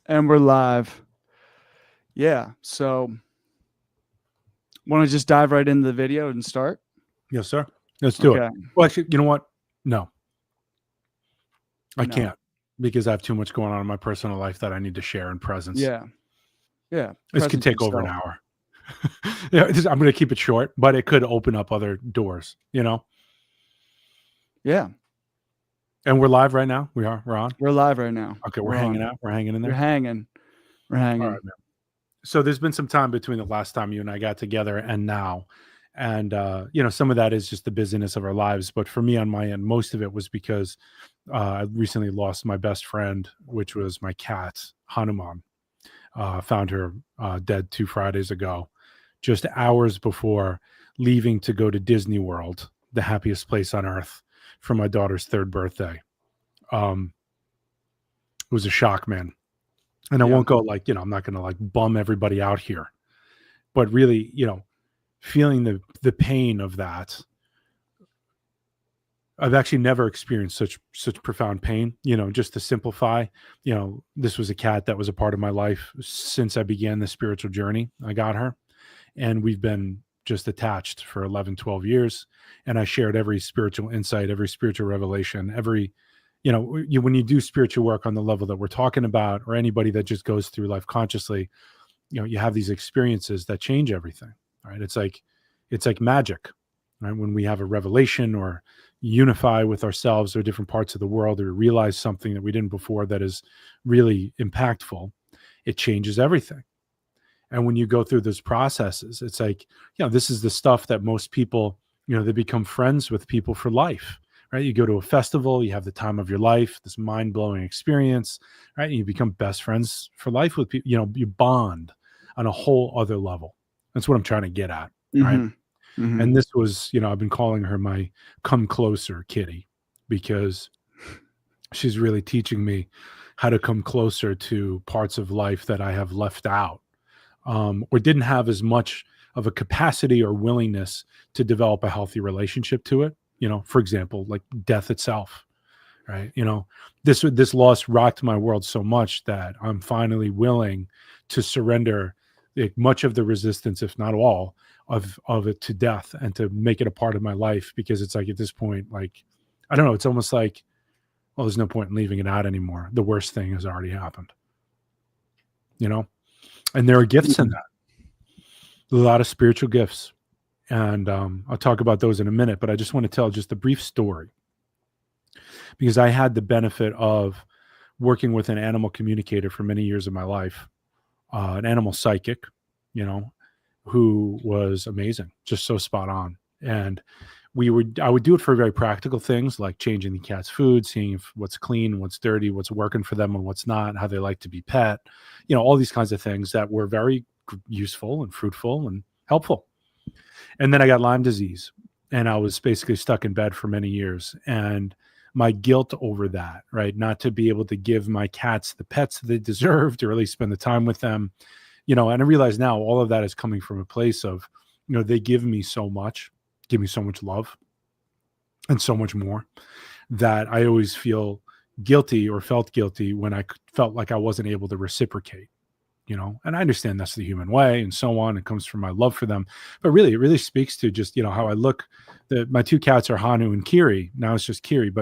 And we're live. Yeah. So, want to just dive right into the video and start? Yes, sir. Let's do it. Okay. Well, actually, you know what? No, I No. can't because I have too much going on in my personal life that I need to share in presence. Yeah. Yeah. This could Present take over an yourself. hour. Yeah, I'm going to keep it short, but it could open up other doors, you know? Yeah. And we're live right now. We're on. We're live right now. Okay, we're hanging out. We're hanging in We're there. hanging. We're hanging. All right, man. So there's been some time between the last time you and I got together and now. And, some of that is just the busyness of our lives. But for me on my end, most of it was because I recently lost my best friend, which was my cat, Hanuman. Found her dead 2 Fridays ago, just hours before leaving to go to Disney World, the happiest place on earth, for my daughter's 3rd birthday. It was a shock, man. And I won't go I'm not going to bum everybody out here, but really, feeling the pain of that. I've actually never experienced such profound pain, just to simplify, this was a cat that was a part of my life since I began the spiritual journey. I got her and we've been just attached for 11, 12 years. And I shared every spiritual insight, every spiritual revelation, every, when you do spiritual work on the level that we're talking about, or anybody that just goes through life consciously, you have these experiences that change everything. Right. It's like magic, right? When we have a revelation or unify with ourselves or different parts of the world, or realize something that we didn't before that is really impactful, it changes everything. And when you go through those processes, it's like, this is the stuff that most people, they become friends with people for life, right? You go to a festival, you have the time of your life, this mind-blowing experience, right? And you become best friends for life with people, you bond on a whole other level. That's what I'm trying to get at, right? Mm-hmm. And this was, I've been calling her my come closer kitty, because she's really teaching me how to come closer to parts of life that I have left out, or didn't have as much of a capacity or willingness to develop a healthy relationship to it. For example, like death itself, right? This loss rocked my world so much that I'm finally willing to surrender much of the resistance, if not all of it, to death, and to make it a part of my life. Because it's like, at this point, I don't know, it's almost like, well, there's no point in leaving it out anymore. The worst thing has already happened, and there are gifts in that, a lot of spiritual gifts. And I'll talk about those in a minute, but I just want to tell just a brief story, because I had the benefit of working with an animal communicator for many years of my life, an animal psychic, who was amazing, just so spot on. And I would do it for very practical things, like changing the cat's food, seeing if what's clean, what's dirty, what's working for them and what's not, how they like to be pet, all these kinds of things that were very useful and fruitful and helpful. And then I got Lyme disease, and I was basically stuck in bed for many years. And my guilt over that, right? Not to be able to give my cats the pets they deserved, or at least spend the time with them, and I realize now all of that is coming from a place of, they give me so much love and so much more, that I always feel guilty, or felt guilty, when I felt like I wasn't able to reciprocate, and I understand that's the human way and so on. It comes from my love for them. But really, it really speaks to just, how I look. My 2 cats are Hanu and Kiri. Now it's just Kiri,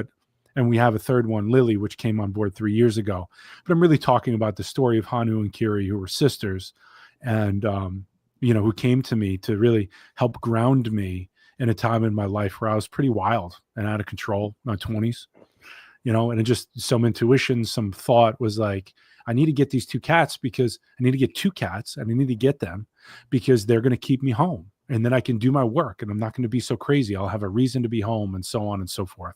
and we have a 3rd one, Lily, which came on board 3 years ago. But I'm really talking about the story of Hanu and Kiri, who were sisters, and, who came to me to really help ground me in a time in my life where I was pretty wild and out of control, my 20s, and it just, some intuition, some thought was like, I need to get these 2 cats, because I need to get 2 cats, and I need to get them because they're going to keep me home, and then I can do my work, and I'm not going to be so crazy. I'll have a reason to be home, and so on and so forth.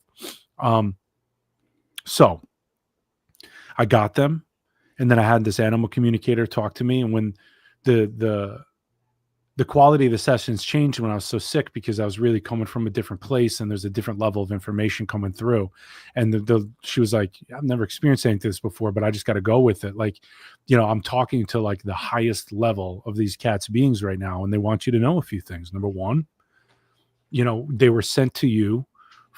So I got them, and then I had this animal communicator talk to me. And when the quality of the sessions changed when I was so sick, because I was really coming from a different place, and there's a different level of information coming through. And she was like, I've never experienced anything like this before, but I just got to go with it. I'm talking to the highest level of these cats beings right now, and they want you to know a few things. Number one, they were sent to you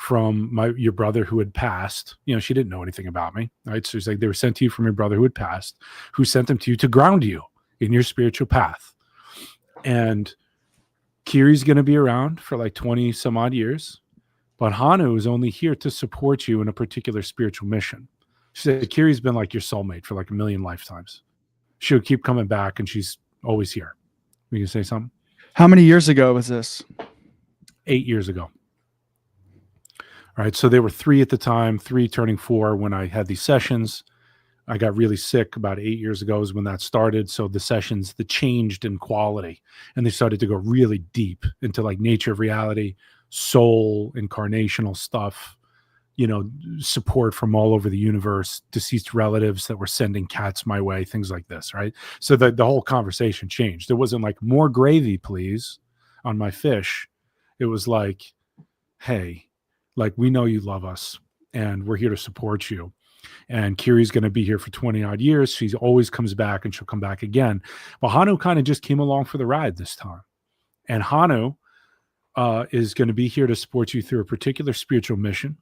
from your brother who had passed. You know, she didn't know anything about me, right? So it's like they were sent to you from your brother who had passed, who sent them to you to ground you in your spiritual path. And Kiri's going to be around for like 20 some odd years, but Hanu is only here to support you in a particular spiritual mission. She said Kiri's been like your soulmate for like a million lifetimes. She'll keep coming back, and she's always here. You can say something? How many years ago was this? 8 years ago. All right. So they were 3 at the time, 3 turning 4 when I had these sessions. I got really sick about 8 years ago is when that started. So the sessions, the changed in quality, and they started to go really deep into like nature of reality, soul, incarnational stuff, you know, support from all over the universe, deceased relatives that were sending cats my way, things like this. Right. So the whole conversation changed. It wasn't like more gravy, please, on my fish. It was like, hey, like, we know you love us and we're here to support you. And Kiri's going to be here for 20 odd years. She always comes back, and she'll come back again. Well, Hanu kind of just came along for the ride this time. And Hanu is going to be here to support you through a particular spiritual mission.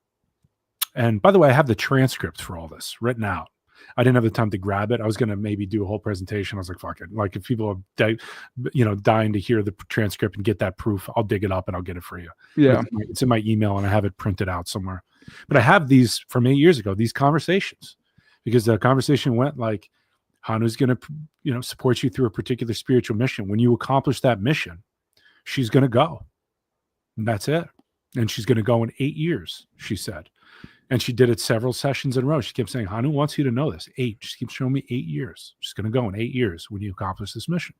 And by the way, I have the transcript for all this written out. I didn't have the time to grab it. I was going to maybe do a whole presentation. I was like, fuck it. Like, if people are dying to hear the transcript and get that proof, I'll dig it up and I'll get it for you. Yeah. It's in my email, and I have it printed out somewhere. But I have these from 8 years ago, these conversations, because the conversation went like, Hanu's going to, support you through a particular spiritual mission. When you accomplish that mission, she's going to go. And that's it. And she's going to go in 8 years, she said. And she did it several sessions in a row. She kept saying, Hanu wants you to know this. 8. She keeps showing me 8 years. She's going to go in 8 years when you accomplish this mission.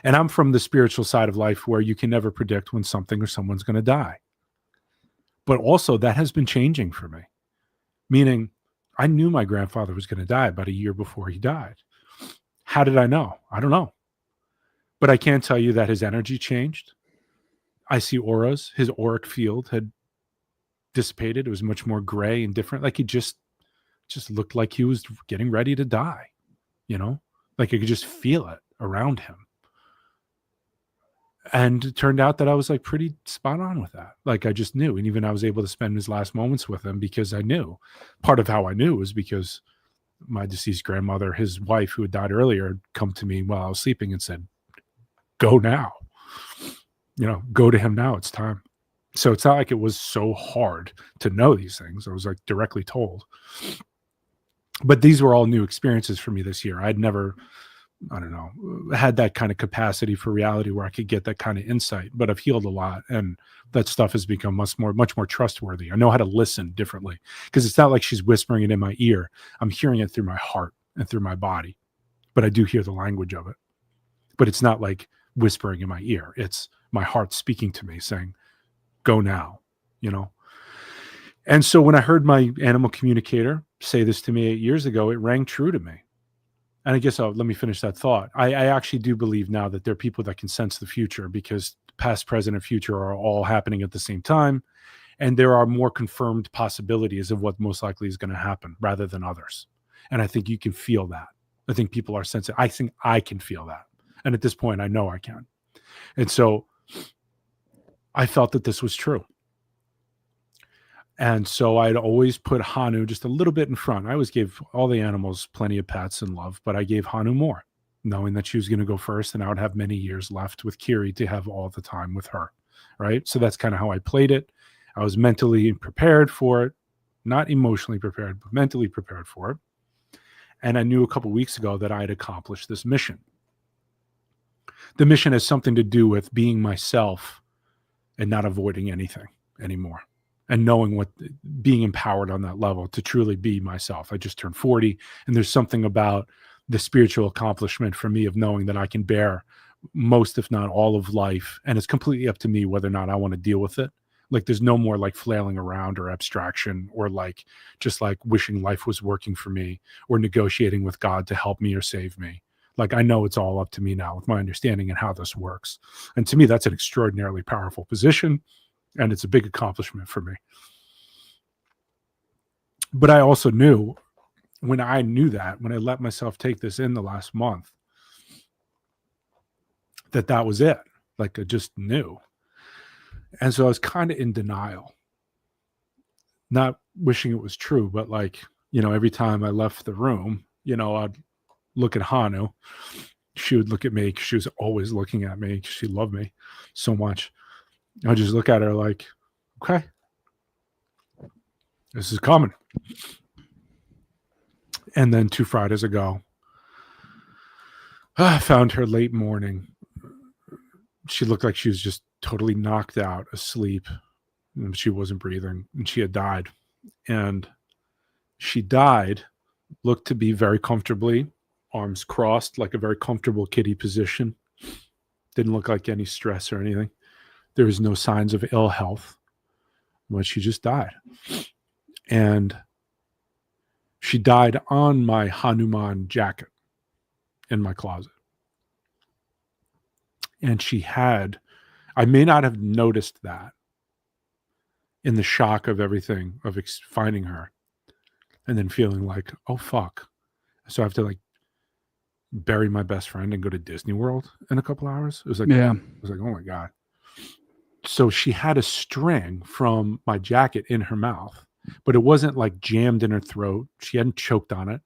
And I'm from the spiritual side of life where you can never predict when something or someone's going to die. But also that has been changing for me. Meaning, I knew my grandfather was going to die about a year before he died. How did I know? I don't know. But I can tell you that his energy changed. I see auras. His auric field had dissipated. It was much more gray and different. Like, he just looked like he was getting ready to die. Like I could just feel it around him. And it turned out that I was like pretty spot on with that. Like, I just knew. And even I was able to spend his last moments with him because I knew. Part of how I knew was because my deceased grandmother, his wife, who had died earlier, had come to me while I was sleeping and said, go now. Go to him now. It's time. So it's not like it was so hard to know these things. I was like directly told. But these were all new experiences for me this year. I'd never, had that kind of capacity for reality where I could get that kind of insight. But I've healed a lot, and that stuff has become much more trustworthy. I know how to listen differently, because it's not like she's whispering it in my ear. I'm hearing it through my heart and through my body, but I do hear the language of it. But it's not like whispering in my ear. It's my heart speaking to me saying, go now, And so when I heard my animal communicator say this to me 8 years ago, it rang true to me. And I guess let me finish that thought. I actually do believe now that there are people that can sense the future, because past, present, and future are all happening at the same time. And there are more confirmed possibilities of what most likely is going to happen rather than others. And I think you can feel that. I think people are sensitive. I think I can feel that. And at this point, I know I can. And so I felt that this was true. And so I'd always put Hanu just a little bit in front. I always gave all the animals plenty of pets and love, but I gave Hanu more, knowing that she was going to go first, and I would have many years left with Kiri to have all the time with her, right? So that's kind of how I played it. I was mentally prepared for it, not emotionally prepared, but mentally prepared for it. And I knew a couple of weeks ago that I had accomplished this mission. The mission has something to do with being myself and not avoiding anything anymore. And knowing being empowered on that level to truly be myself. I just turned 40, and there's something about the spiritual accomplishment for me of knowing that I can bear most, if not all, of life. And it's completely up to me whether or not I want to deal with it. Like, there's no more like flailing around or abstraction or like just like wishing life was working for me or negotiating with God to help me or save me. Like, I know it's all up to me now with my understanding and how this works. And to me, that's an extraordinarily powerful position. And it's a big accomplishment for me. But I also knew when I let myself take this in the last month, that was it. Like, I just knew. And so I was kind of in denial, not wishing it was true, but like, every time I left the room, I'd look at Hanu. She would look at me because she was always looking at me because she loved me so much. I'd just look at her like, okay, this is coming. And then 2 Fridays ago, I found her late morning. She looked like she was just totally knocked out, asleep. And she wasn't breathing, and she had died. And she died, looked to be very comfortably, arms crossed, like a very comfortable kitty position. Didn't look like any stress or anything. There was no signs of ill health, but she just died. And she died on my Hanuman jacket in my closet. And I may not have noticed that in the shock of everything, of finding her, and then feeling like, oh, fuck. So I have to like bury my best friend and go to Disney World in a couple hours. It was like, Yeah. I was like, oh my God. So she had a string from my jacket in her mouth, but it wasn't like jammed in her throat. She hadn't choked on it.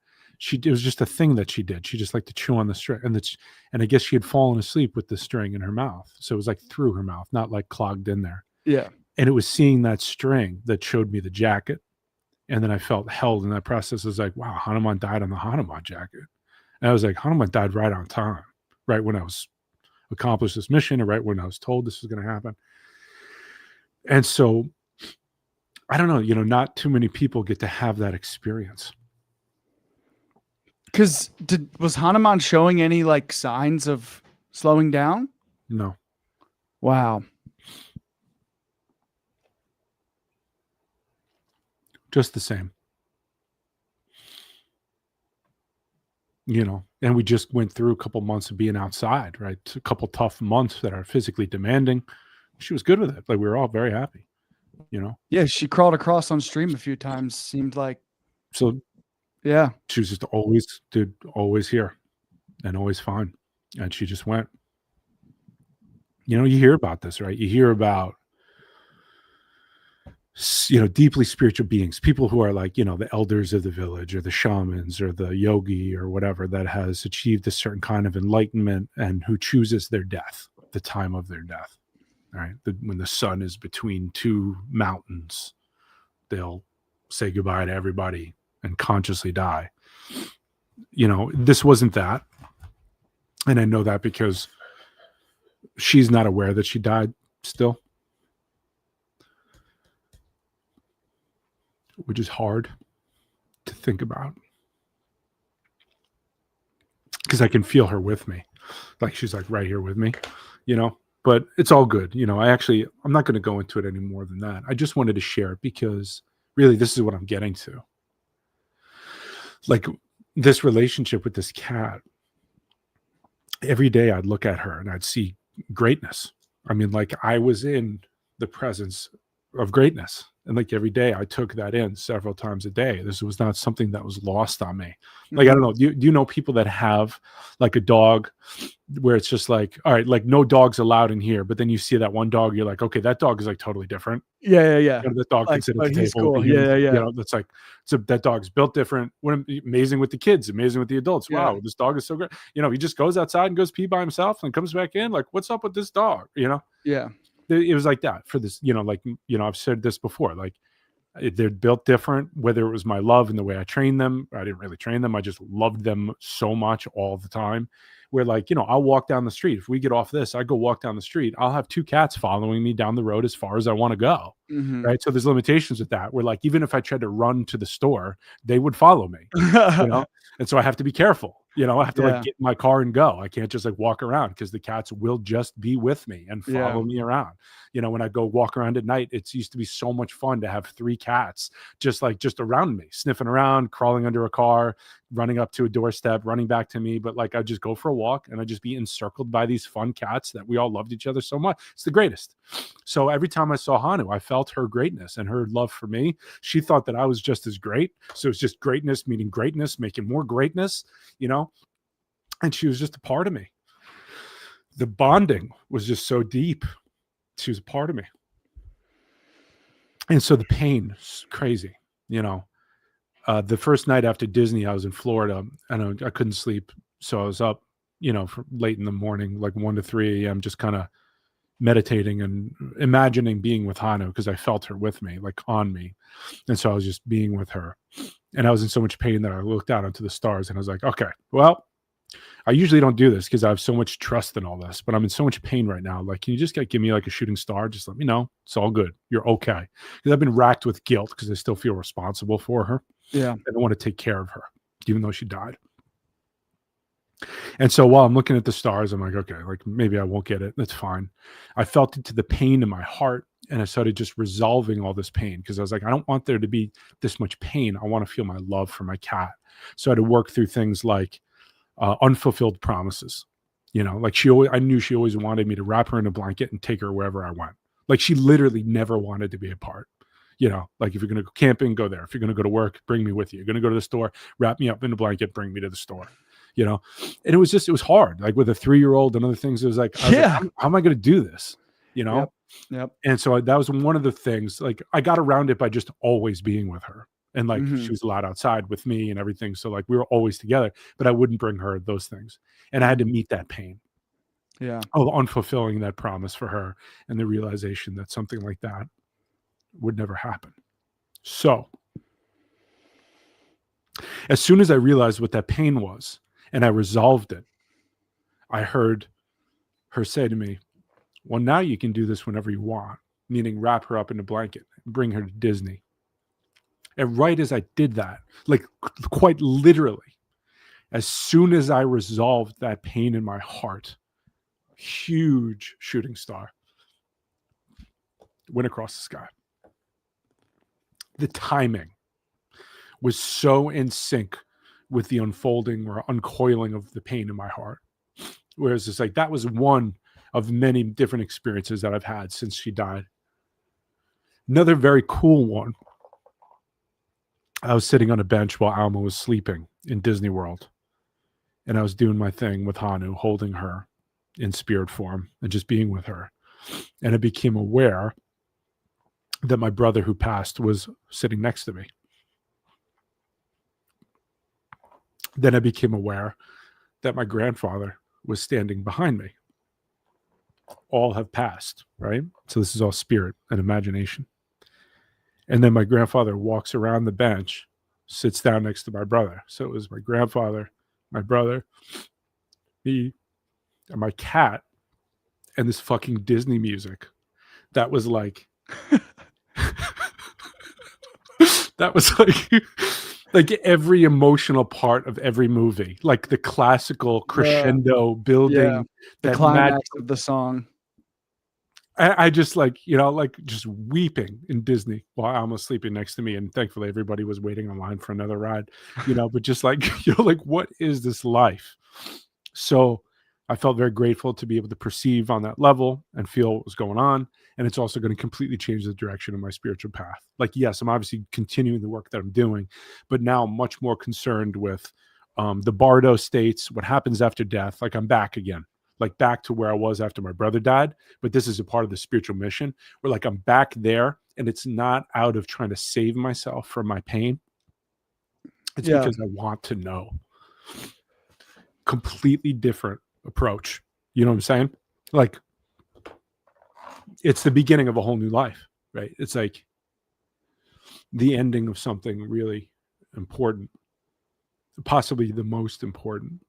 It was just a thing that she did. She just liked to chew on the string. And I guess she had fallen asleep with the string in her mouth. So it was like through her mouth, not like clogged in there. Yeah. And it was seeing that string that showed me the jacket. And then I felt held in that process. I was like, wow, Hanuman died on the Hanuman jacket. And I was like, Hanuman died right on time, right when I was accomplished this mission, or right when I was told this was going to happen. And so, I don't know, not too many people get to have that experience. Because was Hanuman showing any like signs of slowing down? No. Wow. Just the same. And we just went through a couple months of being outside, right? A couple tough months that are physically demanding. She was good with it. Like, we were all very happy, Yeah, she crawled across on stream a few times, seemed like. So yeah, she was just always here and always fine. And she just went. You hear about this, right? You hear about, deeply spiritual beings, people who are like, the elders of the village or the shamans or the yogi or whatever that has achieved a certain kind of enlightenment and who chooses their death, the time of their death, right? When the sun is between two mountains, they'll say goodbye to everybody and consciously die. This wasn't that. And I know that because she's not aware that she died still, which is hard to think about because I can feel her with me. Like, she's like right here with me, but it's all good. I'm not going to go into it any more than that. I just wanted to share it because really this is what I'm getting to. Like, this relationship with this cat, every day I'd look at her and I'd see greatness. I mean, like, I was in the presence of greatness. And like every day I took that in several times a day. This was not something that was lost on me. Like, I don't know. Do you know people that have like a dog where it's just like, all right, like no dogs allowed in here. But then you see that one dog, you're like, okay, that dog is like totally different. Yeah. That dog Like, can sit at but the he's table. cool. Yeah. That's like, so that dog's built different. Amazing with the kids, amazing with the adults. Yeah. Wow, this dog is so great. He just goes outside and goes pee by himself and comes back in. Like, what's up with this dog? Yeah. It was like that for this, I've said this before, like, they're built different, whether it was my love and the way I trained them. I didn't really train them. I just loved them so much all the time. Where like, I'll walk down the street. If we get off this, I go walk down the street. I'll have 2 cats following me down the road as far as I want to go. Mm-hmm. Right. So there's limitations with that where like, even if I tried to run to the store, they would follow me, and so I have to be careful. I have to like get in my car and go. I can't just like walk around because the cats will just be with me and follow me around. When I go walk around at night, it used to be so much fun to have 3 cats just around me, sniffing around, crawling under a car, running up to a doorstep, running back to me. But like, I'd just go for a walk and I'd just be encircled by these fun cats that we all loved each other so much. It's the greatest. So every time I saw Hanu, I felt her greatness and her love for me. She thought that I was just as great. So it's just greatness meeting greatness, making more greatness, and she was just a part of me. The bonding was just so deep. She was a part of me. And so the pain is crazy, you know. The first night after Disney, I was in Florida and I couldn't sleep. So I was up, you know, for late in the morning, like 1 to 3 a.m., just kind of meditating and imagining being with Hanu because I felt her with me, like on me. And so I was just being with her. And I was in so much pain that I looked out onto the stars and I was like, okay, well, I usually don't do this because I have so much trust in all this, but I'm in so much pain right now. Like, can you just give me like a shooting star? Just let me know. It's all good. You're okay. Because I've been racked with guilt because I still feel responsible for her. Yeah. I don't want to take care of her, even though she died. And so while I'm looking at the stars, I'm like, okay, like maybe I won't get it. That's fine. I felt into the pain in my heart and I started just resolving all this pain because I was like, I don't want there to be this much pain. I want to feel my love for my cat. So I had to work through things like unfulfilled promises. You know, like I knew she always wanted me to wrap her in a blanket and take her wherever I went. Like she literally never wanted to be apart. You know, like if you're going to go camping, go there. If you're going to go to work, bring me with you. You're going to go to the store, wrap me up in a blanket, bring me to the store. You know, and it was hard. Like with a 3-year-old and other things, it was like, how am I going to do this? You know? Yep. And so that was one of the things, like I got around it by just always being with her. And like she was allowed outside with me and everything. So like we were always together, but I wouldn't bring her those things. And I had to meet that pain. Yeah. Of unfulfilling that promise for her and the realization that something like that would never happen. So as soon as I realized what that pain was and I resolved it, I heard her say to me, well, now you can do this whenever you want, meaning wrap her up in a blanket, bring her to Disney. And right as I did that, like quite literally, as soon as I resolved that pain in my heart, huge shooting star went across the sky. The timing was so in sync with the unfolding or uncoiling of the pain in my heart. Whereas it's like that was one of many different experiences that I've had since she died. Another very cool one. I was sitting on a bench while Alma was sleeping in Disney World. And I was doing my thing with Hanu, holding her in spirit form and just being with her. And I became aware that my brother who passed was sitting next to me. Then I became aware that my grandfather was standing behind me. All have passed, right? So this is all spirit and imagination. And then my grandfather walks around the bench, sits down next to my brother. So it was my grandfather, my brother, me, and my cat, and this fucking Disney music. That was like, that was like every emotional part of every movie, like the classical crescendo building, the climax of the song. I just like, you know, like just weeping in Disney while Alma's sleeping next to me. And thankfully everybody was waiting online for another ride, you know, but just like, you know, like what is this life? So I felt very grateful to be able to perceive on that level and feel what was going on. And it's also going to completely change the direction of my spiritual path. Like, yes, I'm obviously continuing the work that I'm doing, but now I'm much more concerned with the Bardo states, what happens after death. Like I'm back again, like back to where I was after my brother died. But this is a part of the spiritual mission where like I'm back there and it's not out of trying to save myself from my pain. It's because I want to know. Completely different approach. You know what I'm saying? Like it's the beginning of a whole new life, right? It's like the ending of something really important, possibly the most important,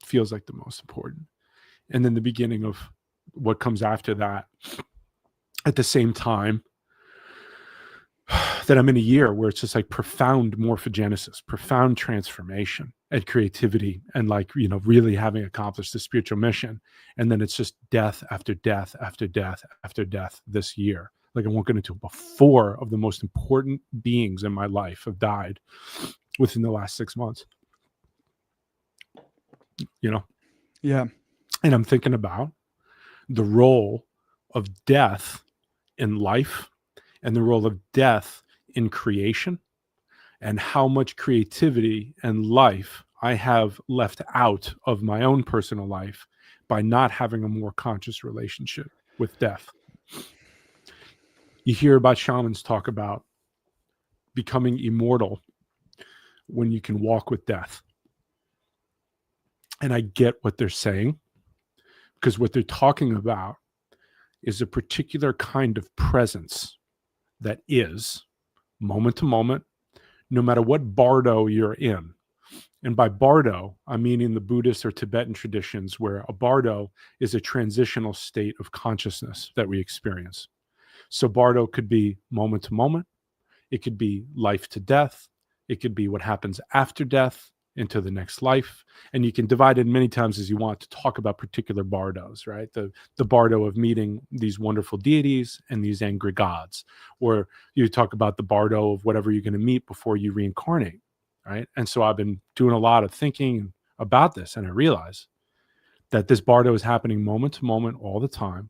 feels like the most important. And then the beginning of what comes after that at the same time that I'm in a year where it's just like profound morphogenesis, profound transformation and creativity and like, you know, really having accomplished the spiritual mission. And then it's just death after death after death after death this year. Like I won't get into it, but 4 of the most important beings in my life have died within the last 6 months. You know? Yeah. And I'm thinking about the role of death in life and the role of death in creation and how much creativity and life I have left out of my own personal life by not having a more conscious relationship with death. You hear about shamans talk about becoming immortal when you can walk with death. And I get what they're saying, because what they're talking about is a particular kind of presence that is moment to moment, no matter what bardo you're in. And by bardo, I mean in the Buddhist or Tibetan traditions, where a bardo is a transitional state of consciousness that we experience. So bardo could be moment to moment. It could be life to death. It could be what happens after death into the next life. And you can divide it many times as you want to talk about particular bardos, right? The bardo of meeting these wonderful deities and these angry gods. Or you talk about the bardo of whatever you're going to meet before you reincarnate, right? And so I've been doing a lot of thinking about this, and I realize that this bardo is happening moment to moment all the time.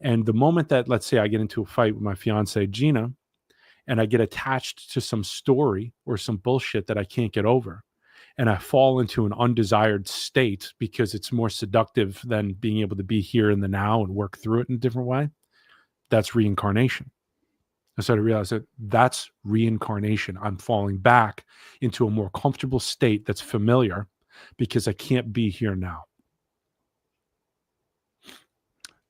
And the moment that, let's say I get into a fight with my fiance, Gina, and I get attached to some story or some bullshit that I can't get over, and I fall into an undesired state because it's more seductive than being able to be here in the now and work through it in a different way, that's reincarnation. I started to realize that that's reincarnation. I'm falling back into a more comfortable state that's familiar because I can't be here now.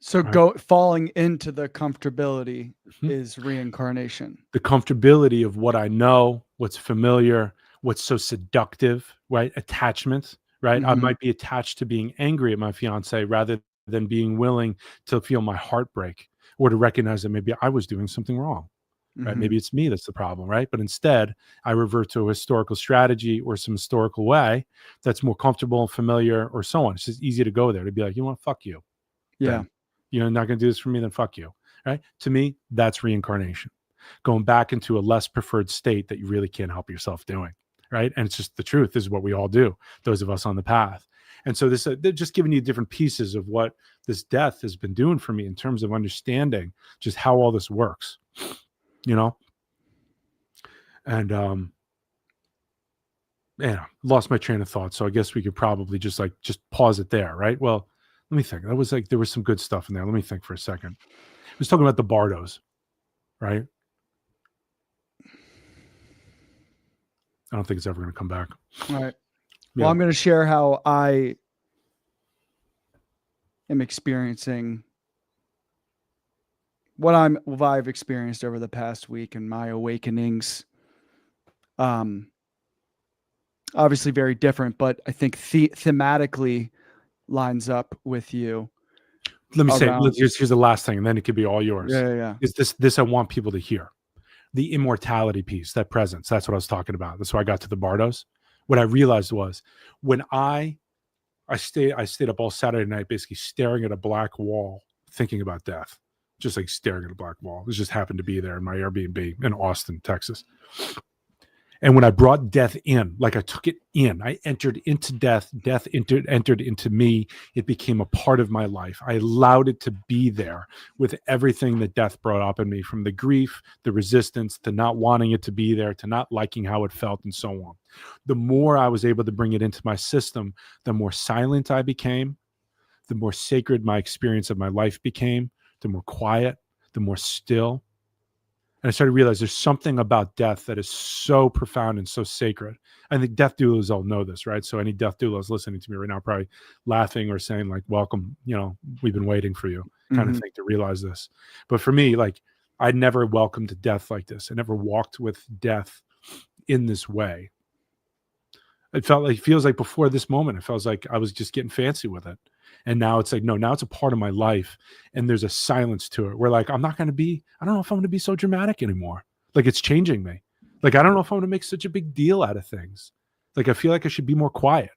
So falling into the comfortability is reincarnation. The comfortability of what I know, what's familiar, what's so seductive, right? Attachment, right? I might be attached to being angry at my fiance rather than being willing to feel my heart break or to recognize that maybe I was doing something wrong, right? Maybe it's me that's the problem, right? But instead, I revert to a historical strategy or some historical way that's more comfortable and familiar or so on. It's just easy to go there to be like, you know what, fuck you. Yeah. Then, you're not going to do this for me, then fuck you, right? To me, that's reincarnation. Going back into a less preferred state that you really can't help yourself doing, right? And it's just the truth. This is what we all do, those of us on the path. And so this, they're just giving you different pieces of what this death has been doing for me in terms of understanding just how all this works, you know? And, yeah, lost my train of thought. So I guess we could probably just pause it there, right? Well, let me think. That was there was some good stuff in there. Let me think for a second. I was talking about the bardos, right? I don't think it's ever going to come back. All right. Yeah. Well, I'm going to share how I am experiencing what I've experienced over the past week and my awakenings. Obviously very different, but I think thematically lines up with you. Let me say, here's the last thing, and then it could be all yours. Yeah. Is this I want people to hear. The immortality piece, that presence, that's what I was talking about. That's why I got to the bardos. What I realized was when I stayed up all Saturday night basically staring at a black wall, thinking about death, just like staring at a black wall. It just happened to be there in my Airbnb in Austin, Texas. And when I brought death in, like I took it in, I entered into death, death entered into me. It became a part of my life. I allowed it to be there with everything that death brought up in me, from the grief, the resistance, to not wanting it to be there, to not liking how it felt, and so on. The more I was able to bring it into my system, the more silent I became, the more sacred my experience of my life became, the more quiet, the more still. And I started to realize there's something about death that is so profound and so sacred. I think death doulas all know this, right? So any death doulas listening to me right now are probably laughing or saying like, welcome, we've been waiting for you, kind of thing, to realize this. But for me, like, I never welcomed death like this. I never walked with death in this way. It feels like before this moment, it feels like I was just getting fancy with it. And now it's like, no, now it's a part of my life. And there's a silence to it where like, I don't know if I'm going to be so dramatic anymore. Like, it's changing me. Like, I don't know if I'm going to make such a big deal out of things. Like, I feel like I should be more quiet.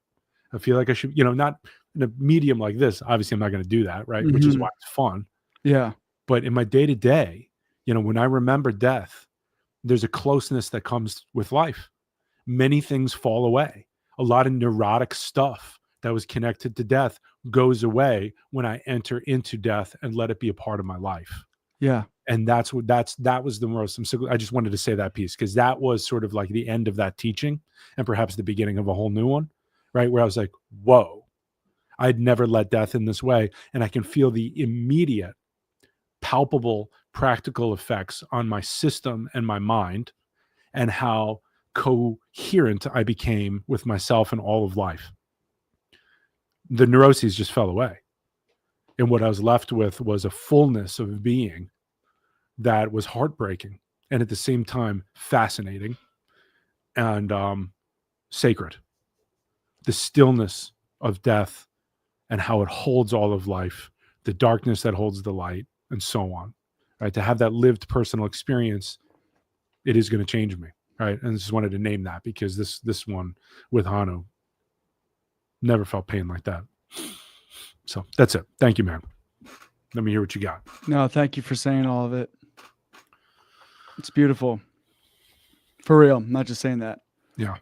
I feel like I should, not in a medium like this. Obviously I'm not going to do that. Right. Which is why it's fun. Yeah. But in my day to day, when I remember death, there's a closeness that comes with life. Many things fall away. A lot of neurotic stuff that was connected to death goes away when I enter into death and let it be a part of my life. Yeah. And that was the most, I just wanted to say that piece, because that was sort of like the end of that teaching and perhaps the beginning of a whole new one, right? Where I was like, whoa, I'd never let death in this way. And I can feel the immediate, palpable practical effects on my system and my mind, and how coherent I became with myself and all of life. The neuroses just fell away. And what I was left with was a fullness of being that was heartbreaking and at the same time fascinating and sacred. The stillness of death and how it holds all of life, the darkness that holds the light, and so on. Right? To have that lived personal experience, it is going to change me. Right? And I just wanted to name that because this one with Hanu never felt pain like that. So that's it. Thank you, man. Let me hear what you got. No, thank you for saying all of it. It's beautiful. For real. I'm not just saying that. Yeah.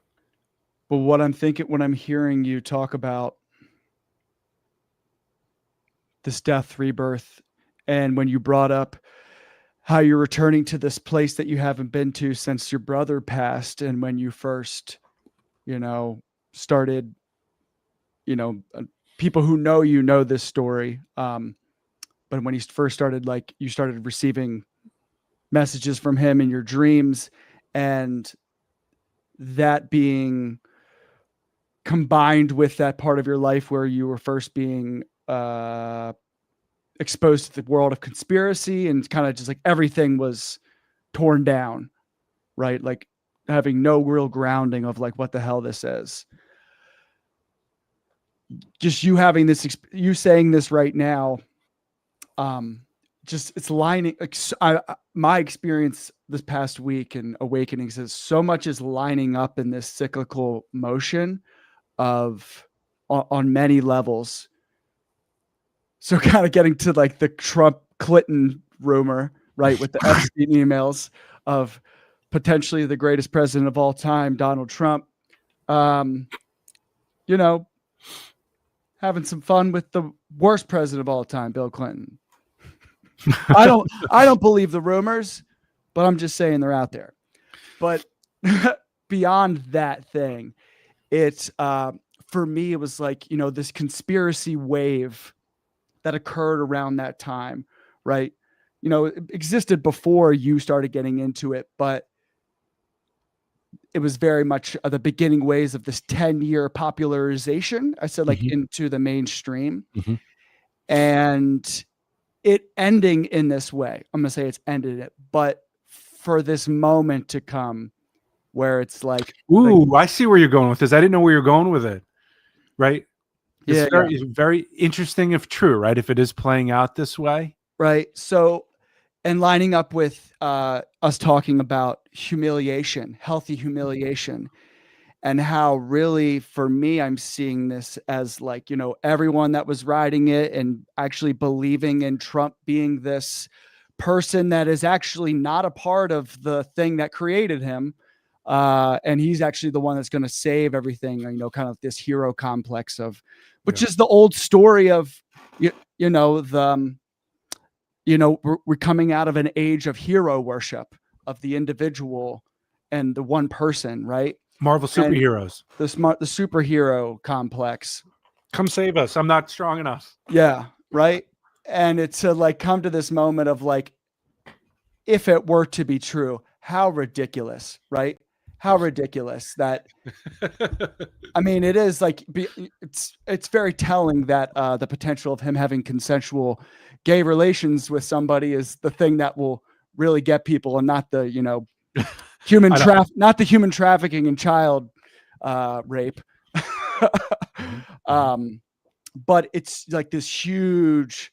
But what I'm thinking when I'm hearing you talk about this death, rebirth, and when you brought up how you're returning to this place that you haven't been to since your brother passed, and when you first, started, people who know this story. But when he first started, you started receiving messages from him in your dreams, and that being combined with that part of your life where you were first being exposed to the world of conspiracy, and kind of just like everything was torn down, right? Like having no real grounding of like what the hell this is. Just you having this, you saying this right now, just it's lining. My experience this past week and awakenings is so much is lining up in this cyclical motion of on many levels. So kind of getting to like the Trump Clinton rumor, right? With the Epstein emails of potentially the greatest president of all time, Donald Trump, having some fun with the worst president of all time, Bill Clinton. I don't believe the rumors, but I'm just saying they're out there. But beyond that thing, it's for me, it was like, this conspiracy wave that occurred around that time, right? It existed before you started getting into it, but it was very much the beginning ways of this 10-year popularization. I said into the mainstream, and it ending in this way. I'm going to say it's ended it, but for this moment to come where it's like, ooh, I see where you're going with this. I didn't know where you're going with it. Right. It's very interesting if true, right? If it is playing out this way. Right. So, and lining up with us talking about humiliation, healthy humiliation, and how really for me, I'm seeing this as like, everyone that was riding it and actually believing in Trump being this person that is actually not a part of the thing that created him. And he's actually the one that's going to save everything, kind of this hero complex of, which is the old story of, we're coming out of an age of hero worship of the individual and the one person, right? Marvel superheroes. The superhero complex. Come save us. I'm not strong enough. Yeah. Right. And it's to like come to this moment of like, if it were to be true, how ridiculous, right? How ridiculous that, I mean, it is like, it's very telling that the potential of him having consensual gay relations with somebody is the thing that will really get people, and not the, not the human trafficking and child rape. But it's like this huge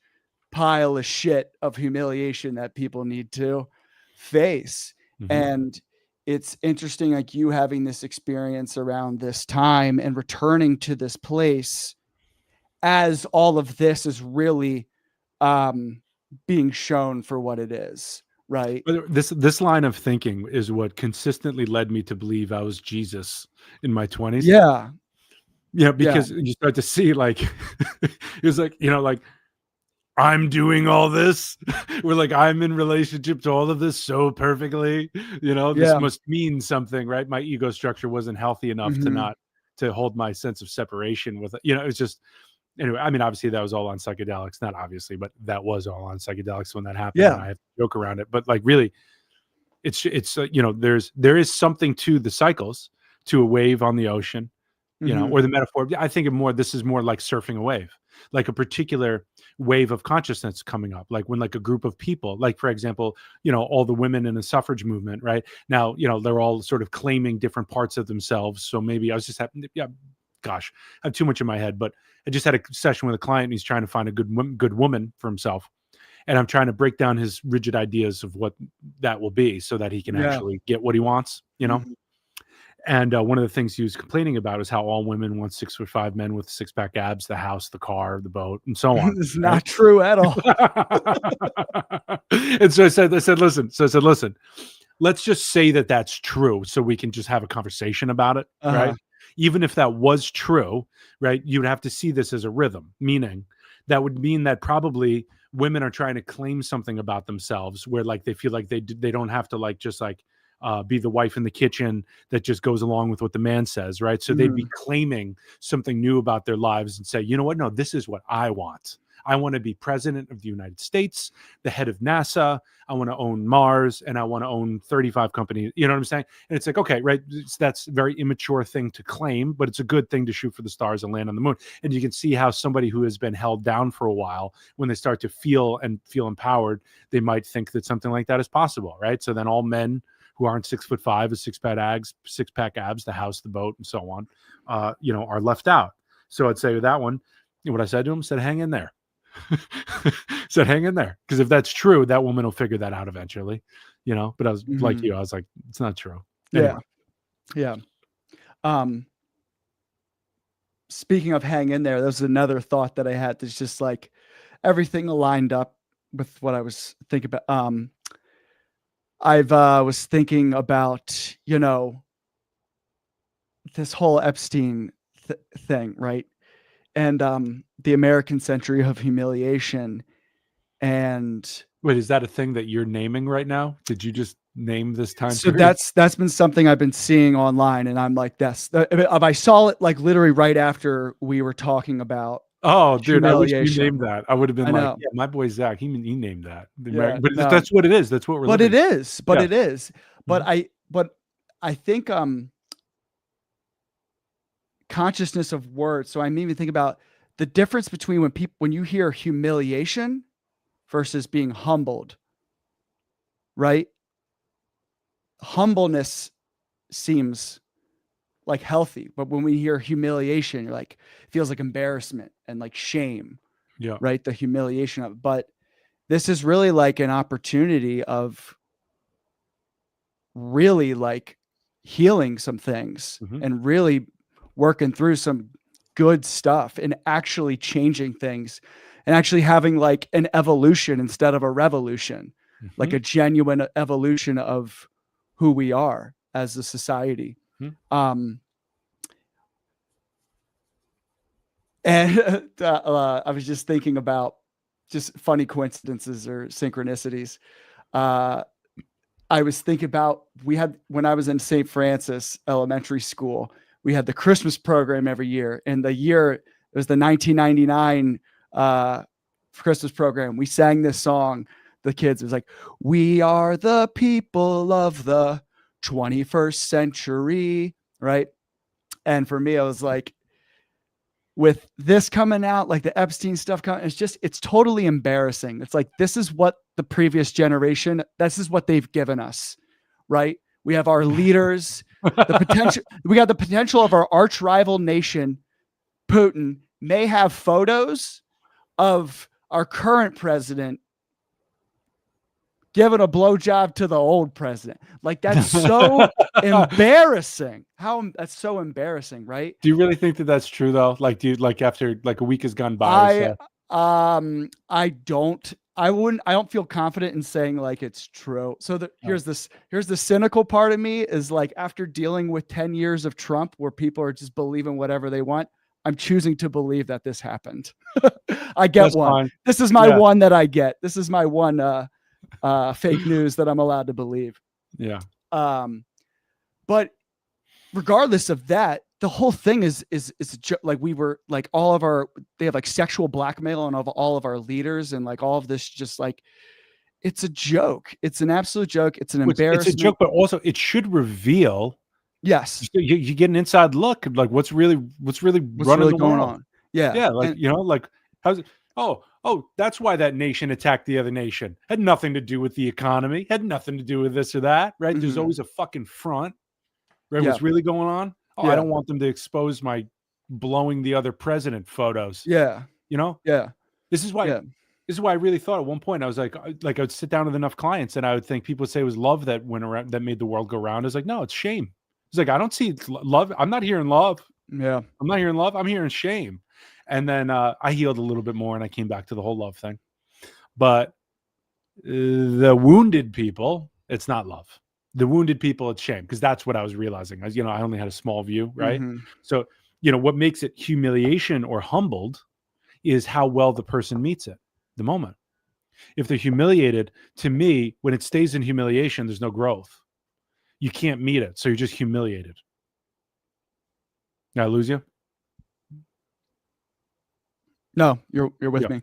pile of shit of humiliation that people need to face. And it's interesting, like you having this experience around this time and returning to this place as all of this is really being shown for what it is, right? This line of thinking is what consistently led me to believe I was Jesus in my 20s. Yeah. Yeah, because you start to see like, it was like, like, I'm doing all this. We're like, I'm in relationship to all of this so perfectly. This must mean something, right? My ego structure wasn't healthy enough to hold my sense of separation with it. It's just, anyway, I mean, obviously that was all on psychedelics, not obviously, but that was all on psychedelics when that happened. Yeah. And I have to joke around it, but like really, it's there is something to the cycles, to a wave on the ocean, Mhm. or the metaphor. I think this is more like surfing a wave, like a particular wave of consciousness coming up, like when like a group of people, like for example, all the women in the suffrage movement right now, they're all sort of claiming different parts of themselves. So maybe I was just having, gosh, I have too much in my head, but I just had a session with a client and he's trying to find a good woman for himself. And I'm trying to break down his rigid ideas of what that will be so that he can actually get what he wants, Mhm. And one of the things he was complaining about is how all women want 6'5" men with 6-pack abs, the house, the car, the boat, and so on. It's not true at all. And so I said, listen, let's just say that that's true so we can just have a conversation about it, right? Even if that was true, right, you would have to see this as a rhythm, meaning that would mean that probably women are trying to claim something about themselves where like they feel like they don't have to like just like be the wife in the kitchen that just goes along with what the man says, right? So they'd be claiming something new about their lives and say, you know what? No, this is what I want. I want to be president of the United States, the head of NASA. I want to own Mars, and I want to own 35 companies. You know what I'm saying? And it's like, okay, right? That's a very immature thing to claim, but it's a good thing to shoot for the stars and land on the moon. And you can see how somebody who has been held down for a while, when they start to feel empowered, they might think that something like that is possible, right? So then all men who aren't 6'5" with 6-pack abs, the house, the boat, and so on, are left out. So I'd say with that one, what I said to him, said, hang in there. Said, hang in there. Because if that's true, that woman will figure that out eventually, but I was like you, I was like, it's not true. Anyway. Yeah. Speaking of hang in there, there's another thought that I had that's just like everything aligned up with what I was thinking about. I've was thinking about, this whole Epstein thing, right? And the American Century of Humiliation. And wait, is that a thing that you're naming right now? Did you just name this time so period? that's been something I've been seeing online, and I'm like, I saw it like literally right after we were talking about. Oh, dude, I wish you named that. I would have been like, yeah, my boy Zach, he named that. Yeah, but that's what it is. That's what we're But it is. But it is. But I think consciousness of words. So I even think about the difference between when you hear humiliation versus being humbled, right? Humbleness seems like healthy, but when we hear humiliation, you're like, it feels like embarrassment and like shame, right? The humiliation of it. But this is really like an opportunity of really like healing some things and really working through some good stuff and actually changing things and actually having like an evolution instead of a revolution, like a genuine evolution of who we are as a society. And I was just thinking about just funny coincidences or synchronicities. I was thinking about when I was in St. Francis Elementary School, we had the Christmas program every year. And it was the 1999 Christmas program. We sang this song. The kids, it was like, we are the people of the 21st century, right? And for me, I was like, with this coming out, like the Epstein stuff coming, it's totally embarrassing. It's like, this is what the previous generation, this is what they've given us, right? We have our leaders, we got the potential of our arch rival nation, Putin, may have photos of our current president giving a blowjob to the old president. Like, that's so embarrassing. That's so embarrassing, right? Do you really think that that's true though? Like, do you like after like a week has gone by? I don't feel confident in saying like it's true. So here's the cynical part of me is like, after dealing with 10 years of Trump, where people are just believing whatever they want, I'm choosing to believe that this happened. I get that's one. Fine. This is my one that I get. This is my one fake news that I'm allowed to believe. Yeah. But regardless of that, the whole thing is like we were like they have like sexual blackmail on all of our leaders and like all of this just like it's a joke. It's an absolute joke. It's an embarrassment. It's a joke, but also it should reveal. Yes, you get an inside look of like what's really going on. Yeah, like like how's it? Oh, that's why that nation attacked the other nation. Had nothing to do with the economy. Had nothing to do with this or that. Right? Mm-hmm. There's always a fucking front. Right? Yeah. What's really going on? Oh, yeah. I don't want them to expose my blowing the other president photos. Yeah. Yeah. This is why I really thought at one point I was like I would sit down with enough clients and I would think people would say it was love that went around that made the world go round. I was like, no, it's shame. It's like I don't see love. I'm not hearing love. Yeah. I'm not hearing love. I'm hearing shame. And then I healed a little bit more and I came back to the whole love thing. But the wounded people, it's not love. The wounded people, it's shame, because that's what I was realizing. I only had a small view, right? Mm-hmm. So, what makes it humiliation or humbled is how well the person meets it, the moment. If they're humiliated, to me, when it stays in humiliation, there's no growth. You can't meet it, so you're just humiliated. Did I lose you? No, you're with me.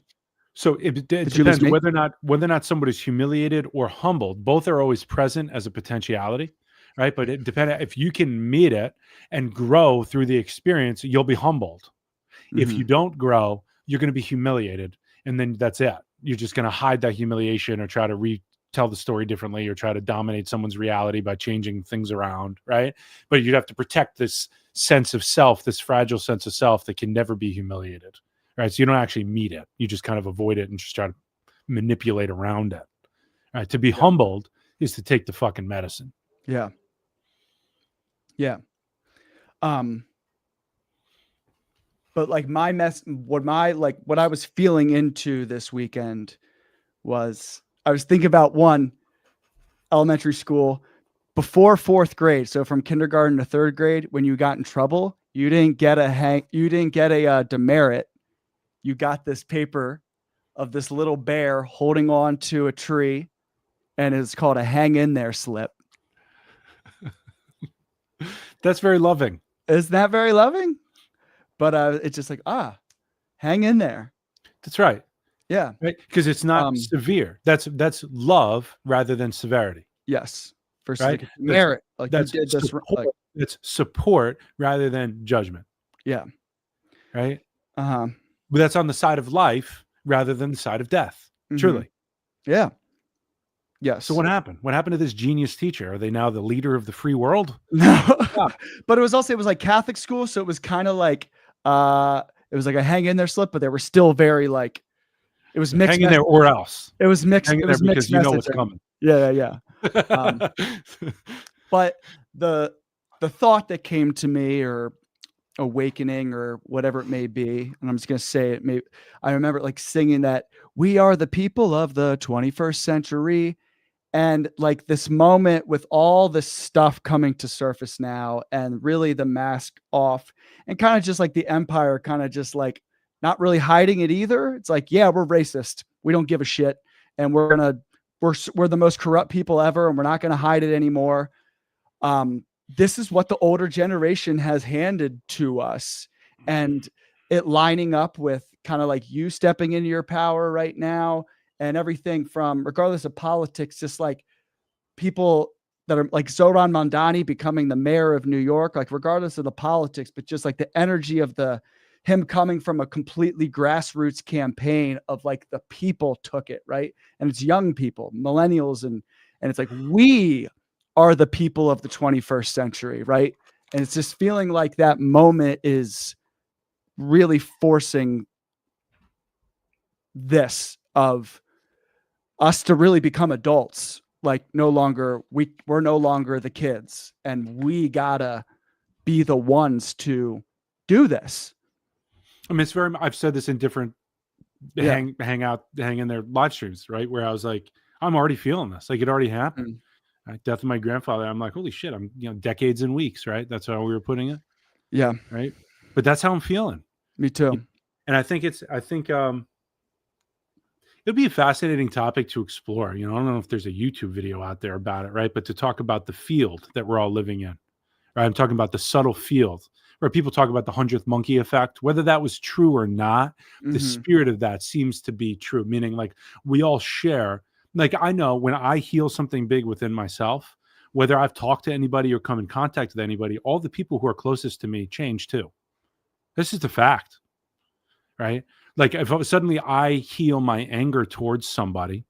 So it depends whether or not somebody's humiliated or humbled. Both are always present as a potentiality, right? But it depends if you can meet it and grow through the experience, you'll be humbled. Mm-hmm. If you don't grow, you're going to be humiliated, and then that's it. You're just going to hide that humiliation or try to retell the story differently or try to dominate someone's reality by changing things around, right? But you'd have to protect this sense of self, this fragile sense of self that can never be humiliated. Right. So you don't actually meet it. You just kind of avoid it and just try to manipulate around it. Right. To be humbled is to take the fucking medicine. Yeah. Yeah. But like what I was feeling into this weekend was I was thinking about elementary school before 4th grade. So from kindergarten to 3rd grade, when you got in trouble, you didn't get a demerit. You got this paper of this little bear holding on to a tree, and it's called a hang in there slip. That's very loving. Isn't that very loving? But it's just like, hang in there. That's right. Yeah. Right. Because it's not severe. That's love rather than severity. Yes. Versus right? like merit. Like that's it's support rather than judgment. Yeah. Right. Uh-huh. But that's on the side of life rather than the side of death. Mm-hmm. Truly. Yeah. Yes. So what happened? What happened to this genius teacher? Are they now the leader of the free world? No. But it was like Catholic school. So it was kind of like, it was like a hang in there slip, but they were still very like, it was mixed. Hang in there or else. It was mixed. Hang in there because you know what's coming. Yeah. But the thought that came to me, or awakening, or whatever it may be, and I'm just going to say it. I remember like singing that we are the people of the 21st century. And like this moment with all this stuff coming to surface now, and really the mask off, and kind of just like the empire kind of just like not really hiding it either. It's like, yeah, we're racist. We don't give a shit. And we're the most corrupt people ever. And we're not going to hide it anymore. This is what the older generation has handed to us, and it lining up with kind of like you stepping into your power right now, and everything from, regardless of politics, just like people that are like Zoran Mondani becoming the mayor of New York, like regardless of the politics, but just like the energy of him coming from a completely grassroots campaign of like the people took it, right? And it's young people, millennials, and it's like, we are the people of the 21st century, right? And it's just feeling like that moment is really forcing this of us to really become adults. Like we're no longer the kids, and we gotta be the ones to do this. I mean, I've said this in different hang in their live streams, right? Where I was like, I'm already feeling this. Like it already happened. Mm. Right? Death of my grandfather. I'm like, holy shit, I'm decades and weeks, right? That's how we were putting it. Yeah. Right. But that's how I'm feeling. Me too. And I think it'll be a fascinating topic to explore. I don't know if there's a YouTube video out there about it, right? But to talk about the field that we're all living in, right? I'm talking about the subtle field, or people talk about the 100th monkey effect, whether that was true or not, the Mhm. spirit of that seems to be true, meaning like we all share. Like I know when I heal something big within myself, whether I've talked to anybody or come in contact with anybody, all the people who are closest to me change too. This is the fact, right? Like if suddenly I heal my anger towards somebody,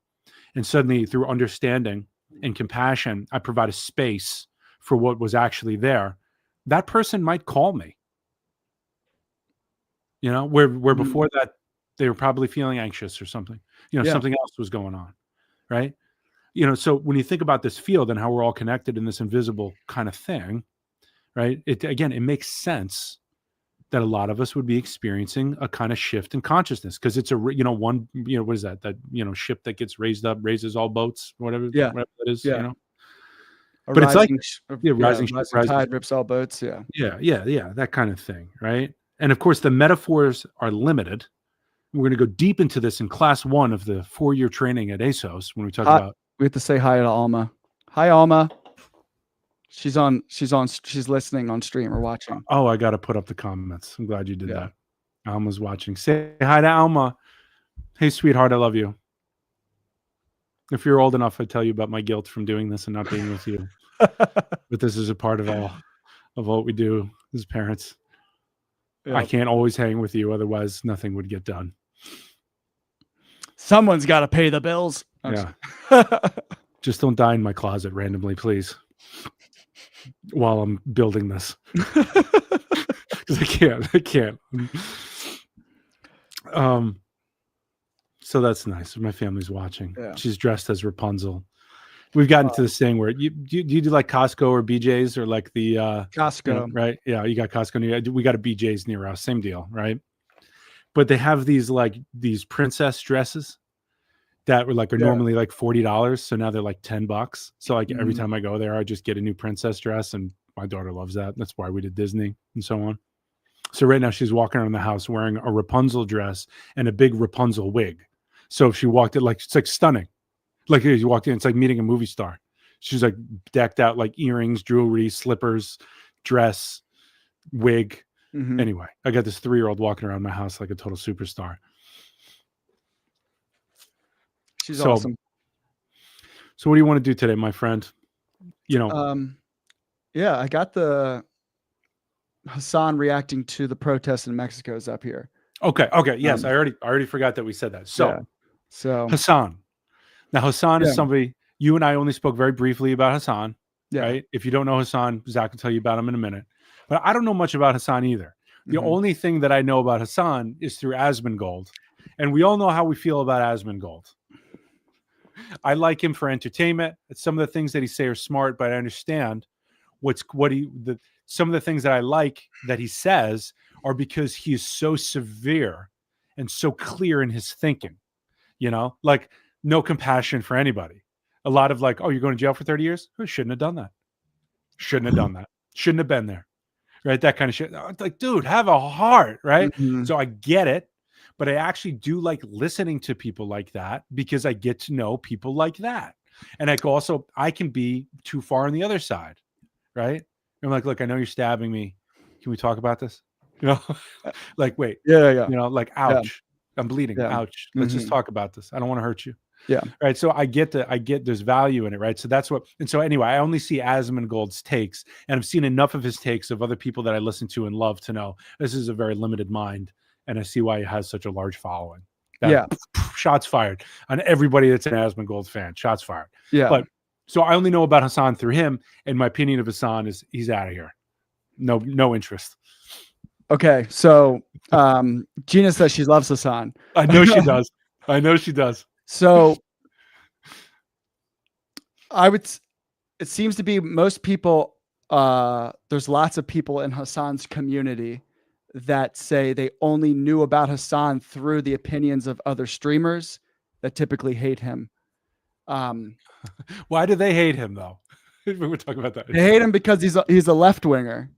and suddenly through understanding and compassion, I provide a space for what was actually there, that person might call me, where Mhm. before that they were probably feeling anxious or something, Yeah. something else was going on, right? So when you think about this field and how we're all connected in this invisible kind of thing, right? It makes sense that a lot of us would be experiencing a kind of shift in consciousness because it's one, what is that ship that gets raised up, raises all boats, whatever Yeah. that is, Yeah. A But it's like, rising, yeah, rising ship, rising rising tide ship. rips all boats. Yeah. Yeah, that kind of thing, right? And of course, the metaphors are limited. We're going to go deep into this in class 1 of the 4-year training at ASOS when we talk Hi, about. we have to say hi to Alma. Hi, Alma. She's listening on stream or watching. Oh, I got to put up the comments. I'm glad you did Yeah. that. Alma's watching. Say hi to Alma. Hey, sweetheart, I love you. If you're old enough, I'd tell you about my guilt from doing this and not being with you. But this is a part of what we do as parents. Yep. I can't always hang with you, otherwise nothing would get done. Someone's got to pay the bills. Yeah. Just don't die in my closet randomly, please, while I'm building this. Because I can't. So that's nice. My family's watching. Yeah. She's dressed as Rapunzel. We've gotten to this thing where do you do like Costco or BJ's or like the Costco, right? Yeah, you got Costco. We got a BJ's near us. Same deal, right? But they have these princess dresses that were normally like $40. So now they're like $10. So like every time I go there, I just get a new princess dress, and my daughter loves that. That's why we did Disney and so on. So right now she's walking around the house wearing a Rapunzel dress and a big Rapunzel wig. So if she walked in, it's like stunning. Like you walked in, it's like meeting a movie star. She's like decked out, like earrings, jewelry, slippers, dress, wig. Mhm. Anyway, I got this 3-year-old walking around my house like a total superstar. She's awesome. So what do you want to do today, my friend? Yeah, I got the Hassan reacting to the protests in Mexico is up here. Okay. Yes, I already forgot that we said that. So Hassan. Now Hassan is somebody, you and I only spoke very briefly about Hassan. Yeah. Right? If you don't know Hassan, Zach will tell you about him in a minute. But I don't know much about Hassan either. The only thing that I know about Hassan is through Asmongold. And we all know how we feel about Asmongold. I like him for entertainment. Some of the things that he say are smart, but I understand some of the things that I like that he says are because he is so severe and so clear in his thinking, like no compassion for anybody. A lot of like, oh, you're going to jail for 30 years? Oh, shouldn't have done that. Shouldn't have done that. Shouldn't have been there. Right? That kind of shit. It's like, dude, have a heart, right? So I get it, but I actually do like listening to people like that because I get to know people like that. And I can be too far on the other side, right? I'm like, look, I know you're stabbing me. Can we talk about this? Like, wait. Yeah. Like, ouch. Yeah. I'm bleeding. Yeah. Ouch. Let's just talk about this. I don't want to hurt you. Yeah. Right. So I get there's value in it. Right. So that's and so anyway, I only see Asmongold's takes, and I've seen enough of his takes of other people that I listen to and love to know this is a very limited mind. And I see why he has such a large following. Shots fired on everybody that's an Asmongold fan. Shots fired. Yeah. But so I only know about Hassan through him. And my opinion of Hassan is he's out of here. No interest. Okay. So Gina says she loves Hassan. I know she does. I know she does. So it seems to be most people, there's lots of people in Hassan's community that say they only knew about Hassan through the opinions of other streamers that typically hate him. Why do they hate him though? We're talking about that. They hate him because he's a left winger.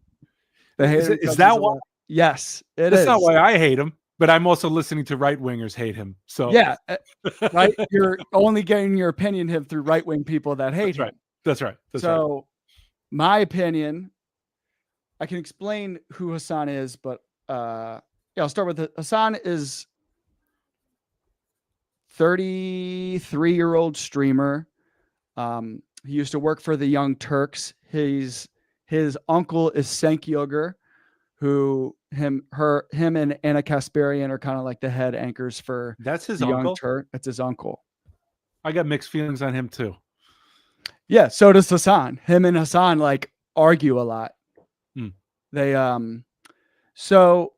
Is that why? Yes, That's not why I hate him. But I'm also listening to right wingers hate him. So yeah, right. You're only getting your opinion him through right wing people that hate him. That's right. So my opinion I can explain who Hassan is, but yeah, I'll start with Hassan is 33-year-old streamer. He used to work for the Young Turks. His uncle is Cenk Uygur, who him and Anna Kasparian are kind of like the head anchors for That's his the Young uncle. Turk. That's his uncle. I got mixed feelings on him too. Yeah, so does Hassan. Him and Hassan like argue a lot. Hmm. They so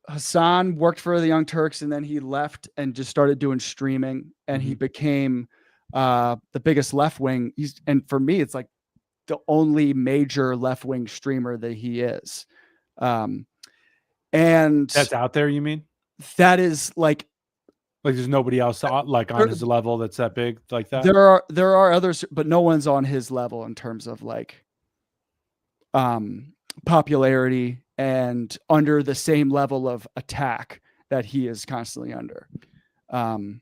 Hassan worked for the Young Turks and then he left and just started doing streaming and he became the biggest left wing. And for me, it's like the only major left wing streamer that he is. And That's out there, you mean? that is like there's nobody else like on his level that's that big like that. There are others, but no one's on his level in terms of like popularity and under the same level of attack that he is constantly under. I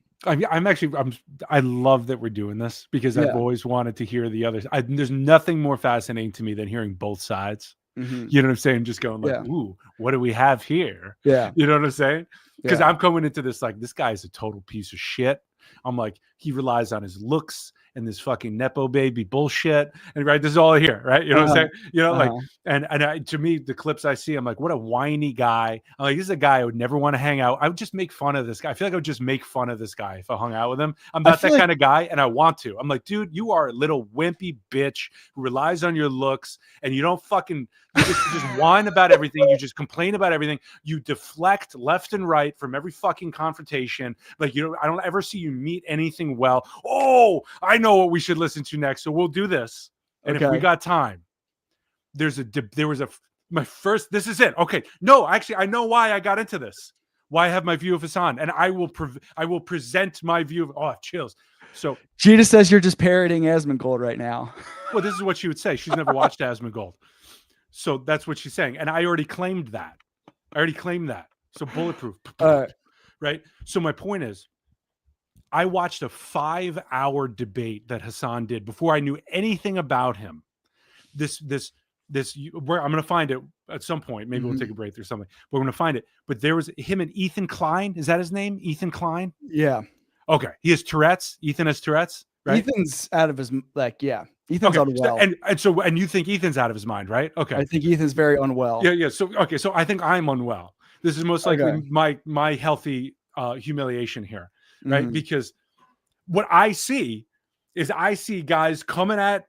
love that we're doing this because I've always wanted to hear the others. There's nothing more fascinating to me than hearing both sides. Mm-hmm. You know what I'm saying? Just going like, ooh, what do we have here? Yeah. You know what I'm saying? Because I'm coming into this like, this guy is a total piece of shit. I'm like, he relies on his looks and this fucking Nepo baby bullshit. And right, this is all here, right? You know what I'm saying? You know, like, and to me, the clips I see, I'm like, what a whiny guy. I'm like, this is a guy I would never want to hang out. I would just make fun of this guy. I feel like I would just make fun of this guy if I hung out with him. I'm not that kind of guy, and I want to. I'm like, dude, you are a little wimpy bitch who relies on your looks, and you don't fucking you just whine about everything. You just complain about everything. You deflect left and right from every fucking confrontation. Like, I don't ever see you meet anything well. Oh, I know what we should listen to next, so we'll do this. And if we got time, this is it. Okay. No, actually, I know why I got into this. Why I have my view of Hassan, and I will present my view of chills. So Gina says you're just parroting Asmongold right now. Well, this is what she would say. She's never watched Asmongold. So that's what she's saying. And I already claimed that. So bulletproof. Right. So my point is, I watched a 5-hour debate that Hassan did before I knew anything about him. Where I'm going to find it at some point. Maybe we'll take a break or something. But we're going to find it. But there was him and Ethan Klein. Is that his name? Ethan Klein? Yeah. Okay. He has Tourette's. Ethan has Tourette's, right? Ethan's out of his, Ethan's unwell. And you think Ethan's out of his mind, right? Okay. I think Ethan's very unwell. Yeah. So I think I'm unwell. This is most likely my healthy humiliation here, right? Mm-hmm. Because what I see guys coming at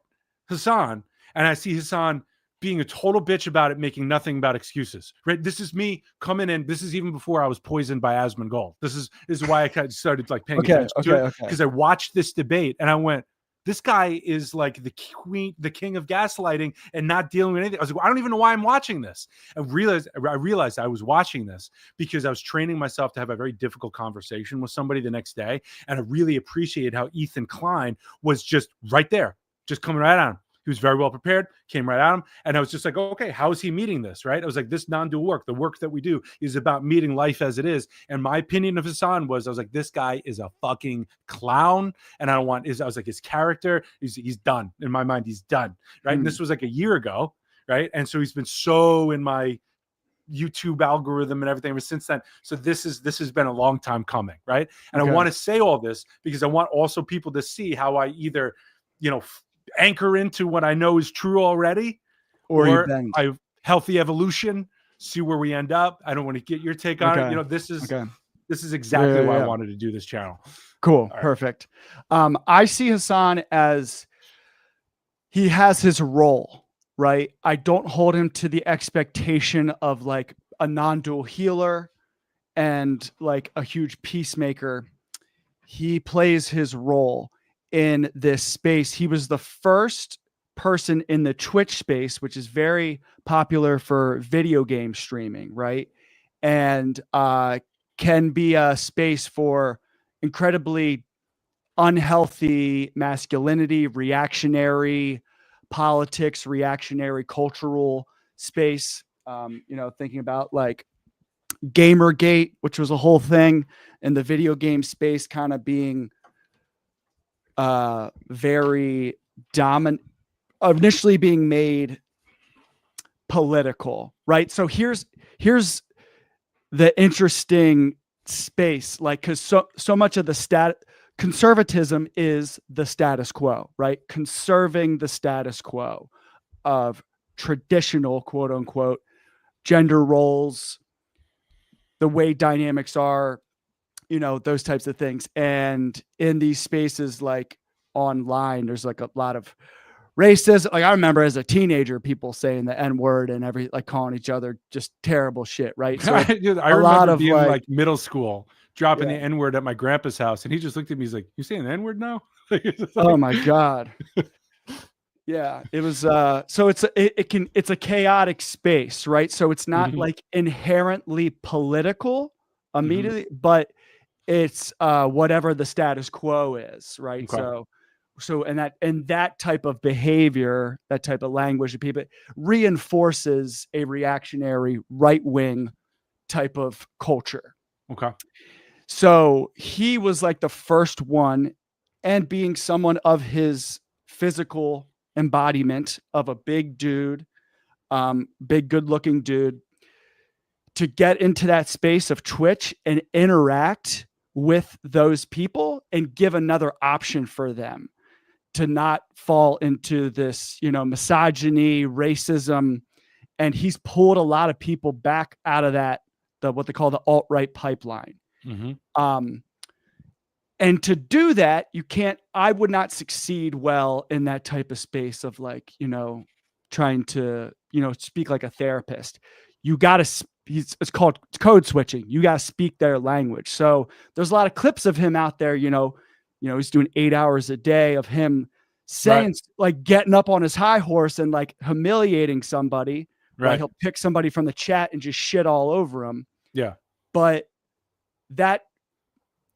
Hassan, and I see Hassan being a total bitch about it, making nothing about excuses, right? This is me coming in. This is even before I was poisoned by Asmongold. This is why I started like paying attention to it, because I watched this debate and I went, this guy is like the king of gaslighting and not dealing with anything. I was like, I don't even know why I'm watching this. I realized I was watching this because I was training myself to have a very difficult conversation with somebody the next day. And I really appreciated how Ethan Klein was just right there, just coming right on him. He was very well prepared, came right at him. And I was just like, okay, how is he meeting this, right? I was like, this non-dual work, the work that we do is about meeting life as it is. And my opinion of Hassan was, I was like, this guy is a fucking clown. And I was like, his character, he's done. In my mind, he's done, right? And this was like a year ago, right? And so he's been so in my YouTube algorithm and everything ever since then. So this has been a long time coming, right? And I want to say all this because I want also people to see how I either, anchor into what I know is true already, or I healthy evolution, see where we end up. I don't want to get your take on it. This is exactly why I wanted to do this channel. Cool. Right. Perfect. I see Hassan as he has his role, right? I don't hold him to the expectation of like a non-dual healer and like a huge peacemaker. He plays his role in this space. He was the first person in the Twitch space, which is very popular for video game streaming, right? And can be a space for incredibly unhealthy masculinity, reactionary politics, reactionary cultural space. Thinking about like Gamergate, which was a whole thing in the video game space, kind of being very dominant, initially being made political, right? So here's the interesting space, like, because so much of the conservatism is the status quo, right? Conserving the status quo of traditional, quote unquote, gender roles, the way dynamics are, those types of things. And in these spaces, like online, there's like a lot of racism. Like I remember as a teenager, people saying the N word and like calling each other just terrible shit, right? So Dude, I remember being like middle school, dropping the N word at my grandpa's house, and he just looked at me. He's like, "You saying the N word now?" Oh my God. Yeah, it was so it's a chaotic space, right? So it's not like inherently political immediately, but it's whatever the status quo is, right? Okay. So and that type of behavior, that type of language of people reinforces a reactionary right-wing type of culture. Okay. So he was like the first one, and being someone of his physical embodiment of a big dude, big good looking dude, to get into that space of Twitch and interact with those people and give another option for them to not fall into this, misogyny, racism. And he's pulled a lot of people back out of that, what they call the alt-right pipeline. And to do that, I would not succeed well in that type of space of like, trying to, speak like a therapist. You got to, it's called code switching. You got to speak their language. So there's a lot of clips of him out there, he's doing 8 hours a day of him saying like getting up on his high horse and like humiliating somebody. Right. He'll pick somebody from the chat and just shit all over him. Yeah. But that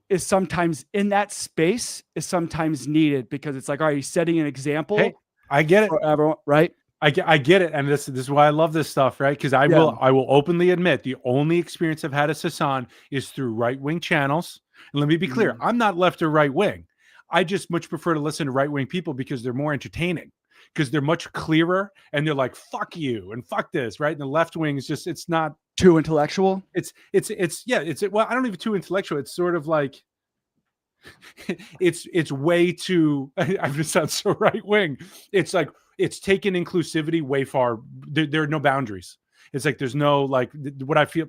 is sometimes in that space is sometimes needed because it's like, all right, he's setting an example. Hey, I get it. For everyone, right? I get it. And this is why I love this stuff, right? Because I will openly admit the only experience I've had as Hasan is through right-wing channels. And let me be clear, I'm not left or right wing. I just much prefer to listen to right-wing people because they're more entertaining, because they're much clearer and they're like, fuck you and fuck this, right? And the left wing is just, it's not too intellectual. Well, I don't even too intellectual. It's sort of like, it's way too, I just sound so right wing. It's like, it's taken inclusivity way far. There are no boundaries. It's like, there's no, like what I feel.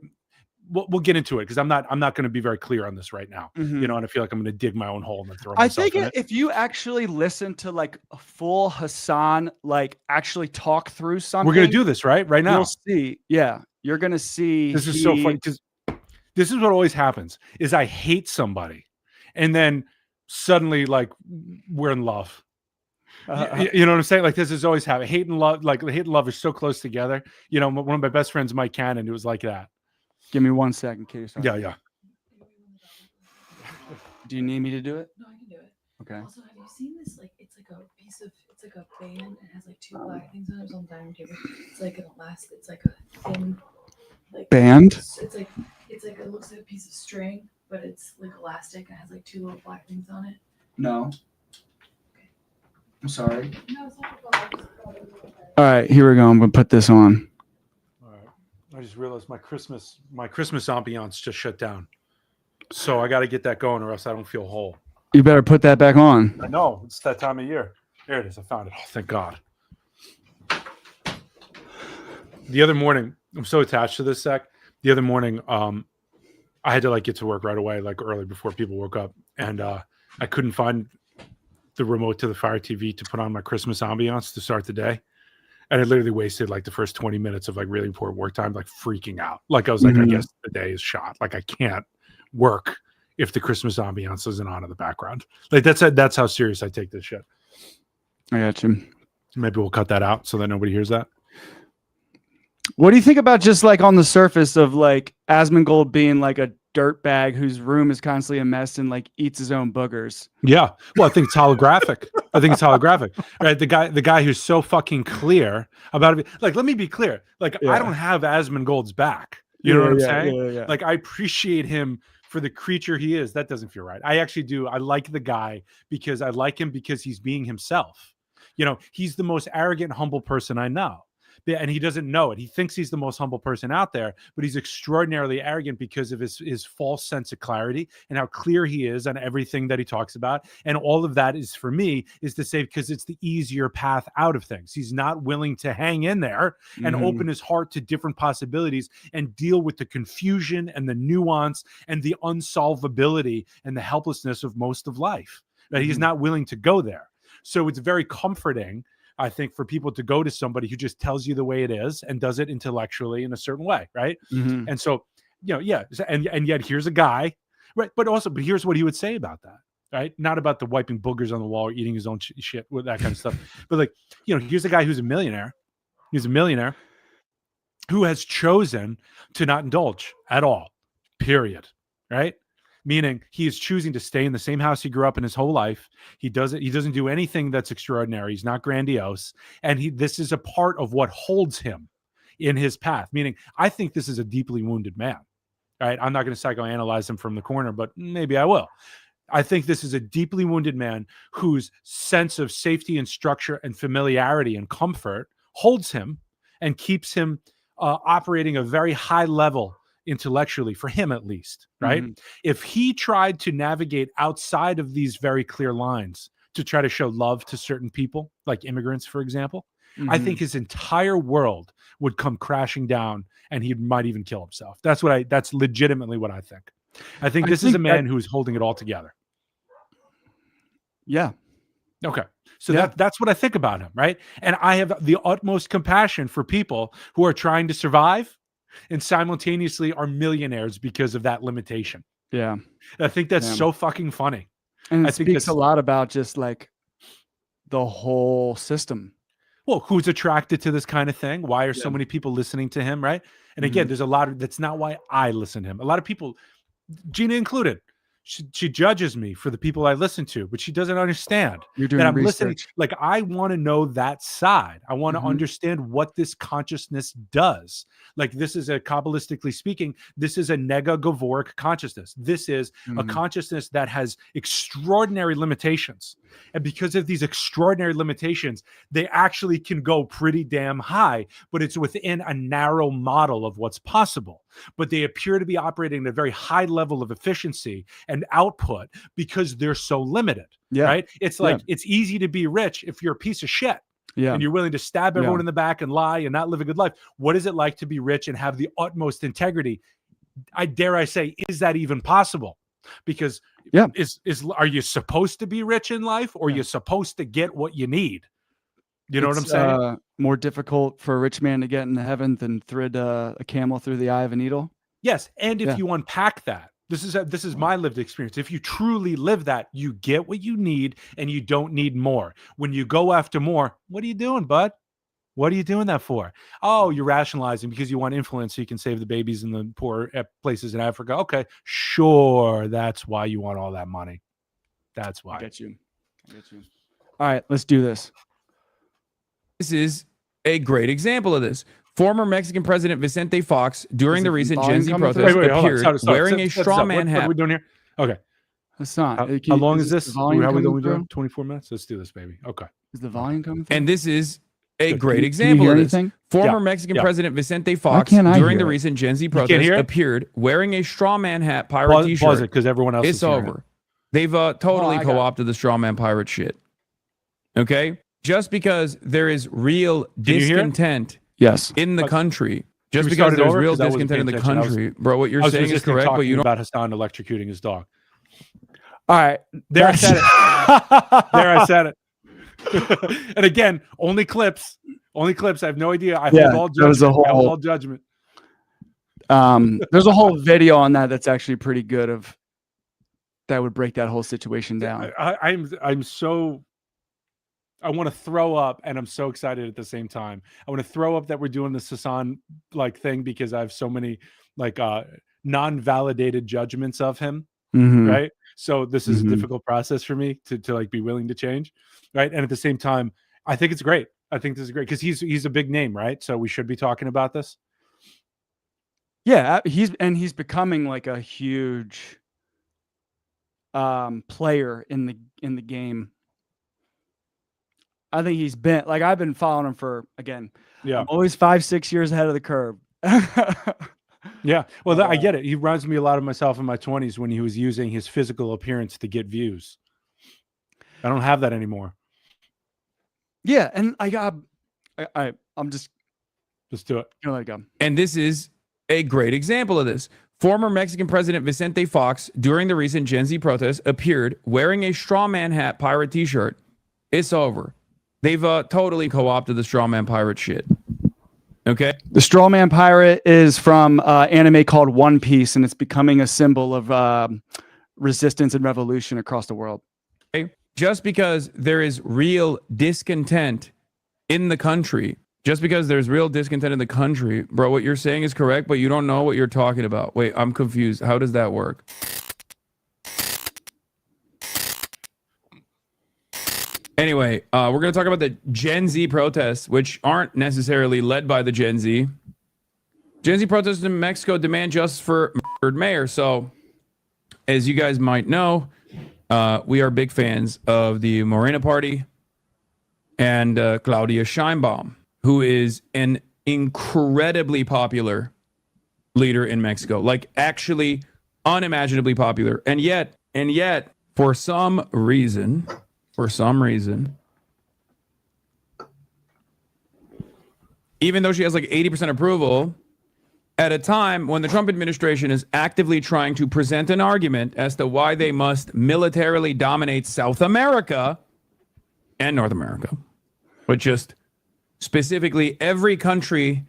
We'll get into it because I'm not going to be very clear on this right now, and I feel like I'm going to dig my own hole and then throw myself in it. If you actually listen to like a full Hasan, like actually talk through something, we're going to do this right now. You'll see. Yeah. You're going to see. This is so funny because this is what always happens is I hate somebody and then suddenly like we're in love. You know what I'm saying? Like this is always happening. Hate and love, like hate and love are so close together. One of my best friends, Mike Cannon, it was like that. Give me 1 second, Katie. Yeah. Do you need me to do it? No, I can do it. Okay. Also, have you seen this? Like, it's like a band. It has like 2 black things on it. It's on the dining table. It's like an elastic. It's like a thin, like band. It's like it looks like a piece of string, but it's like elastic and it has like 2 little black things on it. No. Okay. I'm sorry. No, it's not a problem. All right, here we go. I'm gonna put this on. I just realized my Christmas ambiance just shut down. So I got to get that going or else I don't feel whole. You better put that back on. I know. It's that time of year. There it is. I found it. Oh, thank God. The other morning, I'm so attached to this sec. The other morning, I had to like get to work right away, like early before people woke up. And I couldn't find the remote to the Fire TV to put on my Christmas ambiance to start the day. And I literally wasted like the first 20 minutes of like really important work time, like freaking out. Like I was like, I guess the day is shot. Like I can't work if the Christmas ambiance isn't on in the background. Like that's how serious I take this shit. I got you. Maybe we'll cut that out so that nobody hears that. What do you think about just like on the surface of like Asmongold being like a dirtbag whose room is constantly a mess and like eats his own boogers? Yeah. Well, I think it's holographic. Right? The guy who's so fucking clear about it. Like, let me be clear. Like, I don't have Asmongold's back. You know what I'm saying? Yeah. Like, I appreciate him for the creature he is. That doesn't feel right. I actually do. I like the guy because I like him because he's being himself. He's the most arrogant, humble person I know. and he doesn't know it. He thinks he's the most humble person out there, but he's extraordinarily arrogant because of his false sense of clarity and how clear he is on everything that he talks about. And all of that is, for me, is to say, because it's the easier path out of things. He's not willing to hang in there and open his heart to different possibilities and deal with the confusion and the nuance and the unsolvability and the helplessness of most of life. That he's not willing to go there. So it's very comforting, I think, for people to go to somebody who just tells you the way it is and does it intellectually in a certain way, right? And so, and yet here's a guy, right? But here's what he would say about that, right? Not about the wiping boogers on the wall or eating his own shit with that kind of stuff, but like, here's a guy who's a millionaire. He's a millionaire who has chosen to not indulge at all, period, right? Meaning he is choosing to stay in the same house he grew up in his whole life. He doesn't do anything that's extraordinary. He's not grandiose. And this is a part of what holds him in his path. Meaning, I think this is a deeply wounded man. Right? I'm not going to psychoanalyze him from the corner, but maybe I will. I think this is a deeply wounded man whose sense of safety and structure and familiarity and comfort holds him and keeps him operating a very high level intellectually, for him at least, right? If he tried to navigate outside of these very clear lines to try to show love to certain people, like immigrants, for example, I think his entire world would come crashing down and he might even kill himself. That's legitimately what I think. I think this is a man who's holding it all together. Yeah. Okay. So that's what I think about him, right? And I have the utmost compassion for people who are trying to survive and simultaneously are millionaires because of that limitation. Yeah. I think that's so fucking funny. And I it think speaks a lot about just like the whole system. Well, who's attracted to this kind of thing? Why are so many people listening to him, right? And again, there's a lot of, that's not why I listen to him. A lot of people, Gina included, she judges me for the people I listen to, but she doesn't understand You're doing that I'm research. listening. Like, I want to know that side. I want to understand what this consciousness does. Like, this is Kabbalistically speaking, this is a nega-gavoric consciousness. This is a consciousness that has extraordinary limitations. And because of these extraordinary limitations, they actually can go pretty damn high, but it's within a narrow model of what's possible. But they appear to be operating at a very high level of efficiency and output because they're so limited, right? It's like, it's easy to be rich if you're a piece of shit and you're willing to stab everyone in the back and lie and not live a good life. What is it like to be rich and have the utmost integrity? I dare say, is that even possible? Because are you supposed to be rich in life, or are you supposed to get what you need? You know what I'm saying? More difficult for a rich man to get into heaven than thread a camel through the eye of a needle. Yes, and if you unpack that, this is my lived experience. If you truly live that, you get what you need, and you don't need more. When you go after more, what are you doing, bud? What are you doing that for? Oh, you're rationalizing because you want influence so you can save the babies in the poor places in Africa. Okay, sure. That's why you want all that money. That's why. I get you. All right, let's do this. This is a great example of this. Former Mexican President Vicente Fox, during the recent Gen Z protest, appeared wearing a straw man hat. What are we doing here? Okay. Hassan, how long is this? How are we doing? doing? 24 minutes? Let's do this, baby. Okay. Is the volume coming through? And this is a great Can you example hear of this. anything? Former Mexican President Vicente Fox, can't I during hear the it? recent Gen Z protest, appeared wearing a straw man hat pirate Pause t-shirt. it because everyone else It's is hearing over. They've totally I got co-opted the straw man pirate shit. Okay? Just because there is real you hear it? discontent Yes. in the country, just we because start it there's over? real 'Cause I wasn't discontent in the paying attention. country, bro, what I you're was saying is resisting correct, but talking you don't. about Hassan electrocuting his dog. All right. There, I said it. There, I said it. And again, only clips. Only clips. I have no idea. I hold all that was judgment. a I hold whole- all judgment. There's a whole video on that that's actually pretty good. That would break that whole situation down. I'm so. I want to throw up, and I'm so excited at the same time. I want to throw up that we're doing the Hassan like thing because I have so many like non-validated judgments of him. Right. So this is a difficult process for me to like be willing to change. Right. And at the same time, I think it's great. I think this is great because he's a big name, right? So we should be talking about this. Yeah, he's becoming like a huge player in the game. I think he's been like, I've been following him for, again, Yeah. I'm always 5-6 years ahead of the curve. Yeah. Well, I get it. He reminds me a lot of myself in my 20s when he was using his physical appearance to get views. I don't have that anymore. Yeah. And I'm just do it. gonna let it go. And this is a great example of this. Former Mexican President Vicente Fox, during the recent Gen Z protests, appeared wearing a strawman hat pirate t-shirt. It's over. They've totally co-opted the strawman pirate shit. Okay? The strawman pirate is from anime called One Piece, and it's becoming a symbol of resistance and revolution across the world. Okay? Just because there is real discontent in the country, bro, what you're saying is correct, but you don't know what you're talking about. Wait, I'm confused. How does that work? Anyway, we're going to talk about the Gen Z protests, which aren't necessarily led by the Gen Z. Gen Z protests in Mexico demand justice for murdered mayor. So, as you guys might know, we are big fans of the Morena Party and Claudia Sheinbaum, who is an incredibly popular leader in Mexico, like actually unimaginably popular. And yet, for some reason, even though she has like 80% approval, at a time when the Trump administration is actively trying to present an argument as to why they must militarily dominate South America and North America, but just specifically every country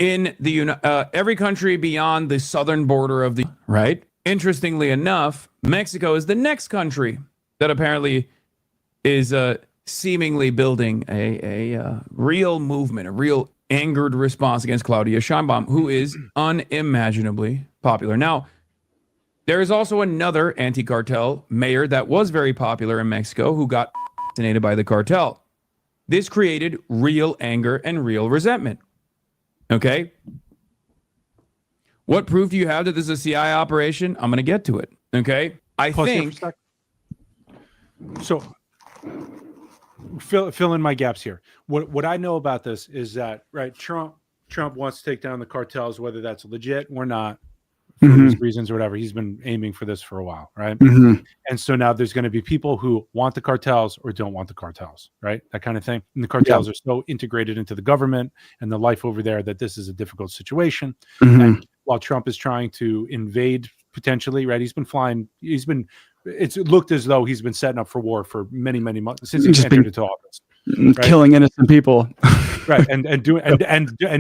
in the every country beyond the southern border of the right. Interestingly enough, Mexico is the next country that apparently is seemingly building a real movement, a real angered response against Claudia Sheinbaum, who is unimaginably popular. Now, there is also another anti-cartel mayor that was very popular in Mexico who got assassinated by the cartel. This created real anger and real resentment. Okay? What proof do you have that this is a CIA operation? I'm going to get to it. Okay? I think... So, fill in my gaps here. What I know about this is that, right, Trump wants to take down the cartels, whether that's legit or not, for these reasons or whatever. He's been aiming for this for a while, right? And so now there's going to be people who want the cartels or don't want the cartels, right? That kind of thing. And the cartels are so integrated into the government and the life over there that this is a difficult situation. And while Trump is trying to invade potentially, right, it's looked as though he's been setting up for war for many months since he entered into office, right? Killing innocent people, right? And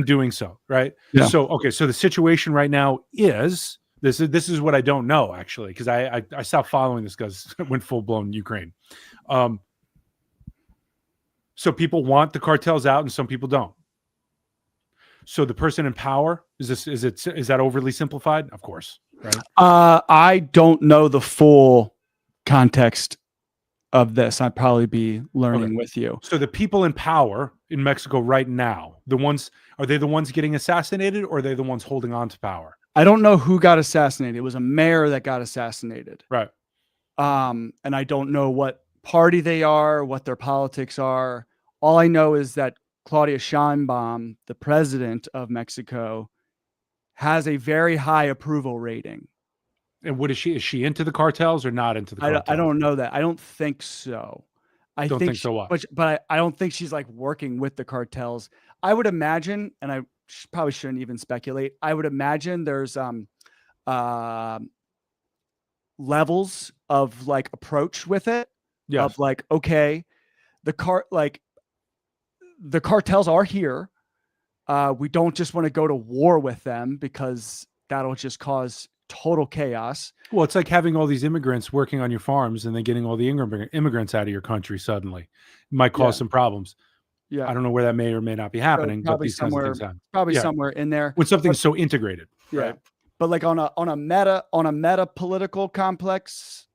doing so, right? Yeah. So okay, so the situation right now is this is what I don't know actually, because I stopped following this because it went full blown Ukraine. So people want the cartels out, and some people don't. So the person in power is that overly simplified? Of course, right? I don't know the full context of this. I'd probably be learning with you. So the people in power in Mexico right now, are they the ones getting assassinated, or are they the ones holding on to power? I don't know who got assassinated. It was a mayor that got assassinated. Right. And I don't know what party they are, what their politics are. All I know is that Claudia Sheinbaum, the president of Mexico, has a very high approval rating. And what is she? Is she into the cartels or not into the cartels? I don't know that. I don't think so. I don't think so. What? But I don't think she's like working with the cartels. I would imagine, and I probably shouldn't even speculate. I would imagine there's levels of like approach with it. Yes. Of like, okay, the cartels are here. We don't just want to go to war with them because that'll just cause total chaos. Well, it's like having all these immigrants working on your farms and then getting all the immigrants out of your country suddenly. It might cause some problems. Yeah. I don't know where that may or may not be happening, but these kinds of things happen. Probably somewhere in there. When something's so integrated. Yeah. Right? But like on a meta political complex,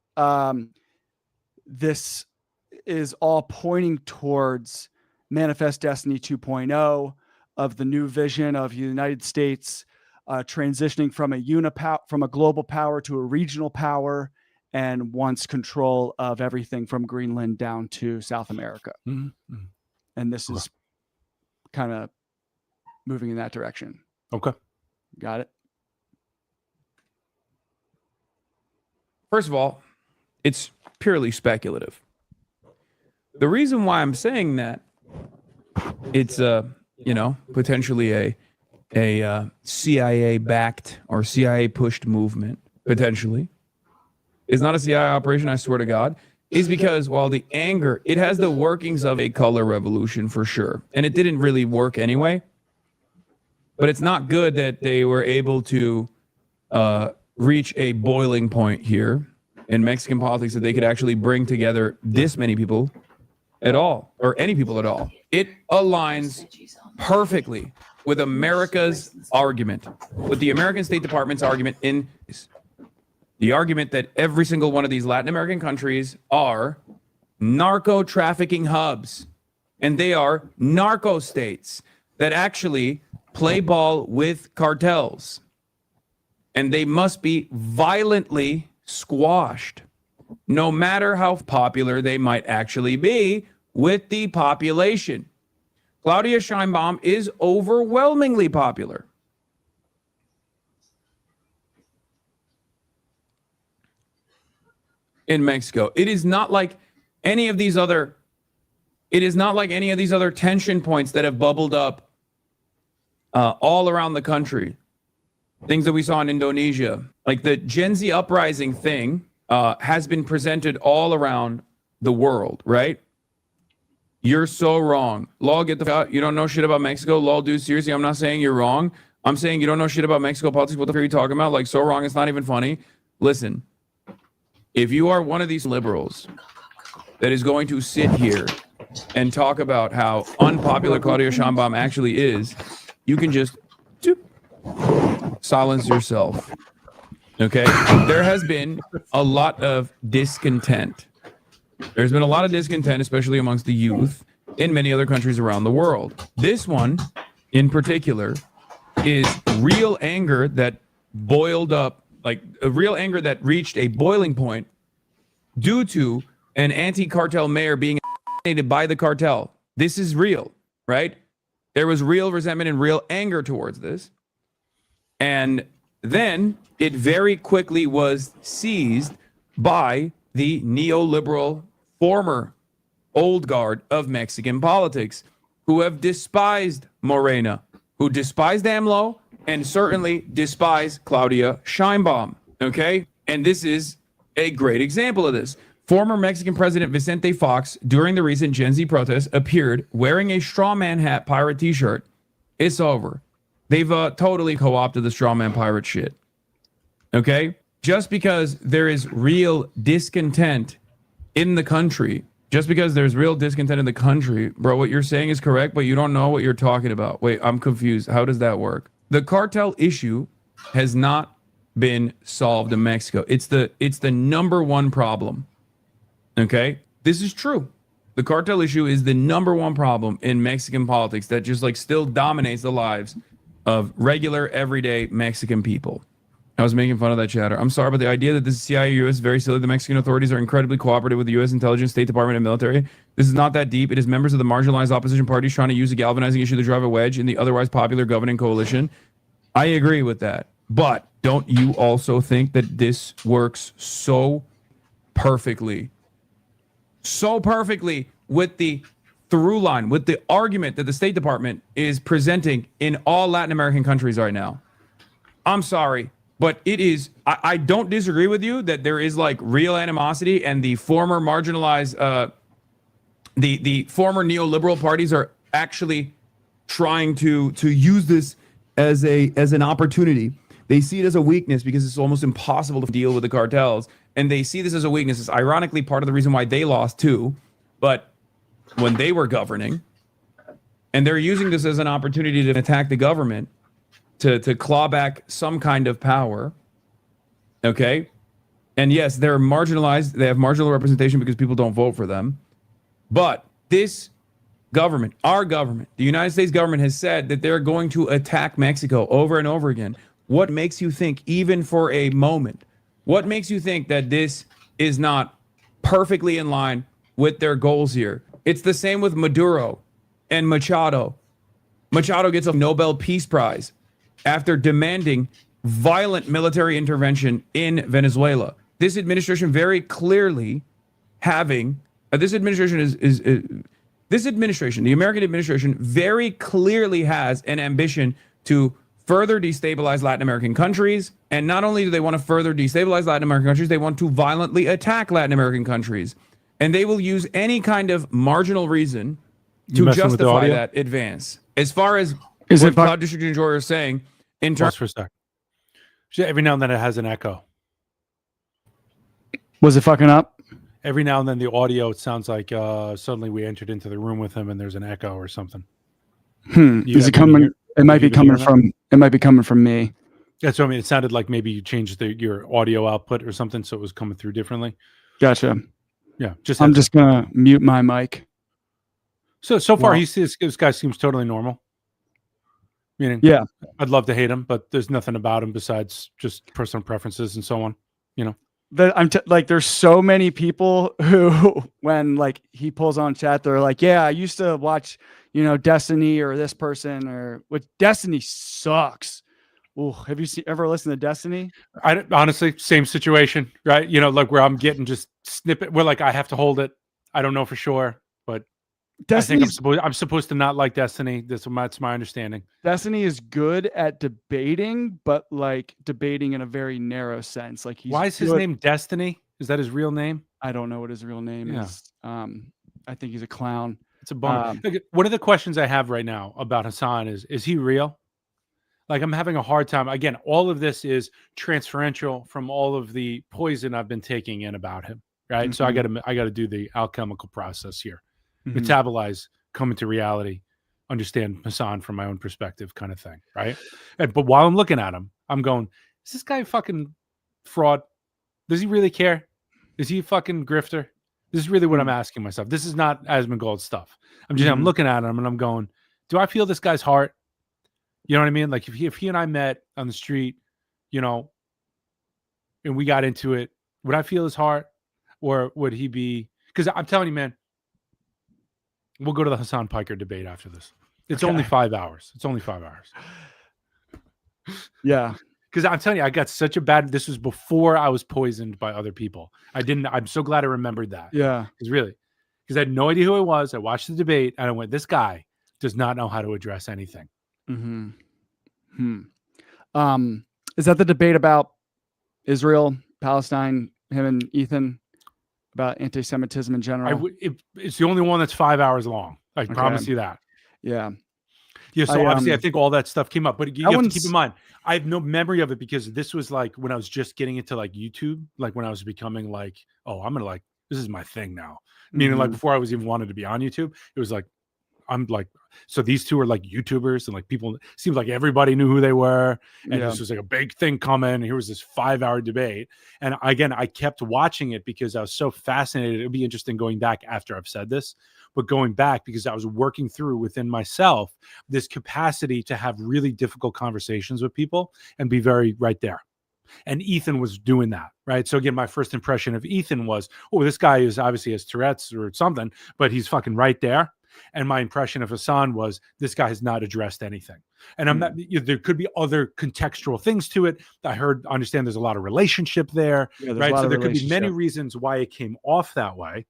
this is all pointing towards Manifest Destiny 2.0 of the new vision of the United States transitioning from a global power to a regional power, and wants control of everything from Greenland down to South America. Mhm. And this is kind of moving in that direction. Okay. Got it? First of all, it's purely speculative. The reason why I'm saying that it's potentially a CIA backed or CIA pushed movement, potentially. It's not a CIA operation, I swear to God, is because while the anger, it has the workings of a color revolution for sure. And it didn't really work anyway. But it's not good that they were able to reach a boiling point here in Mexican politics, that they could actually bring together this many people at all, or any people at all. It aligns perfectly with America's argument, with the American State Department's argument, in the argument that every single one of these Latin American countries are narco trafficking hubs, and they are narco states that actually play ball with cartels, and they must be violently squashed, no matter how popular they might actually be with the population. Claudia Sheinbaum is overwhelmingly popular. In Mexico. It is not like any of these other tension points that have bubbled up all around the country. Things that we saw in Indonesia, like the Gen Z uprising thing, has been presented all around the world, right? You're so wrong. Law, get the out. You don't know shit about Mexico. Law, dude, seriously, I'm not saying you're wrong. I'm saying you don't know shit about Mexico politics. What the fuck are you talking about? Like, so wrong, it's not even funny. Listen, if you are one of these liberals that is going to sit here and talk about how unpopular Claudia Sheinbaum actually is, you can just silence yourself. Okay? There has been a lot of discontent. There's been a lot of discontent, especially amongst the youth in many other countries around the world. This one, in particular, is real anger that boiled up, like a real anger that reached a boiling point due to an anti-cartel mayor being assassinated by the cartel. This is real, right? There was real resentment and real anger towards this. And then it very quickly was seized by the neoliberal former old guard of Mexican politics, who have despised Morena, who despised AMLO, and certainly despise Claudia Sheinbaum, okay? And this is a great example of this. Former Mexican President Vicente Fox, during the recent Gen Z protests, appeared wearing a strawman hat pirate t-shirt. It's over. They've totally co-opted the strawman pirate shit, okay? Just because there is real discontent in the country, bro, what you're saying is correct, but you don't know what you're talking about. Wait, I'm confused. How does that work? The cartel issue has not been solved in Mexico. It's the number one problem. Okay? This is true. The cartel issue is the number one problem in Mexican politics that just like still dominates the lives of regular, everyday Mexican people. I was making fun of that chatter. I'm sorry, but the idea that this is CIA or US is very silly. The Mexican authorities are incredibly cooperative with the US intelligence, State Department, and military. This is not that deep. It is members of the marginalized opposition parties trying to use a galvanizing issue to drive a wedge in the otherwise popular governing coalition. I agree with that. But don't you also think that this works so perfectly with the through line, with the argument that the State Department is presenting in all Latin American countries right now? I'm sorry, but it is, I don't disagree with you that there is like real animosity, and the former marginalized, the former neoliberal parties are actually trying to use this as an opportunity. They see it as a weakness because it's almost impossible to deal with the cartels, and they see this as a weakness. It's ironically part of the reason why they lost too, but when they were governing, and they're using this as an opportunity to attack the government, to claw back some kind of power, okay? And yes, they're marginalized. They have marginal representation because people don't vote for them. But this government, our government, the United States government has said that they're going to attack Mexico over and over again. What makes you think, even for a moment, what makes you think that this is not perfectly in line with their goals here. It's the same with Maduro and Machado. Machado gets a Nobel Peace Prize after demanding violent military intervention in Venezuela. This administration very clearly having this administration this administration, the American administration, very clearly has an ambition to further destabilize Latin American countries. And not only do they want to further destabilize Latin American countries, they want to violently attack Latin American countries. And they will use any kind of marginal reason to justify that advance. As far as what Cloud District Enjoyer is saying, in terms for a sec. Every now and then it has an echo. Was it fucking up? Every now and then the audio, it sounds like suddenly we entered into the room with him and there's an echo or something. Is it coming? It might be coming from. It might be coming from me. That's what I mean. It sounded like maybe you changed your audio output or something, so it was coming through differently. Gotcha. Yeah, I'm just gonna mute my mic. So far, this guy seems totally normal. Meaning, yeah, I'd love to hate him, but there's nothing about him besides just personal preferences and so on. You know. Like there's so many people who when like he pulls on chat, they're like, yeah, I used to watch, Destiny or this person or what. Destiny sucks. Ooh, have you ever listened to Destiny? I honestly, same situation, right? Like where I'm getting just snippet where like I have to hold it. I don't know for sure, but Destiny. I'm supposed to not like Destiny. That's my understanding. Destiny is good at debating, but like debating in a very narrow sense. Like why is his name Destiny? Is that his real name? I don't know what his real name is. I think he's a clown. It's a bummer. One of the questions I have right now about Hasan is he real? Like I'm having a hard time. Again, all of this is transferential from all of the poison I've been taking in about him, right? Mm-hmm. So I got to do the alchemical process here. Mm-hmm. Metabolize, come into reality, understand Hasan from my own perspective, kind of thing, right? But while I'm looking at him, I'm going, is this guy a fucking fraud? Does he really care? Is he a fucking grifter? This is really what I'm asking myself. This is not Asmongold stuff. I'm looking at him and I'm going, do I feel this guy's heart? You know what I mean? Like if he and I met on the street, and we got into it, would I feel his heart, or would he be? Because I'm telling you, man. We'll go to the Hasan Piker debate after this. It's only 5 hours. Yeah. Because I'm telling you, I got such a bad, this was before I was poisoned by other people. I'm so glad I remembered that. Yeah. Because I had no idea who it was. I watched the debate and I went, this guy does not know how to address anything. Mm-hmm. Is that the debate about Israel, Palestine, him and Ethan? About anti-Semitism in general? It's the only one that's 5 hours long. I promise you that. Yeah. Yeah. So obviously, I think all that stuff came up, but you have to keep in mind, I have no memory of it because this was like when I was just getting into like YouTube, like when I was becoming like, oh, I'm gonna like this is my thing now. Meaning, like before I was even wanted to be on YouTube, it was like I'm like, so these two are like YouTubers and like people, it seemed like everybody knew who they were. And this was like a big thing coming. Here was this 5 hour debate. And again, I kept watching it because I was so fascinated. It'll be interesting going back after I've said this, but going back because I was working through within myself this capacity to have really difficult conversations with people and be very right there. And Ethan was doing that, right? So again, my first impression of Ethan was, oh, this guy is obviously has Tourette's or something, but he's fucking right there. And my impression of Hasan was this guy has not addressed anything. And I'm not, there could be other contextual things to it. Understand there's a lot of relationship there, right? So there could be many reasons why it came off that way,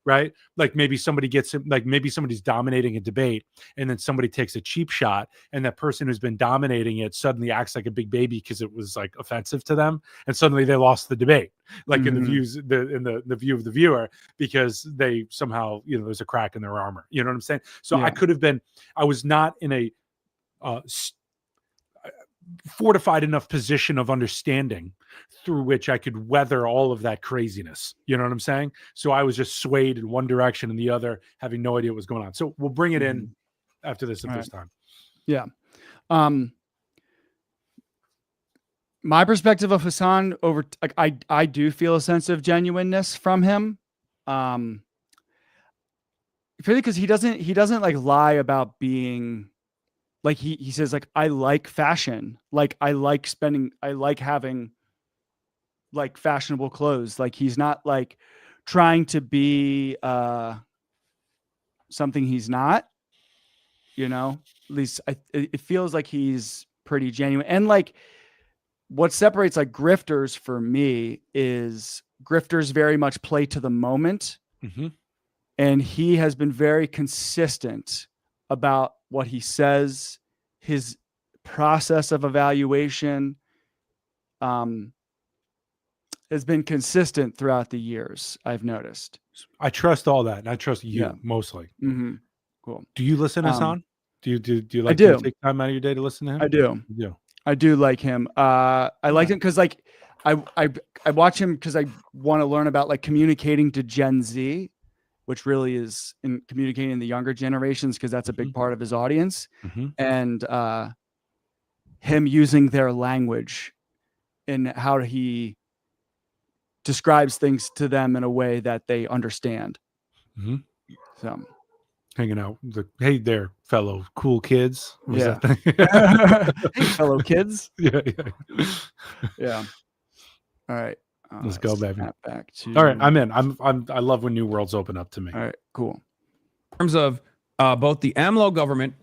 right? Like maybe somebody's dominating a debate and then somebody takes a cheap shot and that person who's been dominating it suddenly acts like a big baby because it was like offensive to them. And suddenly they lost the debate, like in the view of the viewer, because they somehow, there's a crack in their armor. You know what I'm saying? So I was not in a fortified enough position of understanding through which I could weather all of that craziness. You know what I'm saying? So I was just swayed in one direction and the other, having no idea what was going on. So we'll bring it in after this this time. Yeah. My perspective of Hasan I do feel a sense of genuineness from him. Really, because he doesn't like lie about being like he says like I like fashion, like I like having like fashionable clothes. Like he's not like trying to be something he's not, you know, at least it feels like he's pretty genuine. And like what separates like grifters for me is grifters very much play to the moment. Mm-hmm. And he has been very consistent about what he says, his process of evaluation has been consistent throughout the years, I've noticed. I trust all that, and I trust you Yeah. mostly. Mm-hmm. Cool. Do you listen to Hassan? Do you like do. to take time out of your day to listen to him? I do. You do. I do like him. I like him because like I watch him because I want to learn about like communicating to Gen Z, which really is in communicating in the younger generations because that's a big part of his audience, and him using their language and how he describes things to them in a way that they understand. So hanging out. Hey there, fellow cool kids. What was Yeah. that thing? Hey, fellow kids. Yeah. Yeah. All right. Let's go, baby. snap Back to. All right, I'm in. I love when new worlds open up to me. All right. Cool. In terms of both the AMLO government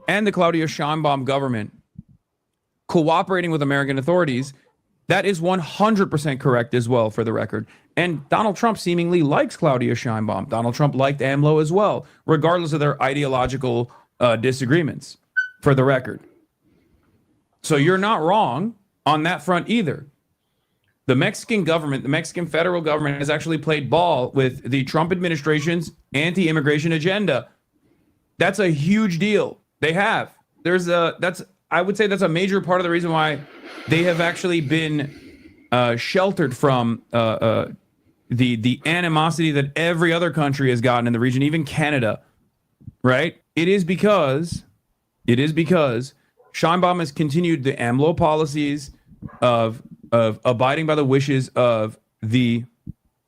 and the Claudia Sheinbaum government cooperating with American authorities, that is 100% correct as well, for the record. And Donald Trump seemingly likes Claudia Sheinbaum. Donald Trump liked AMLO as well, regardless of their ideological disagreements, for the record. So you're not wrong on that front either. The Mexican government, the Mexican federal government, has actually played ball with the Trump administration's anti-immigration agenda. That's a huge deal. They have. I would say that's a major part of the reason why they have actually been sheltered from the animosity that every other country has gotten in the region, even Canada, right? It is because Sheinbaum has continued the AMLO policies of abiding by the wishes of the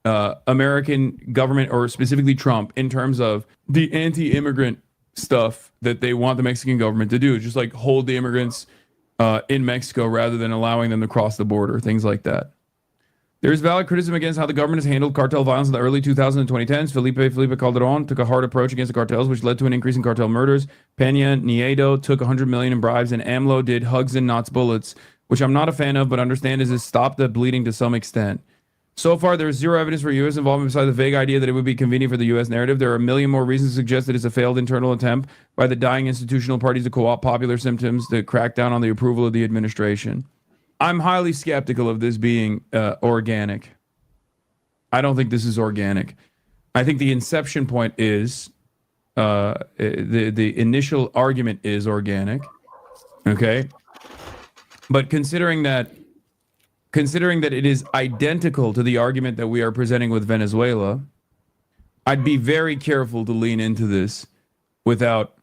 American government, or specifically Trump, in terms of the anti-immigrant stuff that they want the Mexican government to do, just like hold the immigrants in Mexico rather than allowing them to cross the border, things like that. There's valid criticism against how the government has handled cartel violence in the early 2000s and 2010s. Felipe Calderon took a hard approach against the cartels, which led to an increase in cartel murders. Peña Nieto took $100 million in bribes, and AMLO did hugs and knots bullets, which I'm not a fan of, but understand is stopped the bleeding to some extent. So far, there is zero evidence for U.S. involvement besides the vague idea that it would be convenient for the U.S. narrative. There are a million more reasons to suggest that it's a failed internal attempt by the dying institutional parties to co-opt popular symptoms to crack down on the approval of the administration. I'm highly skeptical of this being organic. I don't think this is organic. I think the inception point is, the initial argument is organic, okay? But considering that it is identical to the argument that we are presenting with Venezuela, I'd be very careful to lean into this without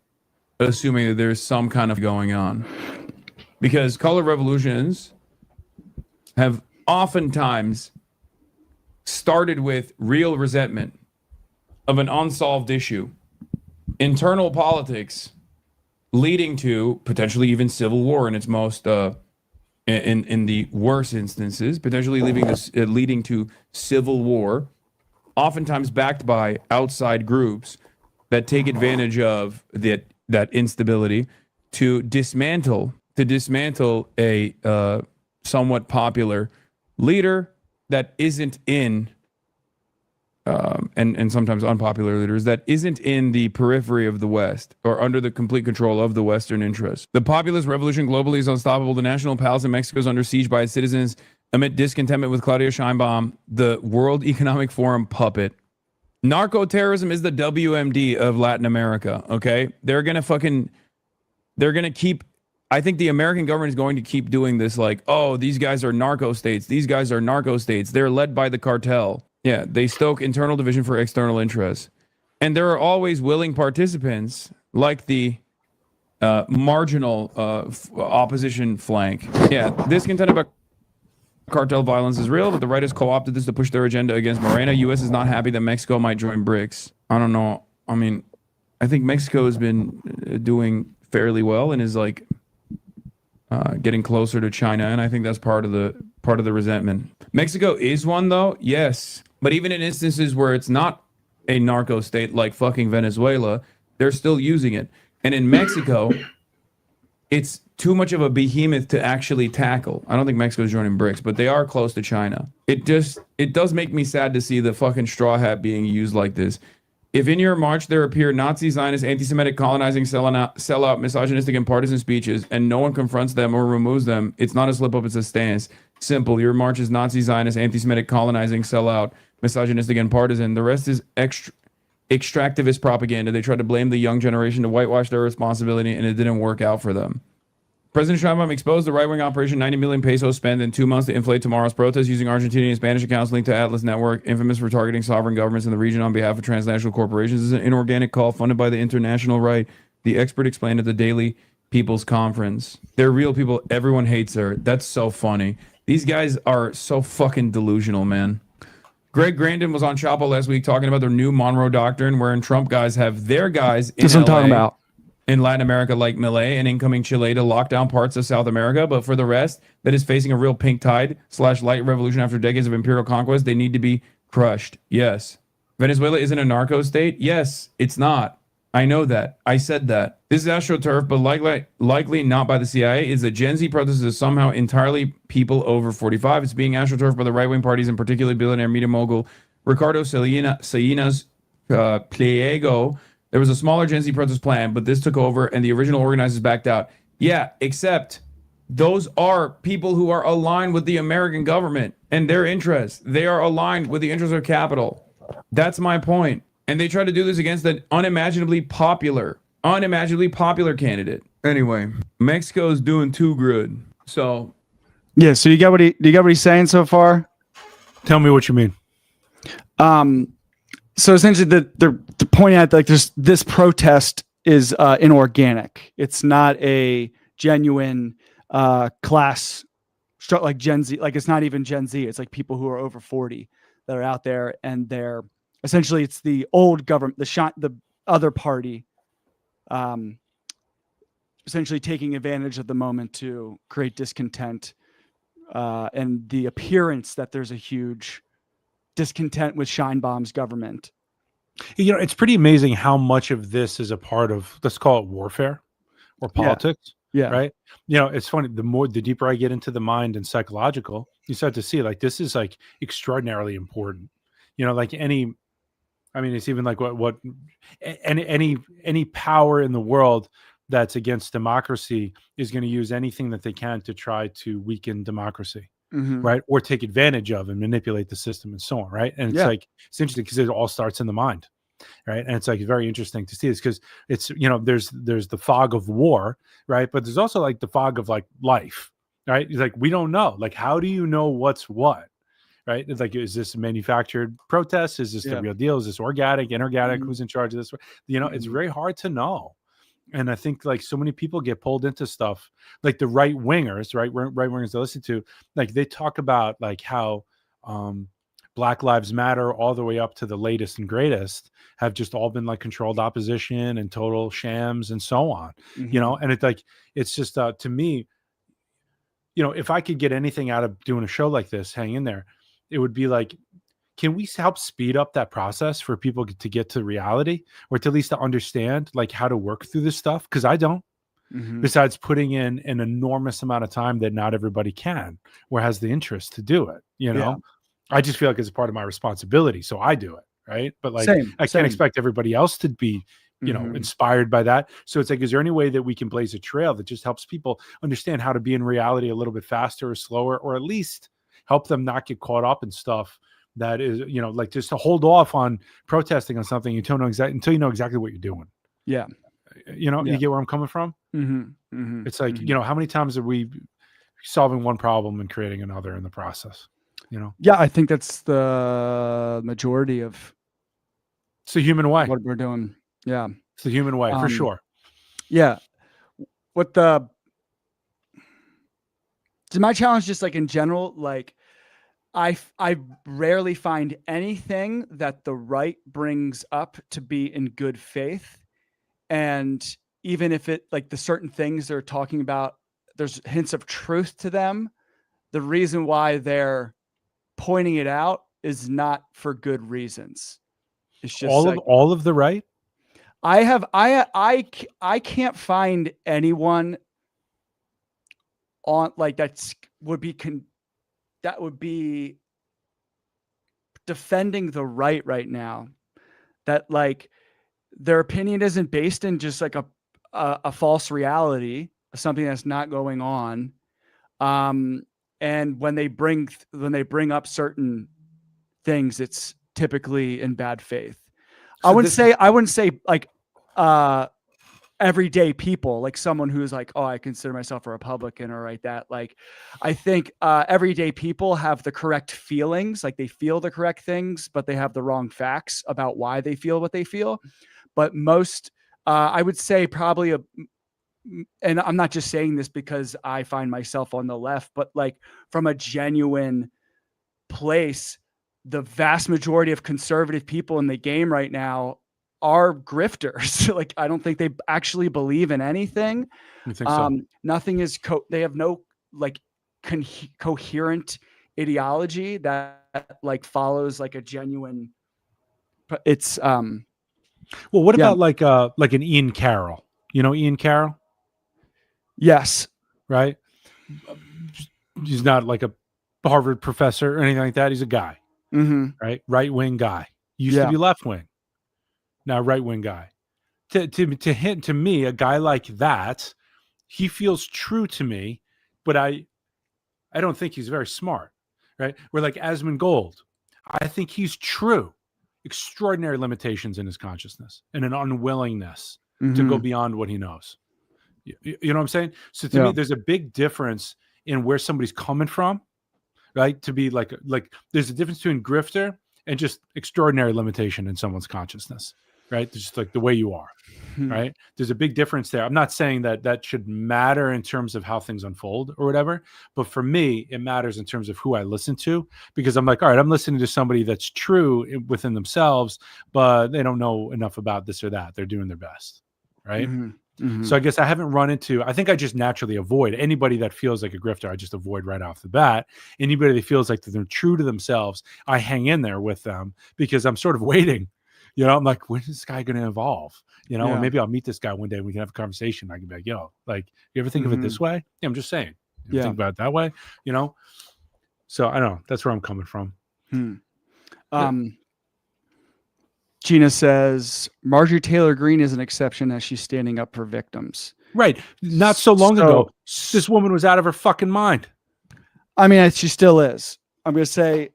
assuming that there's some kind of going on. Because color revolutions have oftentimes started with real resentment of an unsolved issue, internal politics leading to potentially even civil war in its most in the worst instances, potentially leading to civil war, oftentimes backed by outside groups that take advantage of that instability to dismantle a somewhat popular leader that isn't in and sometimes unpopular leaders that isn't in the periphery of the West or under the complete control of the Western interests. The populist revolution globally is unstoppable. The national palace in Mexico is under siege by its citizens amid discontentment with Claudia Sheinbaum, the World Economic Forum puppet. Narco-terrorism is the WMD of Latin America, okay? They're going to keep, I think the American government is going to keep doing this like, oh, these guys are narco states. These guys are narco states. They're led by the cartel. Yeah, they stoke internal division for external interests. And there are always willing participants like the marginal opposition flank. Yeah, discontent about cartel violence is real, but the right has co-opted this to push their agenda against Morena. U.S. is not happy that Mexico might join BRICS. I don't know. I mean, I think Mexico has been doing fairly well and is like getting closer to China, and I think that's part of part of the resentment. Mexico is one though, yes. But even in instances where it's not a narco state like fucking Venezuela, they're still using it. And in Mexico, it's too much of a behemoth to actually tackle. I don't think Mexico's joining BRICS, but they are close to China. It does make me sad to see the fucking straw hat being used like this. If in your march there appear Nazi, Zionist, anti-Semitic, colonizing, sellout, misogynistic, and partisan speeches, and no one confronts them or removes them, it's not a slip-up, it's a stance. Simple. Your march is Nazi, Zionist, anti-Semitic, colonizing, sellout, misogynistic, and partisan. The rest is extractivist propaganda. They tried to blame the young generation to whitewash their responsibility, and it didn't work out for them. President Sheinbaum exposed the right-wing operation, 90 million pesos spent in 2 months to inflate tomorrow's protests using Argentinian and Spanish accounts linked to Atlas Network, infamous for targeting sovereign governments in the region on behalf of transnational corporations. This is an inorganic call funded by the international right. The expert explained at the Daily People's Conference. They're real people. Everyone hates her. That's so funny. These guys are so fucking delusional, man. Greg Grandin was on Chapo last week talking about their new Monroe Doctrine, wherein Trump guys have their guys in That's what I'm talking LA, about. in Latin America like Milei and incoming Chile to lock down parts of South America. But for the rest that is facing a real pink tide / light revolution after decades of imperial conquest, they need to be crushed. Yes. Venezuela isn't a narco state. Yes, it's not. I know that. I said that. This is AstroTurf, but likely not by the CIA, is that Gen Z protest is somehow entirely people over 45. It's being AstroTurf by the right-wing parties, and particularly billionaire media mogul Ricardo Salinas Pliego. There was a smaller Gen Z protest plan, but this took over and the original organizers backed out. Yeah, except those are people who are aligned with the American government and their interests. They are aligned with the interests of capital. That's my point. And they try to do this against an unimaginably popular candidate. Anyway, Mexico's doing too good. So Yeah. So you got what he's saying so far? Tell me what you mean. So essentially, they're pointing out like this protest is inorganic. It's not a genuine class like Gen Z. Like it's not even Gen Z. It's like people who are over 40 that are out there, and they're essentially it's the old government, the other party, essentially taking advantage of the moment to create discontent and the appearance that there's a huge discontent with Sheinbaum's government. You know, it's pretty amazing how much of this is a part of, let's call it warfare or politics. Yeah. Right. You know, it's funny. The deeper I get into the mind and psychological, you start to see like this is like extraordinarily important. You know, like it's even like what any power in the world that's against democracy is going to use anything that they can to try to weaken democracy. Mm-hmm. Right. Or take advantage of and manipulate the system and so on. Right. And it's like, it's interesting because it all starts in the mind. Right. And it's like very interesting to see this because it's, you know, there's the fog of war. Right. But there's also like the fog of like life. Right. It's like, we don't know. Like, how do you know what's what? Right. It's like, is this a manufactured protest? Is this the real deal? Is this organic, inorganic? Mm-hmm. Who's in charge of this? You know, it's very hard to know. And I think like so many people get pulled into stuff like the right wingers I listen to, like they talk about like how Black Lives Matter all the way up to the latest and greatest have just all been like controlled opposition and total shams and so on, you know, and it's like, it's just to me, you know, if I could get anything out of doing a show like this, hang in there, it would be like, can we help speed up that process for people to get to reality or to at least to understand like how to work through this stuff? Because I don't. Besides putting in an enormous amount of time that not everybody can or has the interest to do it. You know, I just feel like it's a part of my responsibility. So I do it. Right. But like, I can't expect everybody else to be, you know, inspired by that. So it's like, is there any way that we can blaze a trail that just helps people understand how to be in reality a little bit faster or slower, or at least help them not get caught up in stuff that is, you know, like just to hold off on protesting on something until you know exactly what you're doing. Yeah. You know, you get where I'm coming from? It's like, you know, how many times are we solving one problem and creating another in the process? You know? Yeah, I think that's the majority of it's the human way. What we're doing. Yeah. It's the human way for sure. Yeah. So my challenge just like in general, like I rarely find anything that the right brings up to be in good faith. And even if it like the certain things they're talking about, there's hints of truth to them, the reason why they're pointing it out is not for good reasons. It's just all of the right. I can't find anyone on like that would be defending the right now, that like their opinion isn't based in just like a false reality, something that's not going on. And when they bring up certain things, it's typically in bad faith. So I wouldn't say like everyday people, like someone who's like, oh, I consider myself a Republican or like that. Like, I think everyday people have the correct feelings, like they feel the correct things, but they have the wrong facts about why they feel what they feel. But most, I would say probably and I'm not just saying this because I find myself on the left, but like from a genuine place, the vast majority of conservative people in the game right now are grifters. Like, I don't think they actually believe in anything. You think so? Nothing is they have no like coherent ideology that like follows like a genuine. It's Well, what about like an Ian Carroll? You know Ian Carroll, yes, right? He's not like a Harvard professor or anything like that. He's a guy, right? Right wing guy. Used to be left wing. Now right wing guy. To me, a guy like that, he feels true to me, but I don't think he's very smart, right? Where like Asmund Gold, I think he's true. Extraordinary limitations in his consciousness and an unwillingness to go beyond what he knows. You know what I'm saying? So to me, there's a big difference in where somebody's coming from, right? To be like there's a difference between grifter and just extraordinary limitation in someone's consciousness, right? Just like the way you are, right? There's a big difference there. I'm not saying that should matter in terms of how things unfold or whatever, but for me, it matters in terms of who I listen to, because I'm like, all right, I'm listening to somebody that's true within themselves, but they don't know enough about this or that. They're doing their best, right? So I guess I haven't run into, I think I just naturally avoid anybody that feels like a grifter. I just avoid right off the bat. Anybody that feels like they're true to themselves, I hang in there with them because I'm sort of waiting. You know, I'm like, when is this guy going to evolve? You know, or maybe I'll meet this guy one day and we can have a conversation. I can be like, yo, like, you ever think of it this way? Yeah, I'm just saying. You think about it that way, you know? So I don't know. That's where I'm coming from. Gina says Marjorie Taylor Greene is an exception as she's standing up for victims. Right. Not so long ago, this woman was out of her fucking mind. I mean, she still is. I'm going to say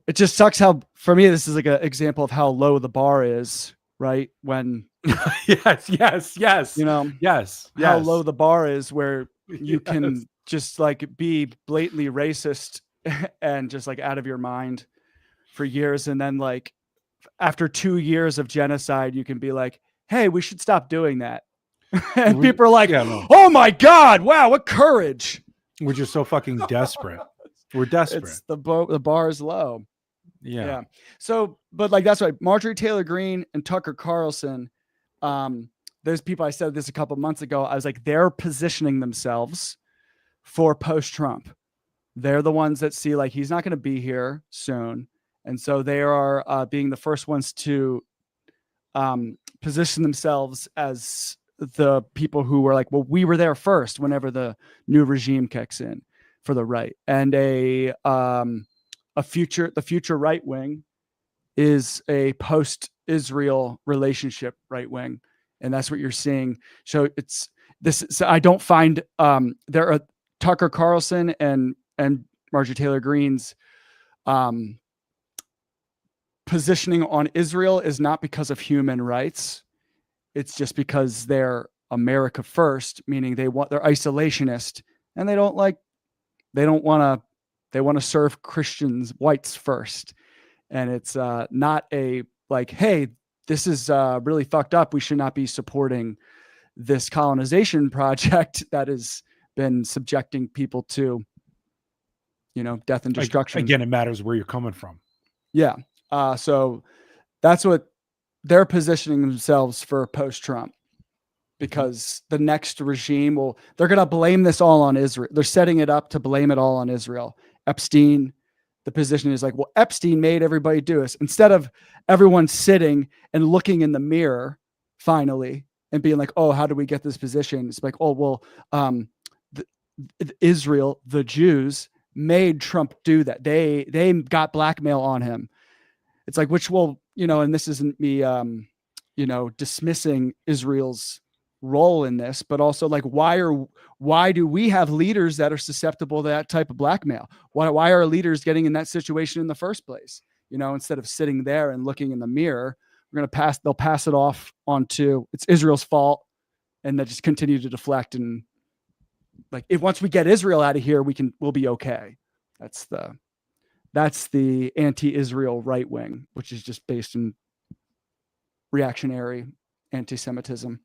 it just sucks how, for me, this is like an example of how low the bar is, right? When yes. You know, how low the bar is where you can just like be blatantly racist and just like out of your mind for years. And then like after 2 years of genocide, you can be like, hey, we should stop doing that. And people are like, oh my God, wow, what courage. We're just so fucking desperate. We're desperate. The bar is low. Yeah. So, but like, that's right. Marjorie Taylor Greene and Tucker Carlson, those people, I said this a couple months ago, I was like, they're positioning themselves for post-Trump. They're the ones that see like, he's not going to be here soon. And so they are being the first ones to position themselves as the people who were like, well, we were there first whenever the new regime kicks in for the right. And the future right wing is a post-Israel relationship right wing. And that's what you're seeing. So it's this. So I don't find there are Tucker Carlson and Marjorie Taylor Greene's positioning on Israel is not because of human rights. It's just because they're America first, meaning they're isolationist and they want to serve Christians, whites first. And it's not a like, hey, this is really fucked up. We should not be supporting this colonization project that has been subjecting people to, death and destruction. Again, it matters where you're coming from. Yeah. So that's what they're positioning themselves for post-Trump. because the next regime they're going to blame this all on Israel. They're setting it up to blame it all on Israel. Epstein, the position is like, well, Epstein made everybody do this. Instead of everyone sitting and looking in the mirror finally and being like, oh, how do we get this position? It's like, oh, well, Israel, the Jews made Trump do that. They got blackmail on him. It's like, which will, and this isn't me, dismissing Israel's role in this, but also like, why do we have leaders that are susceptible to that type of blackmail? Why are leaders getting in that situation in the first place? Instead of sitting there and looking in the mirror, they'll pass it off onto it's Israel's fault. And they just continue to deflect. And like, once we get Israel out of here, we'll be okay. That's the anti-Israel right wing, which is just based in reactionary anti-Semitism.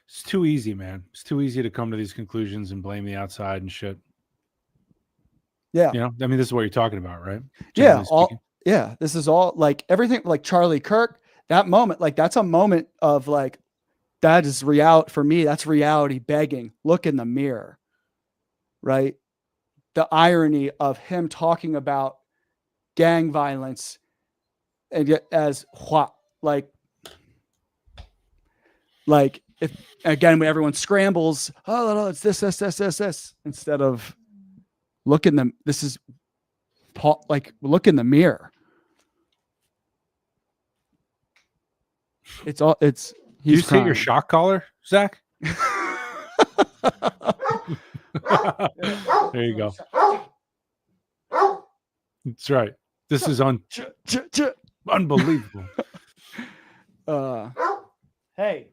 It's too easy, man. It's too easy to come to these conclusions and blame the outside and shit. Yeah. This is what you're talking about, right? Yeah. This is all like everything, like Charlie Kirk, that moment, like that's a moment of like, that is reality for me. That's reality begging. Look in the mirror, right? The irony of him talking about gang violence and yet as what, like if again, when everyone scrambles, oh no, it's this, instead of look in the, this is like, look in the mirror. He's you just hit your shock collar, Zach? There you go. That's right. This is unbelievable. Hey.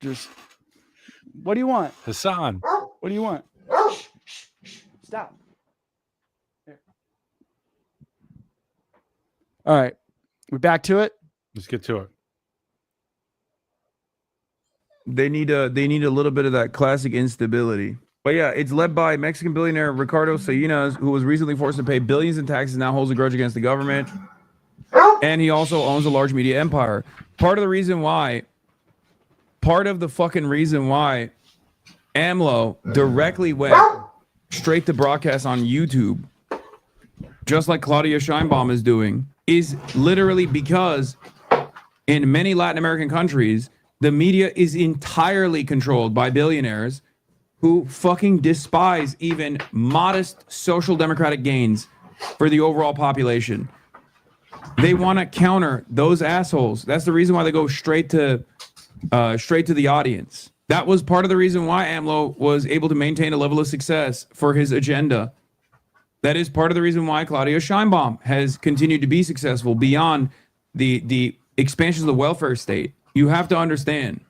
Just, what do you want? Hassan. What do you want? Stop. Here. All right. We're back to it. Let's get to it. They need a little bit of that classic instability. But yeah, it's led by Mexican billionaire Ricardo Salinas, who was recently forced to pay billions in taxes, now holds a grudge against the government. And he also owns a large media empire. Part of the fucking reason why AMLO directly went straight to broadcast on YouTube, just like Claudia Sheinbaum is doing, is literally because in many Latin American countries, the media is entirely controlled by billionaires who fucking despise even modest social democratic gains for the overall population. They want to counter those assholes. That's the reason why they go straight to the audience. That was part of the reason why AMLO was able to maintain a level of success for his agenda. That is part of the reason why Claudia Sheinbaum has continued to be successful beyond the expansions of the welfare state. You have to understand,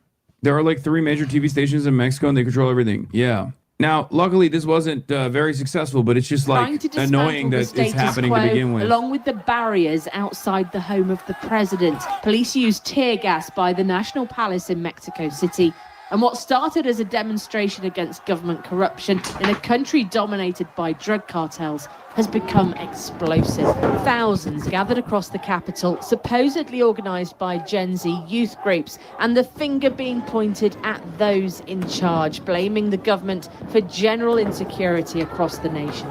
there are like 3 major TV stations in Mexico and they control everything. Yeah. Now, luckily, this wasn't very successful, but it's just like annoying that it's happening to begin with. Along with the barriers outside the home of the president, police used tear gas by the National Palace in Mexico City. And what started as a demonstration against government corruption in a country dominated by drug cartels has become explosive. Thousands gathered across the capital, supposedly organised by Gen Z youth groups, and the finger being pointed at those in charge, blaming the government for general insecurity across the nation.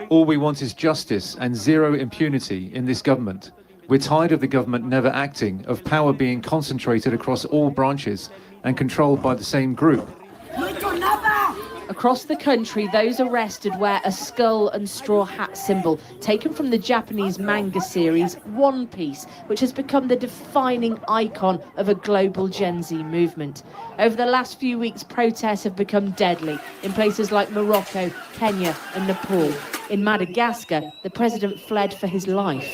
All we want is justice and zero impunity in this government. We're tired of the government never acting, of power being concentrated across all branches and controlled by the same group. Across the country, those arrested wear a skull and straw hat symbol taken from the Japanese manga series One Piece, which has become the defining icon of a global Gen Z movement. Over the last few weeks, protests have become deadly in places like Morocco, Kenya and Nepal. In Madagascar, the president fled for his life.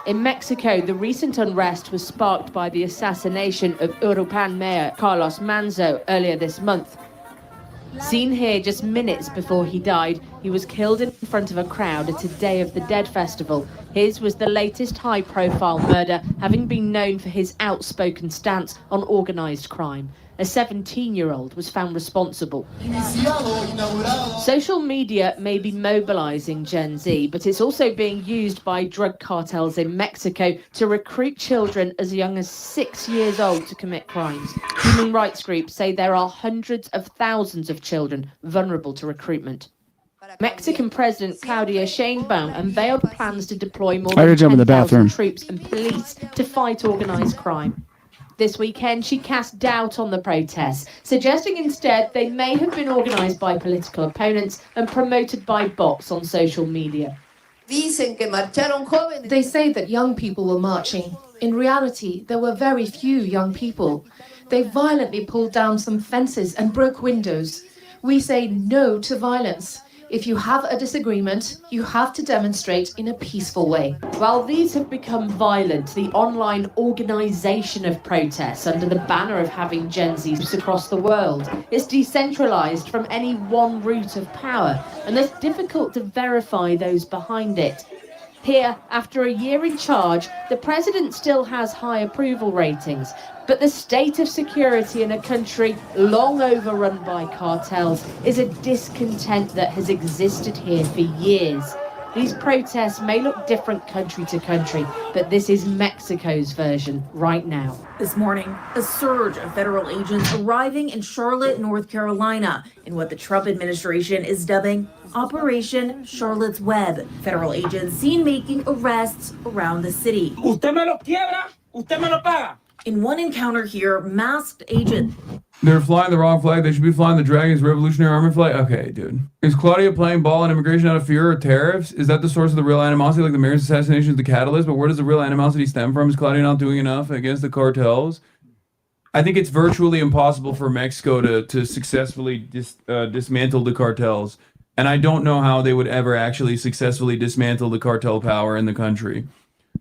In Mexico, the recent unrest was sparked by the assassination of Uruapan Mayor Carlos Manzo earlier this month. Seen here just minutes before he died, he was killed in front of a crowd at a Day of the Dead festival. His was the latest high-profile murder, having been known for his outspoken stance on organised crime. A 17-year-old was found responsible. Social media may be mobilizing Gen Z, but it's also being used by drug cartels in Mexico to recruit children as young as 6 years old to commit crimes. Human rights groups say there are hundreds of thousands of children vulnerable to recruitment. Mexican President Claudia Sheinbaum unveiled plans to deploy more than 10,000 troops and police to fight organized crime. This weekend, she cast doubt on the protests, suggesting instead they may have been organized by political opponents and promoted by bots on social media. They say that young people were marching. In reality, there were very few young people. They violently pulled down some fences and broke windows. We say no to violence. If you have a disagreement, you have to demonstrate in a peaceful way. While these have become violent, the online organization of protests under the banner of having Gen Zs across the world is decentralized from any one root of power, and it's difficult to verify those behind it. Here, after a year in charge, the president still has high approval ratings, but the state of security in a country long overrun by cartels is a discontent that has existed here for years. These protests may look different country to country, but this is Mexico's version right now. This morning, a surge of federal agents arriving in Charlotte, North Carolina, in what the Trump administration is dubbing Operation Charlotte's Web. Federal agents seen making arrests around the city. Usted me lo quiebra, usted me lo paga. In one encounter here, masked agents. They're flying the wrong flag. They should be flying the Dragon's Revolutionary Army flag. Okay, dude. Is Claudia playing ball on immigration out of fear of tariffs? Is that the source of the real animosity? Like the mayor's assassination is the catalyst, but where does the real animosity stem from? Is Claudia not doing enough against the cartels? I think it's virtually impossible for Mexico to successfully dismantle the cartels. And I don't know how they would ever actually successfully dismantle the cartel power in the country.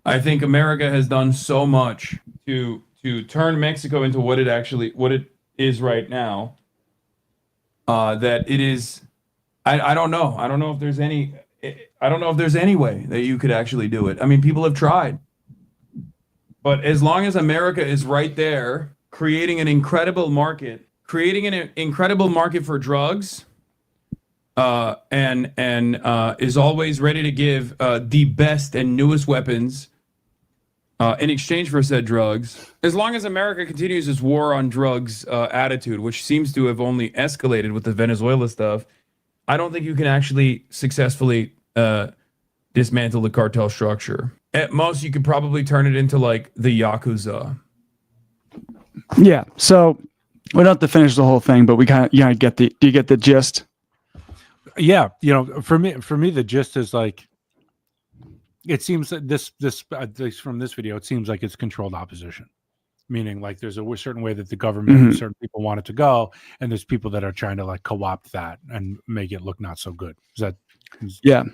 I think America has done so much to turn Mexico into what it is right now, that it is, I don't know. I don't know if there's any way that you could actually do it. I mean, people have tried, but as long as America is right there, creating an incredible market for drugs, and is always ready to give the best and newest weapons in exchange for said drugs. As long as America continues its war on drugs attitude, which seems to have only escalated with the Venezuela stuff, I don't think you can actually successfully dismantle the cartel structure. At most, you could probably turn it into like the Yakuza. Yeah. So we don't have to finish the whole thing, but we kind of get do you get the gist? Yeah. For me, the gist is like, it seems that this at least from this video, it seems like it's controlled opposition, meaning like there's a certain way that the government and certain people want it to go, and there's people that are trying to like co-opt that and make it look not so good. Yeah.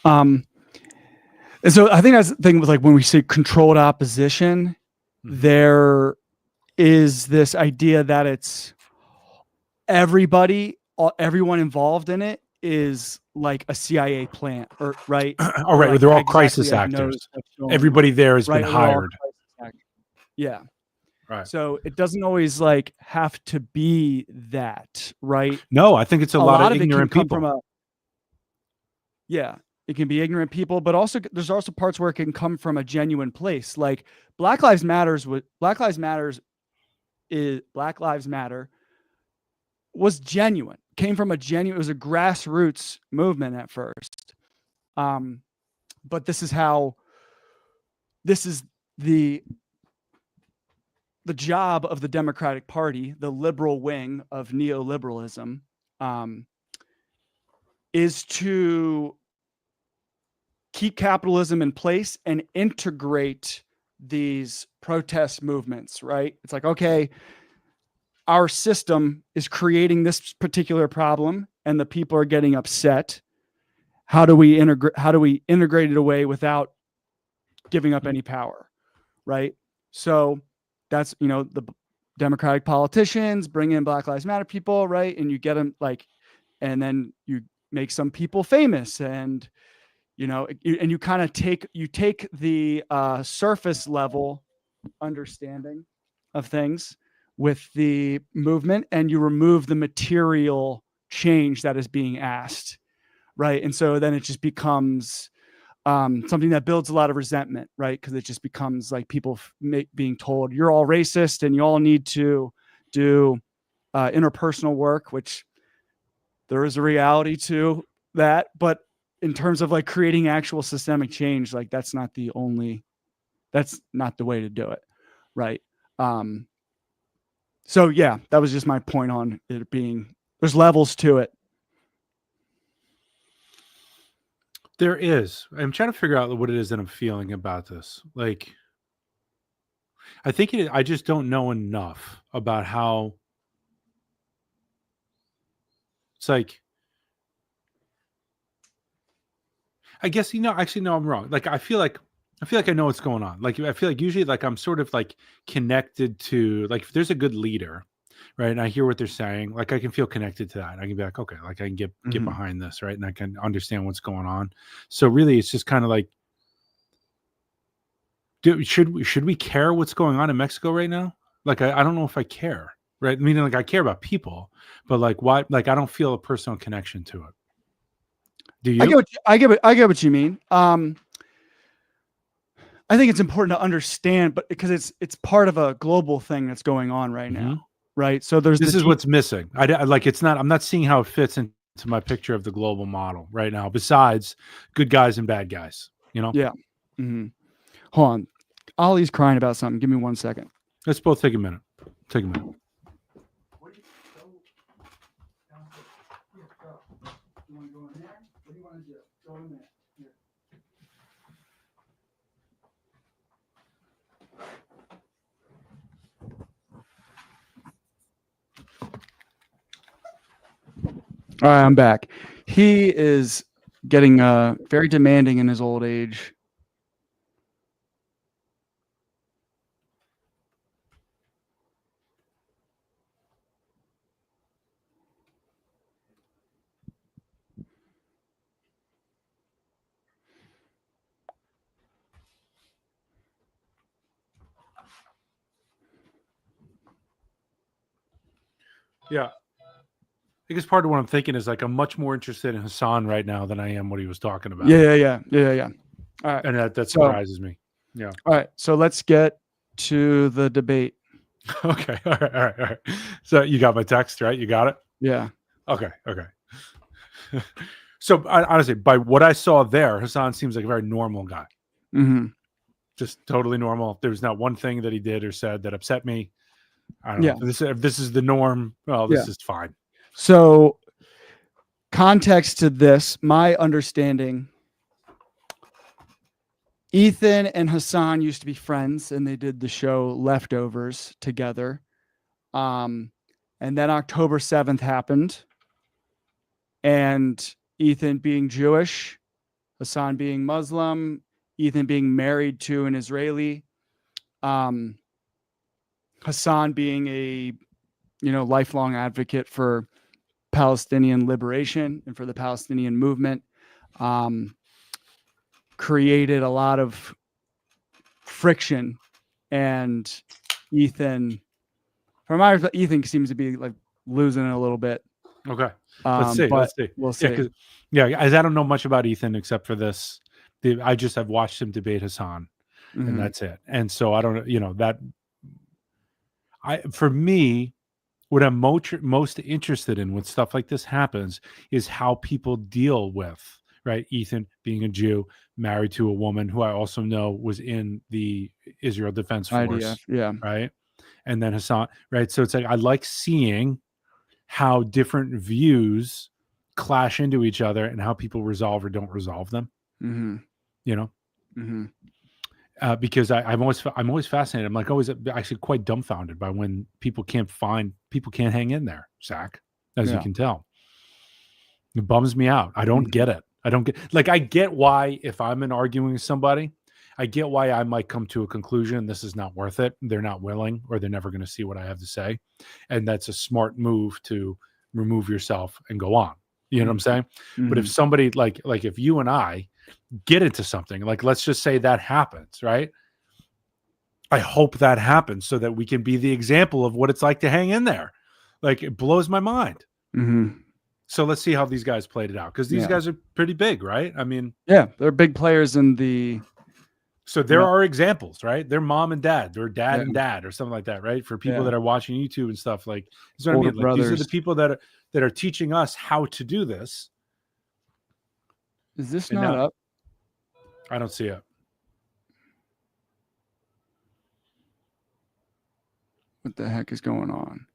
And so I think that's the thing with like when we say controlled opposition, there is this idea that it's everyone involved in it is like a CIA plant, or right? All right, like they're all exactly crisis like actors. Everybody there has been hired. Yeah. Right. So it doesn't always like have to be that, right? No, I think it's a lot of ignorant people. It can be ignorant people, but also there's also parts where it can come from a genuine place. Like Black Lives Matter was genuine. Came from it was a grassroots movement at first. But this is the job of the Democratic Party, the liberal wing of neoliberalism, is to keep capitalism in place and integrate these protest movements, right? It's like, okay, our system is creating this particular problem and the people are getting upset. How do we integrate it away without giving up any power? Right. So that's, the Democratic politicians bring in Black Lives Matter people. Right. And you get them and then you make some people famous, and, and you kind of take the surface level understanding of things with the movement, and you remove the material change that is being asked, right? And so then it just becomes something that builds a lot of resentment, right? Because it just becomes like people being told you're all racist and you all need to do interpersonal work, which there is a reality to that. But in terms of like creating actual systemic change, like that's not the way to do it, right? So yeah, that was just my point on it being, there's levels to it. There is. I'm trying to figure out what it is that I'm feeling about this. Like, I think I just don't know enough about how it's like, I guess, actually, no, I'm wrong. Like, I feel like I know what's going on. Like, I feel like usually like I'm sort of like connected to, like, if there's a good leader, right, and I hear what they're saying, like I can feel connected to that. I can be like, okay, like I can get behind this, right, and I can understand what's going on. So really, it's just kind of like, should we care what's going on in Mexico right now? Like, I don't know if I care, right? Meaning, like, I care about people, but like, why? Like, I don't feel a personal connection to it. Do you? I get what you mean. I think it's important to understand, but because it's part of a global thing that's going on right now, right? So this is what's missing. I like, it's not. I'm not seeing how it fits into my picture of the global model right now. Besides good guys and bad guys, Yeah. Mm-hmm. Hold on, Ollie's crying about something. Give me 1 second. Let's both take a minute. Take a minute. All right, I'm back. He is getting very demanding in his old age. Yeah. I guess part of what I'm thinking is like I'm much more interested in Hassan right now than I am what he was talking about. Yeah. All right. And that surprises me. Yeah. All right. So let's get to the debate. Okay. All right. So you got my text, right? You got it? Yeah. Okay. So honestly, by what I saw there, Hassan seems like a very normal guy. Mm-hmm. Just totally normal. There was not one thing that he did or said that upset me. I don't know. If this is the norm, well, this is fine. So, context to this, my understanding, Ethan and Hassan used to be friends and they did the show Leftovers together. And then October 7th happened. And Ethan being Jewish, Hassan being Muslim, Ethan being married to an Israeli, Hassan being a lifelong advocate for Palestinian liberation and for the Palestinian movement, created a lot of friction. And Ethan seems to be like losing it a little bit. Okay. Let's see. We'll see. As I don't know much about Ethan except for this. I just have watched him debate Hassan, and that's it. And so I don't, for me, what I'm most interested in when stuff like this happens is how people deal with, right? Ethan being a Jew, married to a woman who I also know was in the Israel Defense Force. IDF, yeah. Right. And then Hassan, right? So it's like, I like seeing how different views clash into each other and how people resolve or don't resolve them. Because I'm always fascinated. I'm like always actually quite dumbfounded by when people can't hang in there, Zach, as you can tell. It bums me out. I don't get it. I get why if I'm arguing with somebody, I get why I might come to a conclusion, this is not worth it. They're not willing, or they're never going to see what I have to say. And that's a smart move to remove yourself and go on. You know what I'm saying? But if somebody like if you and I get into something, like let's just say that happens, right? I hope that happens so that we can be the example of what it's like to hang in there. Like, it blows my mind. Mm-hmm. So let's see how these guys played it out, because these guys are pretty big, right? I mean, Yeah, they're big players in the. so there Yeah. are examples, right? They're mom and dad, they're dad and dad, or something like that, right? For people Yeah. that are watching YouTube and stuff, like, you know what I Older mean? Like, these are the brothers. people that are teaching us how to do this. Is this And not now- up? I don't see it. What the heck is going on?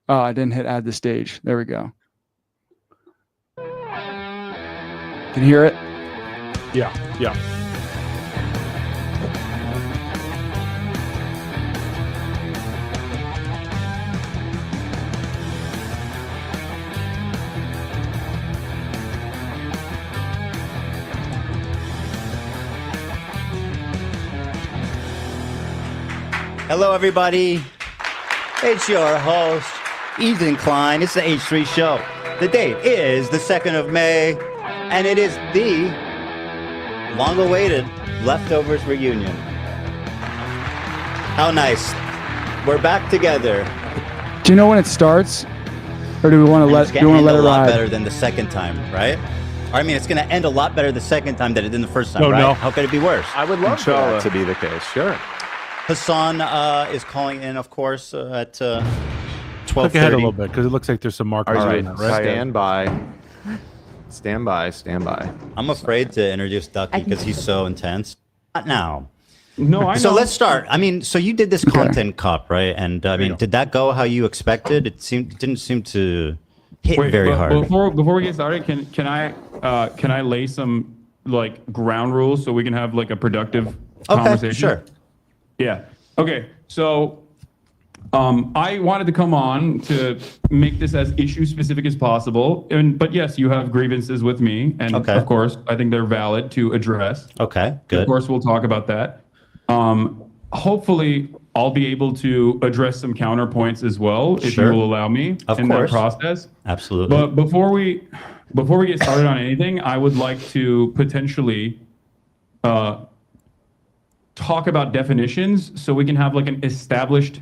Oh, I didn't hit add the stage. There we go. Can you hear it? Yeah. Hello, everybody. It's your host, Ethan Klein. It's the H3 Show. The date is the 2nd of May, and it is the long-awaited Leftovers reunion. How nice. We're back together. Do you know when it starts, or do we want to And let? it's Do going you to want end to let a it lot ride? better than the second time, right? I mean, it's going to end a lot better the second time than it did the first time, Oh, right? no. How could it be worse? I would love for that to be the case. Sure. Hassan is calling in, of course, at Click 12:30. ahead a little bit, because it looks like there's some markers All on right. that, right? Stand by. Stand by. Stand by. I'm afraid to introduce Ducky because he's so intense. Not now. No, I know. So let's start. I mean, so you did this content cop, right? And I mean, did that go how you expected? It didn't seem to hit very but hard. Before we get started, can I lay some like ground rules so we can have like a productive conversation? Sure. Yeah. Okay. So I wanted to come on to make this as issue specific as possible. But yes, you have grievances with me. And Okay. of course, I think they're valid to address. Okay, good. Of course, we'll talk about that. Hopefully, I'll be able to address some counterpoints as well, if Sure. you will allow me Of in course. that process. Absolutely. But before we get started on anything, I would like to potentially talk about definitions so we can have like an established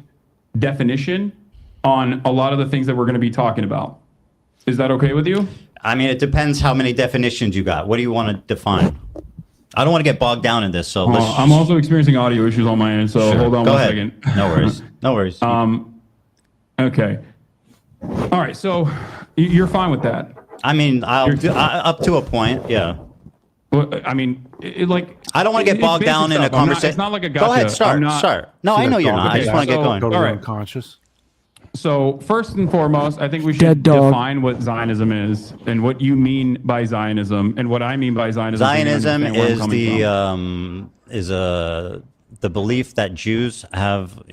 definition on a lot of the things that we're going to be talking about. Is that okay with you? I mean, it depends how many definitions you got. What do you want to define? I don't want to get bogged down in this, so let's. I'm also experiencing audio issues on my end, so Sure. hold on Go one ahead. second. No worries. No worries. Okay. All right. So you're fine with that. I mean, up to a point, yeah. Well, I mean, like. I don't want to get bogged basic down in a stuff. I'm not- conversation. It's not like a gotcha. Go ahead, start. I'm not- Start. No, I know you're not. I just want to get going. Totally All right. unconscious. So first and foremost, I think we should Dead dog. define what Zionism is and what you mean by Zionism and what I mean by Zionism. so you Zionism understand where I'm is coming from. the belief that Jews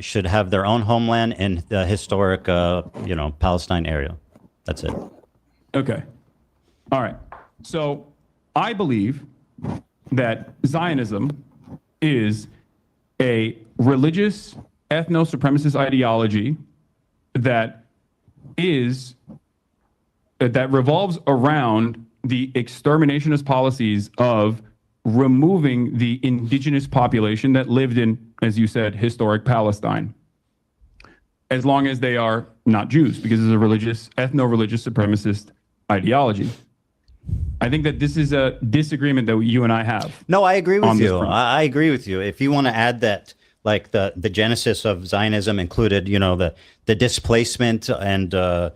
should have their own homeland in the historic Palestine area. That's it. Okay. All right. So I believe that Zionism is a religious ethno-supremacist ideology that revolves around the exterminationist policies of removing the indigenous population that lived in, as you said, historic Palestine, as long as they are not Jews, because it's a religious, ethno-religious supremacist ideology. I think that this is a disagreement that you and I have. No, I agree with on this you. front. I agree with you. If you want to add that, like the genesis of Zionism included, the displacement and the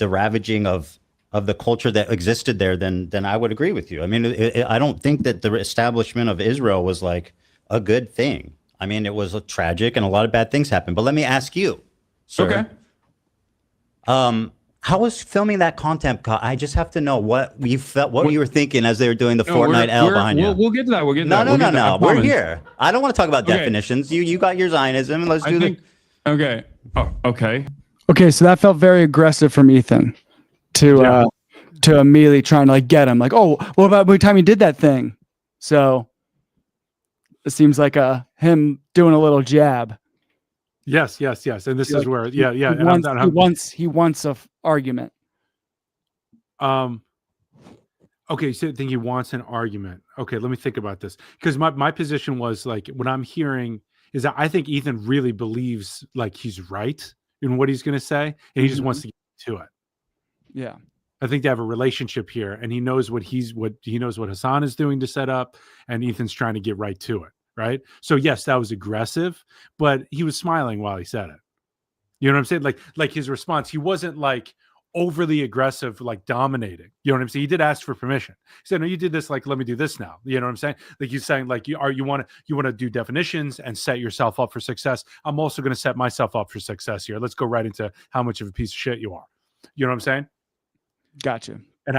ravaging of the culture that existed there, then I would agree with you. I mean, I don't think that the establishment of Israel was like a good thing. I mean, it was tragic and a lot of bad things happened. But let me ask you, sir. Okay. How was filming that content? I just have to know what you felt, what you were thinking as they were doing the No, Fortnite L behind you. We'll get to that. We'll get to No, that. no, We'll no, get to that, I no. We're promise. here. I don't want to talk about Okay. definitions. You got your Zionism, and let's do the. Okay. Oh, okay. Okay, so that felt very aggressive from Ethan to immediately trying to like get him. Like, oh, what about every time you did that thing? So it seems like him doing a little jab. Yes. And this is where, yeah. He and wants he wants a argument. Okay, so I think he wants an argument. okay, let me think about this, because my position was like, what I'm hearing is that I think Ethan really believes like he's right in what he's going to say, and he just wants to get to it. Yeah. I think they have a relationship here, and he knows what he knows what Hassan is doing to set up, and Ethan's trying to get right to it. Right. So yes, that was aggressive, but he was smiling while he said it. You know what I'm saying? Like his response, he wasn't like overly aggressive, like dominating. You know what I'm saying? He did ask for permission. He said, "No, you did this. Like, let me do this now." You know what I'm saying? Like he's saying, like you want to do definitions and set yourself up for success. I'm also going to set myself up for success here. Let's go right into how much of a piece of shit you are. You know what I'm saying? Gotcha. And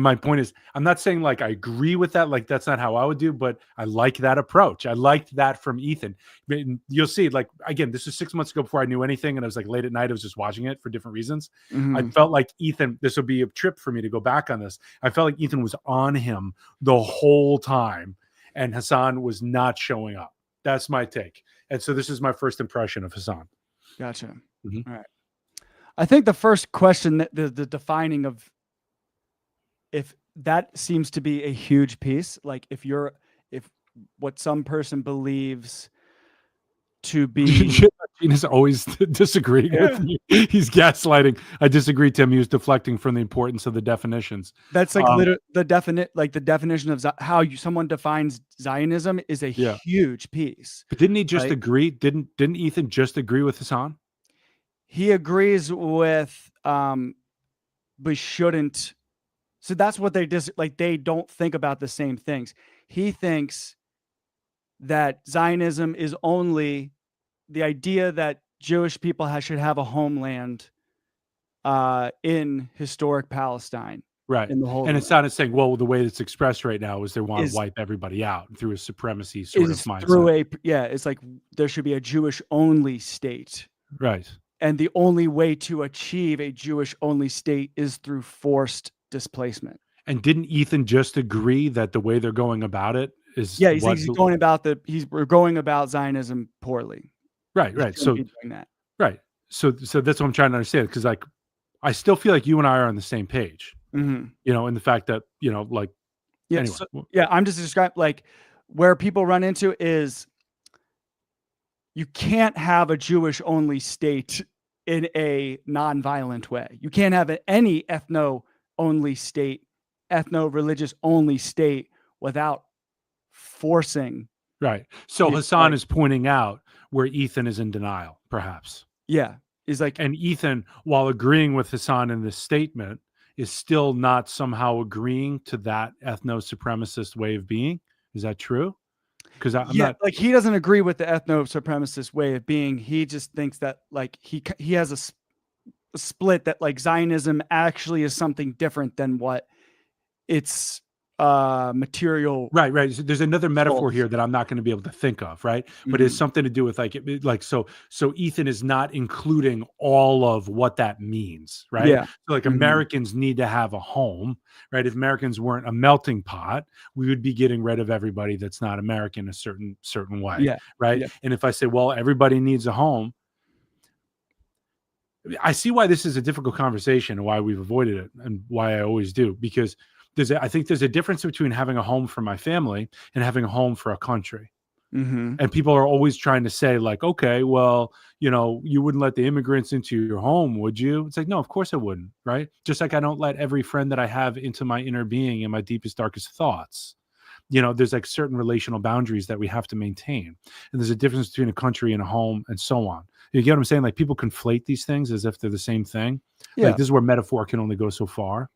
my point is, I'm not saying like I agree with that. Like that's not how I would do, but I like that approach. I liked that from Ethan. I mean, you'll see, like, again, this was 6 months ago before I knew anything. And I was like late at night, I was just watching it for different reasons. I felt like Ethan, this would be a trip for me to go back on this. I felt like Ethan was on him the whole time and Hassan was not showing up. That's my take. And so this is my first impression of Hassan. Gotcha. All right. I think the first question, that the defining of, if that seems to be a huge piece, like if what some person believes to be, Gina's always disagreeing with me. He's gaslighting. I disagree, Tim. He was deflecting from the importance of the definitions. That's like the definition of how someone defines Zionism is a huge piece. But didn't he just agree? Didn't Ethan just agree with Hassan? He agrees with, but shouldn't. So that's what they they don't think about the same things. He thinks that Zionism is only the idea that Jewish people should have a homeland in historic Palestine. Right. In the whole and it's not saying, well, the way it's expressed right now is they want to wipe everybody out through a supremacy sort of mindset. It's like there should be a Jewish only state. Right. And the only way to achieve a Jewish only state is through forced displacement. And didn't Ethan just agree that the way they're going about it is we're going about Zionism poorly. Right. So doing that. Right. So that's what I'm trying to understand, because like I still feel like you and I are on the same page. You know, in the fact that, you know, like anyway. I'm just describing like where people run into is you can't have a Jewish only state in a non-violent way. You can't have any ethno-only state, ethno-religious only state without forcing. Right. So Hassan is pointing out where Ethan is in denial, perhaps. Yeah. Is like, and Ethan, while agreeing with Hassan in this statement, is still not somehow agreeing to that ethno-supremacist way of being. Is that true? Because like he doesn't agree with the ethno-supremacist way of being. He just thinks that like he has a split that like Zionism actually is something different than what it's material. Right. So there's another metaphor here that I'm not going to be able to think of. Right. But it's something to do with so Ethan is not including all of what that means. Right. Yeah. So like Americans need to have a home. Right. If Americans weren't a melting pot, we would be getting rid of everybody that's not American a certain way. Yeah. Right. Yeah. And if I say, well, everybody needs a home, I see why this is a difficult conversation and why we've avoided it and why I always do, because I think there's a difference between having a home for my family and having a home for a country. And people are always trying to say like, okay, well, you know, you wouldn't let the immigrants into your home, would you? It's like, no, of course I wouldn't. Right. Just like I don't let every friend that I have into my inner being and my deepest, darkest thoughts. You know, there's like certain relational boundaries that we have to maintain. And there's a difference between a country and a home and so on. You get what I'm saying? Like people conflate these things as if they're the same thing. Yeah. Like this is where metaphor can only go so far.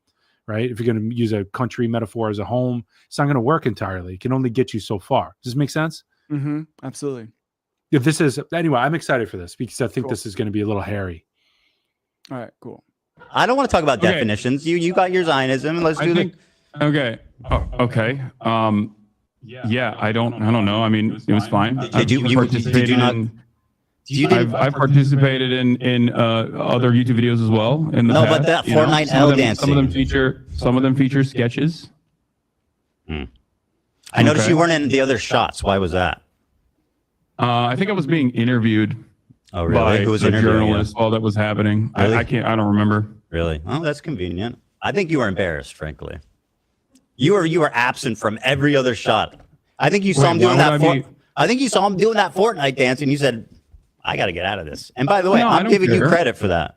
Right. If you're going to use a country metaphor as a home, it's not going to work entirely. It can only get you so far. Does this make sense? Absolutely. If this is anyway, I'm excited for this because I think this is going to be a little hairy. All right, cool. I don't want to talk about definitions. You got your Zionism, and let's do Okay. Oh, okay. Yeah, I don't know. I mean, it was fine. Did you not? I've participated in other YouTube videos as well. In the past, but that Fortnite L dancing. Some of them feature sketches. I noticed you weren't in the other shots. Why was that? I think I was being interviewed. Oh, really? By Who was the interviewing journalist while that was happening. Really? I don't remember. Really? Oh, that's convenient. I think you were embarrassed, frankly. You were absent from every other shot. I think you saw Wait, him doing why that. would I be- I think you saw him doing that Fortnite dance, and you said, "I got to get out of this." And by the way, No, I I'm don't giving you care. credit for that.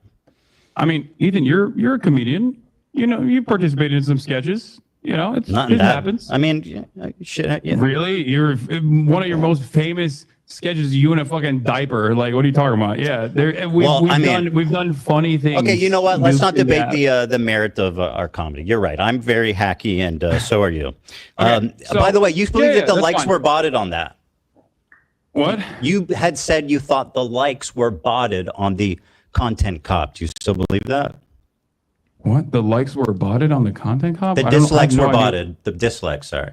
I mean, Ethan, you're a comedian. You know, you participated in some sketches. You know, it Not that. happens. I mean, shit. Yeah. Really? You're one of your most famous sketches, you in a fucking diaper. Like, what are you talking about? Yeah. We've done funny things. Okay, you know what? Let's not in debate that. the merit of our comedy. You're right. I'm very hacky, and so are you. So- By the way, you believe Yeah, that the that's likes fine. were botted on that. What? You had said you thought the likes were botted on the content cop. Do you still believe that? What? The likes were botted on the content cop? The I don't- I have dislikes no were idea. botted. The dislikes, sorry.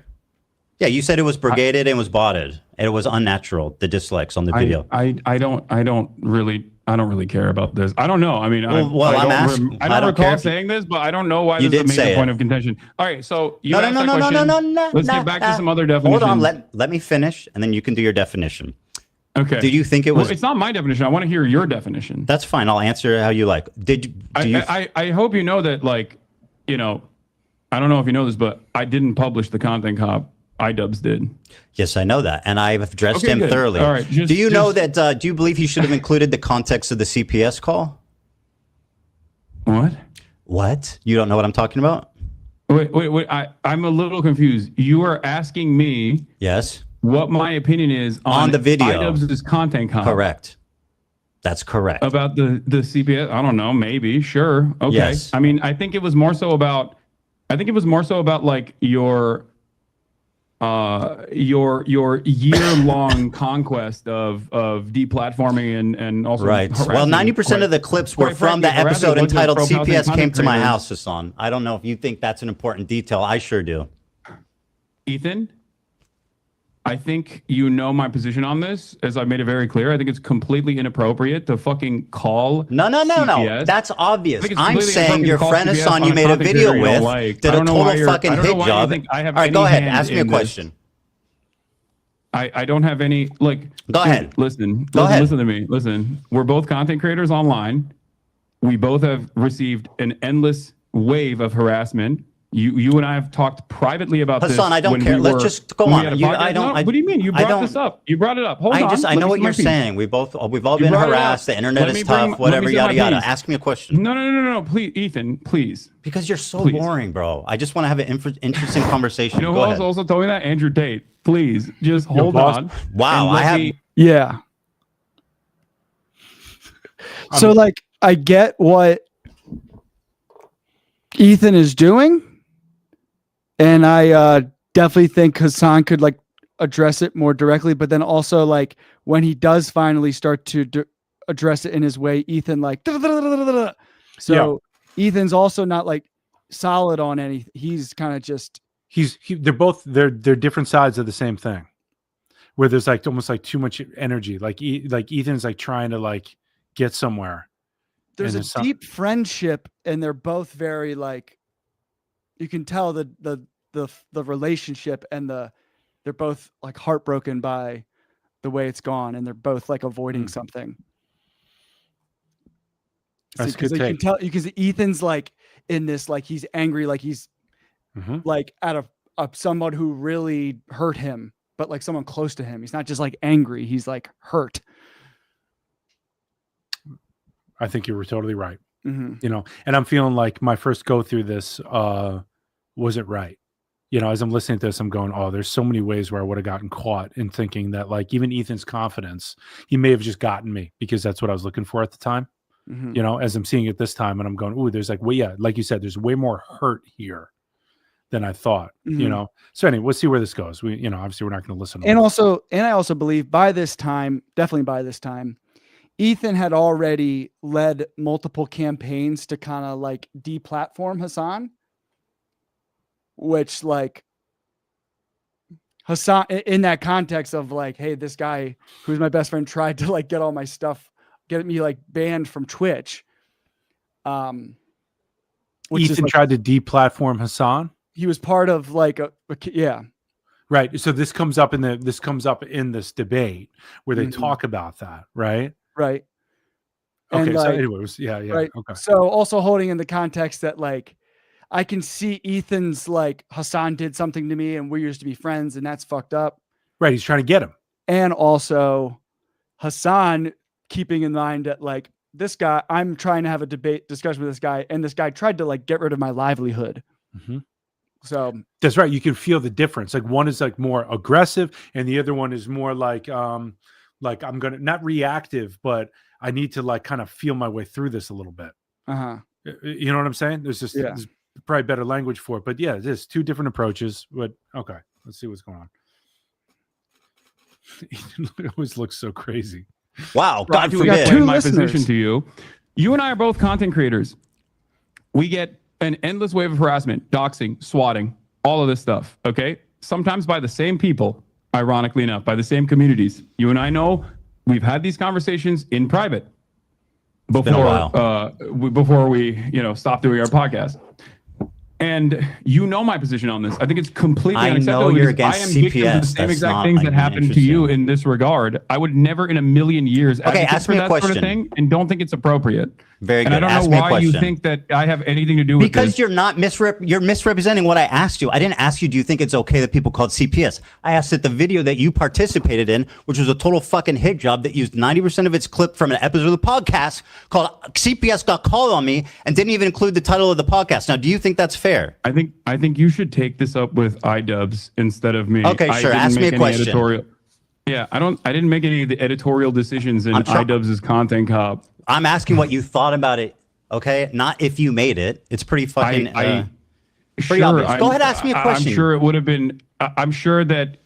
Yeah, you said it was brigaded and was botted, and it was unnatural. The dislikes on the video. I don't really care about this. I don't know. I mean, Well, I I'm don't, asking- I I don't don't care recall if you- saying this, but I don't know why You this is did a say major it. point of contention. All right, so you No, asked that question. Let's get back to some other definitions. Hold on, let me finish, and then you can do your definition. Okay. Do you think it was? Well, it's not my definition. I want to hear your definition. That's fine. I'll answer how you like. Do you? I hope you know that, like, you know, I don't know if you know this, but I didn't publish the content cop. iDubbbz did. Yes, I know that, and I've addressed Okay, him good. thoroughly. All right, do you know that? Do you believe he should have included the context of the CPS call? What? What? You don't know what I'm talking about? Wait. I'm a little confused. You are asking me Yes. what my opinion is On the video. iDubbbz's content cop. Correct. That's correct. About the CPS. I don't know. Maybe. Sure. Okay. Yes. I mean, I think it was more so about like your year-long conquest of deplatforming and also Right. Well, harassing 90% of the clips were quite from the frankly, harassing episode a bunch of entitled pro-Palestine "CPS Came content to My creators. House," Hassan. I don't know if you think that's an important detail. I sure do. Ethan, I think you know my position on this, as I made it very clear. I think it's completely inappropriate to fucking call. No. CPS. That's obvious. I think it's I'm completely saying your inappropriate to call friend CPS Hassan on you a made a content video creator you don't with like. did I a don't know why total you're- fucking I don't know hit why you job. think I have All right, any go ahead. hand Ask me a in this. question. I don't have any, like. Go dude, ahead. Listen. Go ahead. Listen to me. Listen. We're both content creators online. We both have received an endless wave of harassment. You and I have talked privately about this. Hassan, I don't when care. we Let's were- just go when we on. had a You- podcast. I don't- No, I- what do you mean? You I brought don't- this up. You brought it up. Hold on. I Let know me what say you're my piece. saying. We've all You been brought it up. harassed. The internet Let is me bring- tough. let Whatever, me say my yada yada. piece. Ask me a question. No. Please, Ethan, please. Because you're so Please. boring, bro. I just want to have an interesting conversation. You know who Go else ahead. also told me that? Andrew Tate. Please, just hold boss. on. Wow, and let I have. me- Yeah. So like I get what Ethan is doing, and I definitely think Hassan could like address it more directly, but then also like when he does finally start to address it in his way, Ethan like so Ethan's also not like solid on anything. He's kind of just They're different sides of the same thing, where there's like almost like too much energy. Like Ethan's like trying to like get somewhere. there's And a it's deep friendship, and they're both very like you can tell the relationship, and they're both like heartbroken by the way it's gone, and they're both like avoiding something. That's a Because good you can take. tell because Ethan's like in this like he's angry, like he's Mhm. like out of someone who really hurt him, but like someone close to him. He's not just like angry; he's like hurt. I think you were totally right. Mhm. You know, and I'm feeling like my first go through this wasn't right. You know, as I'm listening to this, I'm going, oh, there's so many ways where I would have gotten caught in thinking that like even Ethan's confidence, he may have just gotten me because that's what I was looking for at the time. Mhm. You know, as I'm seeing it this time, and I'm going, ooh, there's like, well, yeah, like you said, there's way more hurt here than I thought. You Mhm. know, so anyway, we'll see where this goes. We, you know, obviously we're not going to listen. To And all- I also believe by this time, definitely by this time, Ethan had already led multiple campaigns to kind of like deplatform Hassan, which like Hassan in that context of like, hey, this guy who's my best friend tried to like get all my stuff, get me like banned from Twitch. Which is Ethan like, tried to deplatform Hassan. he was part of like yeah. Right. So this comes up in this debate where they Mhm. talk about that, right? Right. Okay. And, So like, anyways, yeah. right. Okay. So also holding in the context that like I can see Ethan's like Hassan did something to me and we used to be friends and that's fucked up. Right. He's trying to get him. And also Hassan keeping in mind that like this guy, I'm trying to have a discussion with this guy, and this guy tried to like get rid of my livelihood. Mm-hmm. So that's right. You can feel the difference. Like one is like more aggressive and the other one is more like I'm going to not reactive, but I need to like kind of feel my way through this a little bit. Uh-huh. You know what I'm saying? There's probably better language for it, but yeah, there's two different approaches, but okay, let's see what's going on. It always looks so crazy. Wow. God God forbid. explain my position to you. You and I are both content creators. We get an endless wave of harassment, doxing, swatting, all of this stuff. Okay. Sometimes by the same people, ironically enough, by the same communities. You and I know we've had these conversations in private before we stop doing our podcast. And you know my position on this. I think it's completely unacceptable. I know you're because against I am victim CPS. of the same That's exact not, things like, that happened to you in this regard. I would never in a million years advocate ask for me a that sort of question. thing, and don't think it's appropriate. Very And good. I don't Ask know me a why you question. think that I have anything to do with Because this. you're not you're misrepresenting what I asked you. I didn't ask you, do you think it's okay that people called CPS? I asked that the video that you participated in, which was a total fucking hit job that used 90% of its clip from an episode of the podcast called CPS Got Called on Me and didn't even include the title of the podcast. Now, do you think that's fair? I think you should take this up with iDubbbz instead of me. Okay, I sure. didn't Ask me make a any question. Editorial. Yeah, I didn't make any of the editorial decisions in iDubbbz's Content Cop. I'm asking what you thought about it. Okay, not if you made it. It's pretty fucking. Pretty obvious. Go ahead, ask me a question. I'm sure it would have been. I'm sure that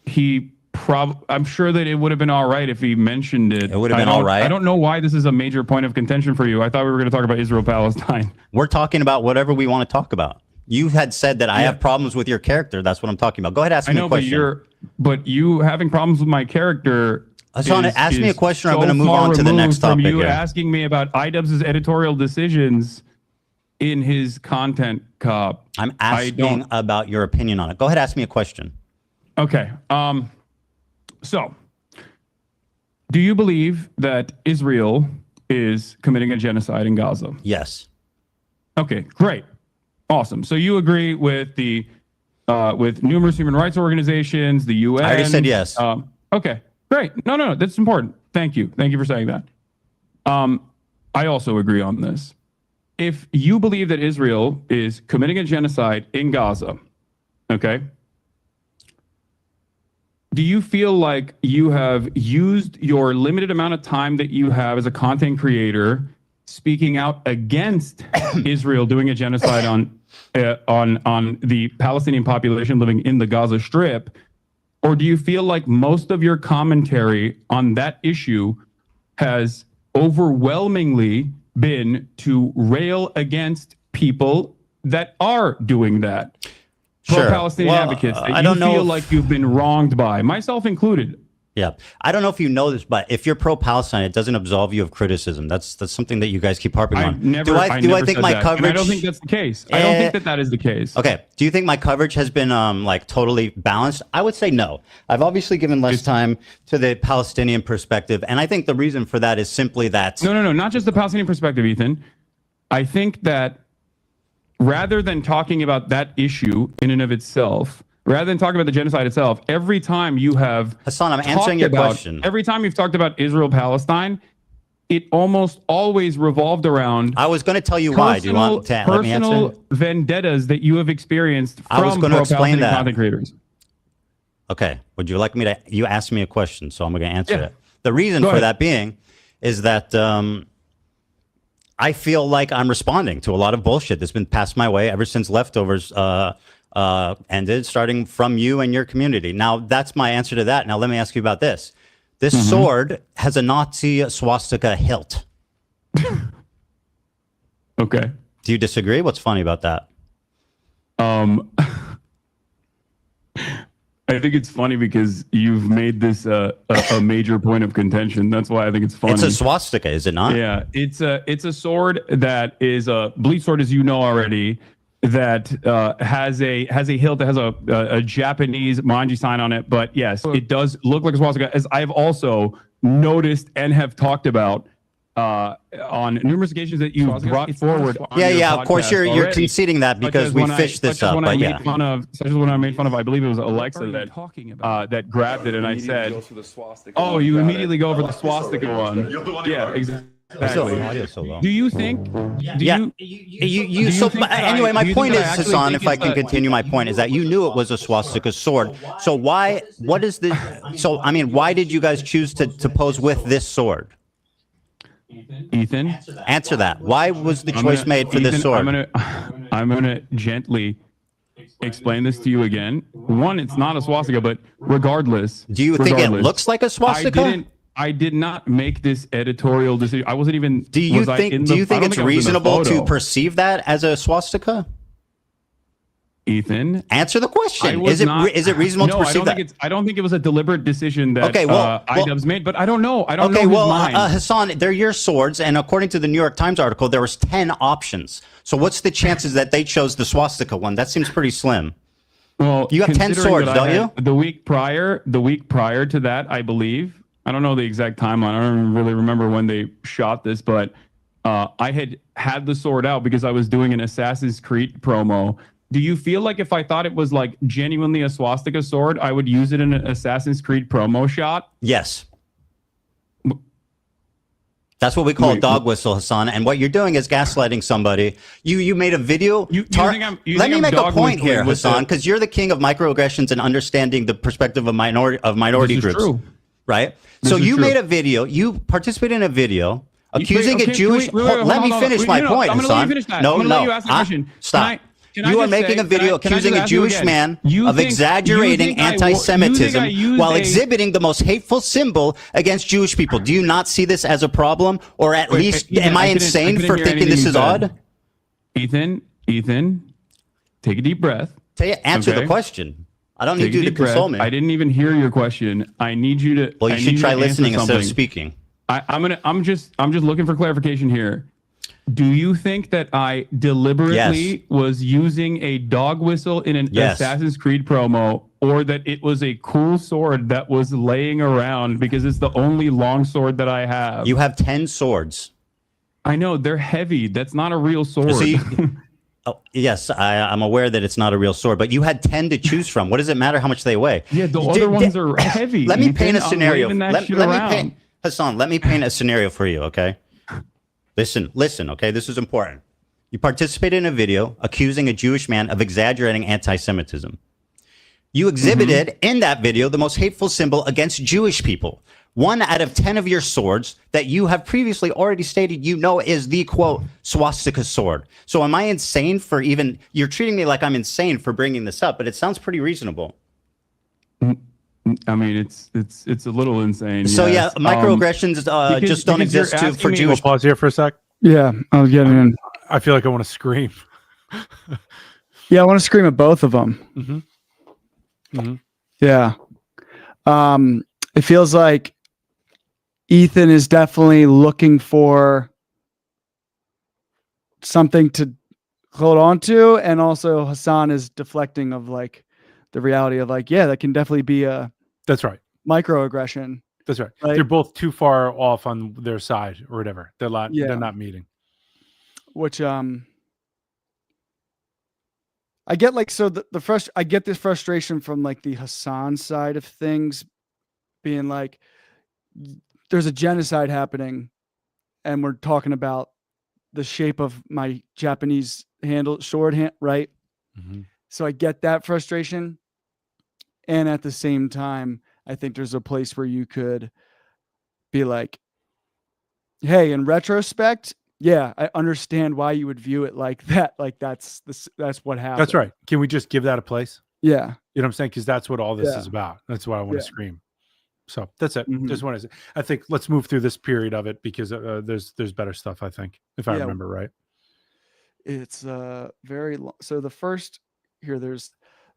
I'm sure that it would have been all right if he mentioned it. It would have been all right. I don't know why this is a major point of contention for you. I thought we were going to talk about Israel-Palestine. We're talking about whatever we want to talk about. You had said that I have problems with your character. That's what I'm talking about. Go ahead, ask me a question. But you having problems with my character. Hassan, ask me a question, or I'm so going to move far on to the next removed from topic. You here. asking me about iDubbbz's editorial decisions in his Content Cop. I'm asking about your opinion on it. Go ahead, ask me a question. Okay. So, do you believe that Israel is committing a genocide in Gaza? Yes. Okay, great. Awesome. So you agree with the with numerous human rights organizations, the UN? I already said yes. Okay, great. No, that's important. Thank you for saying that. I also agree on this. If you believe that Israel is committing a genocide in Gaza, okay, do you feel like you have used your limited amount of time that you have as a content creator speaking out against Israel doing a genocide on the Palestinian population living in the Gaza Strip? Or do you feel like most of your commentary on that issue has overwhelmingly been to rail against people that are doing that? Sure. Pro-Palestinian advocates that I you don't know feel if- like you've been wronged by, myself included. Yeah. I don't know if you know this, but if you're pro-Palestine, it doesn't absolve you of criticism. That's something that you guys keep harping on. Do I think my coverage? And I don't think that's the case. I don't think that is the case. Okay. Do you think my coverage has been like totally balanced? I would say no. I've obviously given less time to the Palestinian perspective, and I think the reason for that is simply that. No, not just the Palestinian perspective, Ethan. I think that rather than talking about that issue in and of itself, rather than talking about the genocide itself, every time you have Hassan, I'm answering your question. Every time you've talked about Israel-Palestine, it almost always revolved around. I was going to tell you why. Do you want to let me answer? Personal vendettas that you have experienced I was from going to explain pro-Palestinian that. content creators. Okay. Would you like me to? You asked me a question, so I'm going to answer Yeah. it. The reason Go for ahead. that being is that I feel like I'm responding to a lot of bullshit that's been passed my way ever since Leftovers ended, starting from you and your community. Now, that's my answer to that. Now, let me ask you about this. This sword has a Nazi swastika hilt. Okay. Do you disagree? What's funny about that? I think it's funny because you've made this a major point of contention. That's why I think it's funny. It's a swastika, is it not? Yeah, it's a sword that is a bleach sword, as you know already, that has a hilt that has a Japanese Manji sign on it. But yes, it does look like a swastika, as I've also noticed and have talked about on numerous occasions that you brought forward. On Yeah, your yeah. Of course, podcast you're already, conceding that such because as we when fished this up. But yeah, such as when I made fun of, I believe it was Alexa that that grabbed it, and I said, "Oh, you immediately go for the swastika one." Yeah, exactly. Do you think? Anyway, my point is, Hassan, if I can continue my point, is that you knew it was a swastika sword. So why? What is the? So I mean, why did you guys choose to pose with this sword? Ethan, answer that. Why was the choice made for this sword? I'm gonna gently explain this to you again. One, it's not a swastika, but regardless. Do you think it looks like a swastika? I did not make this editorial decision. I wasn't even. Do you think it's reasonable to perceive that as a swastika? Ethan, answer the question. Is it reasonable to perceive that? I don't think it was a deliberate decision that IDubbbz made, but I don't know. I don't know his mind. Hassan, they're your swords, and according to the New York Times article, there was 10 options. So what's the chances that they chose the swastika one? That seems pretty slim. Well, you have 10 swords, don't you? The week prior to that, I believe. I don't know the exact timeline. I don't really remember when they shot this, but I had the sword out because I was doing an Assassin's Creed promo. Do you feel like if I thought it was like genuinely a swastika sword, I would use it in an Assassin's Creed promo shot? Yes. That's what we call a dog whistle, Hassan. And what you're doing is gaslighting somebody. You made a video. Let me make a point here, Hassan, because you're the king of microaggressions and understanding the perspective of minority groups. True. Right? So you made a video. You participated in a video accusing a Jewish. Let me finish my point, Hassan. No. Stop. You are making a video accusing a Jewish man of exaggerating anti-Semitism while exhibiting the most hateful symbol against Jewish people. Do you not see this as a problem? Or at least, am I insane for thinking this is odd? Ethan, take a deep breath. Answer the question. I don't need you to console me. I didn't even hear your question. I need you to. Well, you should try listening instead of speaking. I'm just looking for clarification here. Do you think that I deliberately was using a dog whistle in an Assassin's Creed promo, or that it was a cool sword that was laying around because it's the only long sword that I have? You have 10 swords. I know, they're heavy. That's not a real sword. Yes, I'm aware that it's not a real sword, but you had 10 to choose from. What does it matter how much they weigh? Yeah, the other ones are heavy. Let me paint a scenario. Hassan, let me paint a scenario for you, okay? Listen, okay? This is important. You participated in a video accusing a Jewish man of exaggerating anti-Semitism. You exhibited in that video the most hateful symbol against Jewish people. 1 out of 10 of your swords that you have previously already stated is the, quote, swastika sword. So am I insane for even... You're treating me like I'm insane for bringing this up, but it sounds pretty reasonable. I mean, it's a little insane. So yes. Microaggressions just don't exist for Jewish. Pause here for a sec. Yeah, I'll get it in. I feel like I want to scream. Yeah, I want to scream at both of them. Yeah. It feels like Ethan is definitely looking for something to hold on to, and also Hassan is deflecting of like the reality of like, yeah, that can definitely be a That's right. microaggression. That's right. They're both too far off on their side or whatever. They're not meeting. Which I get like, so I get this frustration from like the Hassan side of things, being like, there's a genocide happening and we're talking about the shape of my Japanese sword hand, right? So I get that frustration. And at the same time, I think there's a place where you could be like, hey, in retrospect, yeah, I understand why you would view it like that. Like that's what happened. That's right. Can we just give that a place? Yeah. You know what I'm saying? Because that's what all this is about. That's why I want to scream. So that's it. Just want to say, I think let's move through this period of it because there's better stuff, I think, if I remember right. It's very long. So the first here, there's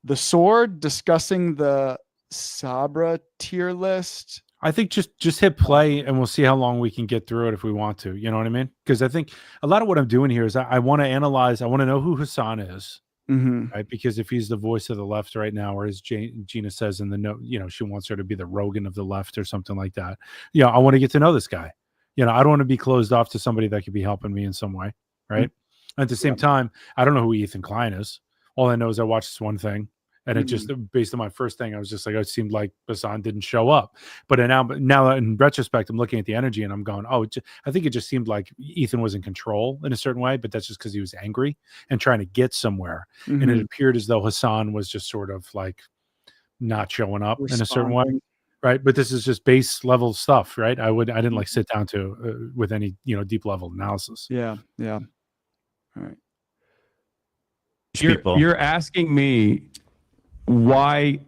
the sword discussing the Sabra tier list. I think just hit play and we'll see how long we can get through it if we want to. You know what I mean? Because I think a lot of what I'm doing here is I want to analyze. I want to know who Hassan is, right? Because if he's the voice of the left right now, or as Gina says in the note, she wants her to be the Rogan of the left or something like that. I want to get to know this guy. You know, I don't want to be closed off to somebody that could be helping me in some way, right? At the same time, I don't know who Ethan Klein is. All I know is I watched this one thing, and it just, based on my first thing, I was just like, it seemed like Hassan didn't show up. But now in retrospect, I'm looking at the energy and I'm going, oh, I think it just seemed like Ethan was in control in a certain way, but that's just because he was angry and trying to get somewhere. And it appeared as though Hassan was just sort of like not showing up in a certain way. Right. But this is just base level stuff, right? I didn't like sit down to with any, deep level analysis. Yeah. All right. You're asking me why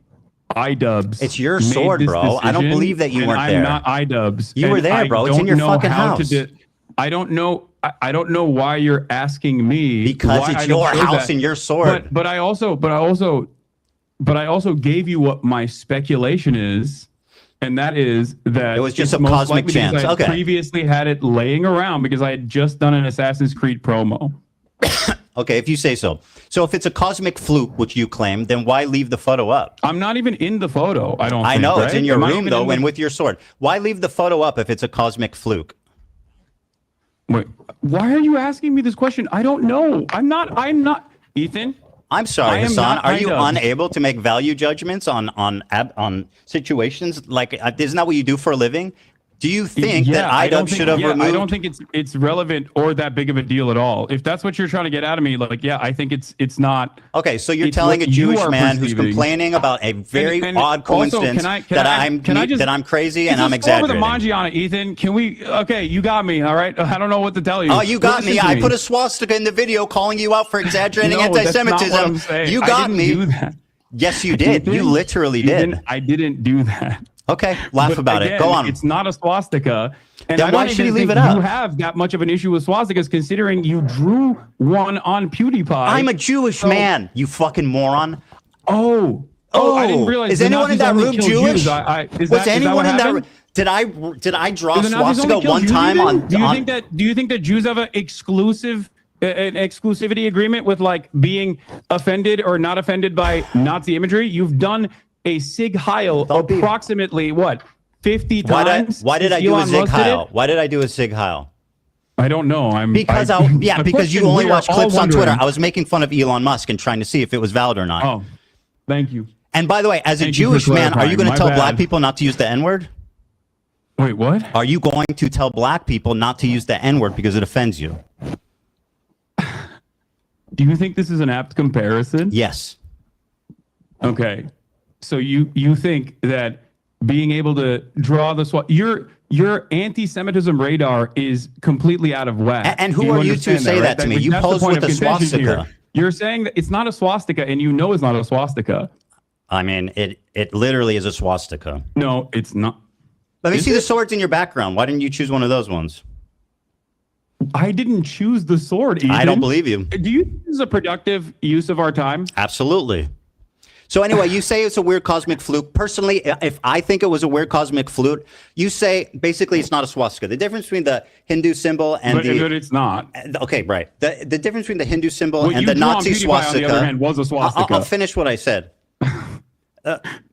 iDubbbz. It's your made sword, this bro. I don't decision, believe that you and weren't I'm there. not iDubbbz. You were and there, I bro. It's in don't your know fucking how house. I don't know. I don't know why you're asking me. Because why it's I don't your show house that. and your sword. But I also gave you what my speculation is. And that is that It was just it's a most cosmic likely because chance. I had Okay. previously had it laying around because I had just done an Assassin's Creed promo. Okay, if you say so. So if it's a cosmic fluke, which you claim, then why leave the photo up? I'm not even in the photo. I don't. I think, know right? it's in your Am I room even though, in the- and with your sword. Why leave the photo up if it's a cosmic fluke? Wait, why are you asking me this question? I don't know. I'm not. Ethan. I'm sorry, I am Hassan. not Are you iDubbbz. unable to make value judgments on situations? Like, isn't that what you do for a living? Do you think that I don't iDubbbz think- should have removed? I don't think it's relevant or that big of a deal at all. If that's what you're trying to get out of me, like, yeah, I think it's not. Okay, so you're it's telling a what you Jewish are man who's perceiving. complaining about a very And odd also, coincidence that I'm crazy and I'm It's a score with a exaggerating. Manji on it, Ethan. Can we? Okay, you got me. All right. I don't know what to tell you. Oh, you got Listen me. to I put a swastika in the video calling you out for exaggerating No, that's not what anti-Semitism. I'm saying. You I got didn't me. do that. Yes, you did. You Ethan, literally Ethan, did. I didn't do that. Okay, laugh But about it. again, Go on. It's not a swastika. And Then I why don't should he even leave think it up? You have that much of an issue with swastikas, considering you drew one on PewDiePie. I'm a Jewish man, you fucking moron. Oh, I didn't realize. Is the anyone in Nazis that only room killed Jewish? Jews. Was anyone in that room? happened? Did I draw Do the Nazis swastika only kill one Jews time even? on? Do you think that Jews have an exclusivity agreement with like being offended or not offended by Nazi imagery? You've done a Sig Heil approximately what 50 times. Why did I since do a Elon Sig Musk did it? Heil? Why did I do a Sig Heil? I don't know. Because you only watch clips on Twitter. I was making fun of Elon Musk and trying to see if it was valid or not. Oh, thank you. And by the way, as a Thank you for Jewish man, are you going to clarifying. tell My black bad. people not to use the N-word? Wait, what? Are you going to tell black people not to use the N-word because it offends you? Do you think this is an apt comparison? Yes. Okay. So you think that being able to draw the your anti-Semitism radar is completely out of whack. And who Do are you to understand say right? that to me? Like, You that's the posed point with of a contention swastika. here. You're saying that it's not a swastika, and you know it's not a swastika. I mean, it literally is a swastika. No, it's not. Let me Is see the it? swords in your background. Why didn't you choose one of those ones? I didn't choose the sword. Ethan. I don't believe you. Do you think this is a productive use of our time? Absolutely. So anyway, you say it's a weird cosmic fluke. Personally, if I think it was a weird cosmic fluke, you say basically it's not a swastika. The difference between the Hindu symbol and But it's not. Okay, right. The difference between the Hindu symbol What and you the drew on Nazi PewDiePie, swastika. on the other hand, was a swastika. I'll finish what I said.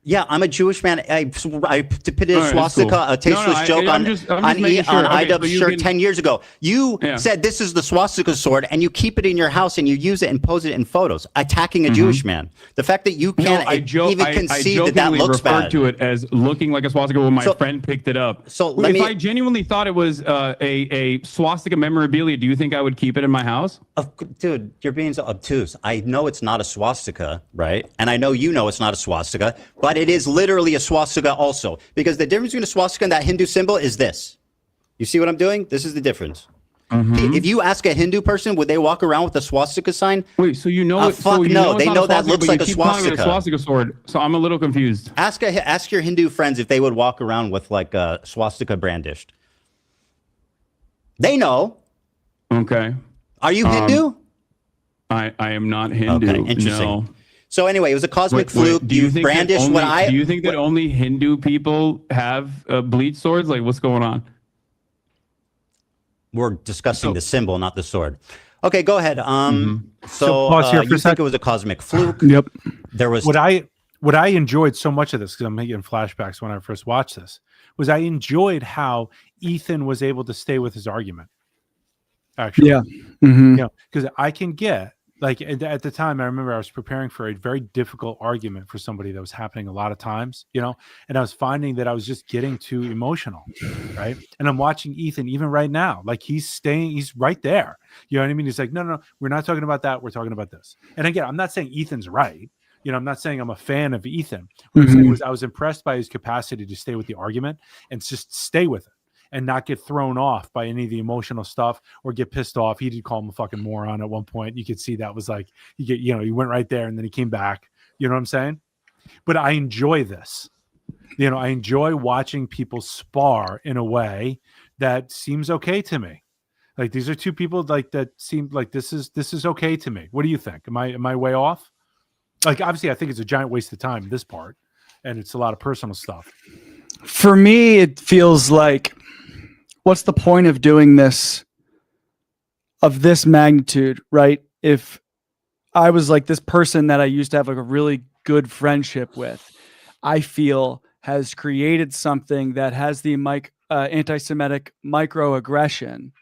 Yeah, I'm a Jewish man. I depicted All a right, swastika, that's cool. a tasteless joke I'm on just making sure. on Okay, iDubbbz so you shirt can- 10 years ago. You Yeah. said this is the swastika sword, and you keep it in your house and you use it and pose it in photos, attacking a Jewish man. The fact that you can't I even concede that jokingly looks referred bad. to it as looking like a swastika when my So- friend picked it up. so let if me- I genuinely thought it was a swastika memorabilia, do you think I would keep it in my house? Dude, you're being so obtuse. I know it's not a swastika, right? And I know you know it's not a swastika, but it is literally a swastika also. Because the difference between a swastika and that Hindu symbol is this. You see what I'm doing? This is the difference. If you ask a Hindu person, would they walk around with a swastika sign? Wait, so you know? Fuck so you no. it's They not know a that swastika, looks but like you a keep calling it swastika. a swastika sword. So I'm a little confused. Ask your Hindu friends if they would walk around with like a swastika brandished. They know. Okay. Are you Hindu? I am not Hindu. Okay, interesting. No. So anyway, it was a cosmic Wait, fluke. do you You think that brandished only, what I. Do you think that only Hindu people have bleach swords? Like, what's going on? We're discussing the symbol, not the sword. Okay, go ahead. So pause here for a you think sec. it was a cosmic fluke? Yep. There was What I enjoyed so much of this, because I'm getting flashbacks when I first watched this, was I enjoyed how Ethan was able to stay with his argument. Actually, Yeah. Mhm. you know, because I can get like at the time, I remember I was preparing for a very difficult argument for somebody that was happening a lot of times, you know, and I was finding that I was just getting too emotional, right? And I'm watching Ethan even right now, like he's right there. You know what I mean? He's like, no, we're not talking about that. We're talking about this. And again, I'm not saying Ethan's right. You know, I'm not saying I'm a fan of Ethan. What I'm saying was I was impressed by his capacity to stay with the argument and just stay with it and not get thrown off by any of the emotional stuff or get pissed off. He did call him a fucking moron at one point. You could see that was like, he went right there and then he came back. You know what I'm saying? But I enjoy this. You know, I enjoy watching people spar in a way that seems okay to me. Like these are two people like that seem like this is okay to me. What do you think? Am I way off? Like, obviously, I think it's a giant waste of time, this part, and it's a lot of personal stuff. For me, it feels like, what's the point of doing this of this magnitude, right? If I was like this person that I used to have like a really good friendship with, I feel has created something that has the anti-Semitic microaggression,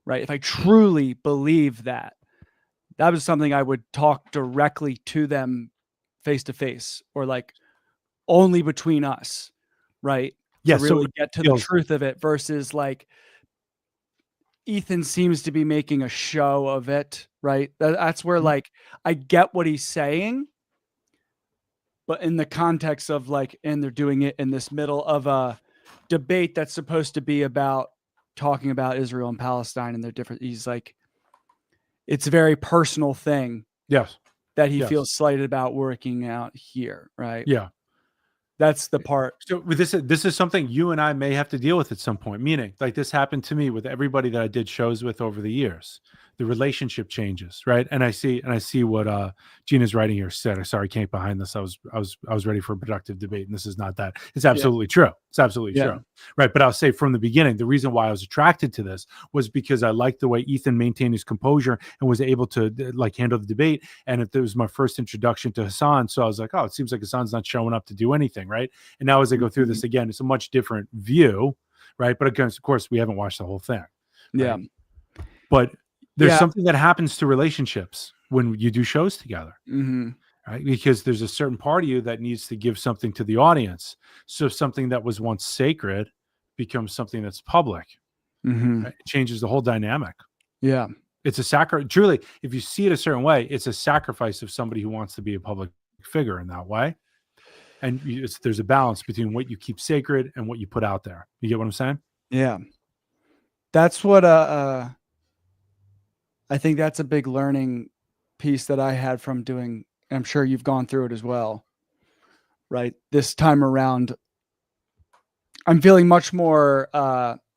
right? If I truly believe that was something I would talk directly to them face to face or like only between us, right? Yeah, To really get to the truth of it versus like Ethan seems to be making a show of it, right? That's where like I get what he's saying, but in the context of like, and they're doing it in this middle of a debate that's supposed to be about talking about Israel and Palestine and their different, he's like, it's a very personal thing. Yes. That he feels slighted about working out here. Right. Yeah. That's the part. So this is something you and I may have to deal with at some point, meaning like this happened to me with everybody that I did shows with over the years. The relationship changes, right? And I see what Gina's writing here said. Sorry, came behind this. I was ready for a productive debate, and this is not that. It's absolutely true. It's absolutely true, right? But I'll say from the beginning, the reason why I was attracted to this was because I liked the way Ethan maintained his composure and was able to like handle the debate. And it was my first introduction to Hassan, so I was like, oh, it seems like Hassan's not showing up to do anything, right? And now as I go through this again, it's a much different view, right? But again, of course, we haven't watched the whole thing. Right? Yeah, but there's something that happens to relationships when you do shows together, right? Because there's a certain part of you that needs to give something to the audience. So something that was once sacred becomes something that's public. Right? It changes the whole dynamic. Yeah. It's a sacrifice. Truly, if you see it a certain way, it's a sacrifice of somebody who wants to be a public figure in that way. And there's a balance between what you keep sacred and what you put out there. You get what I'm saying? Yeah. That's what I think that's a big learning piece that I had from doing. I'm sure you've gone through it as well, right? This time around, I'm feeling much more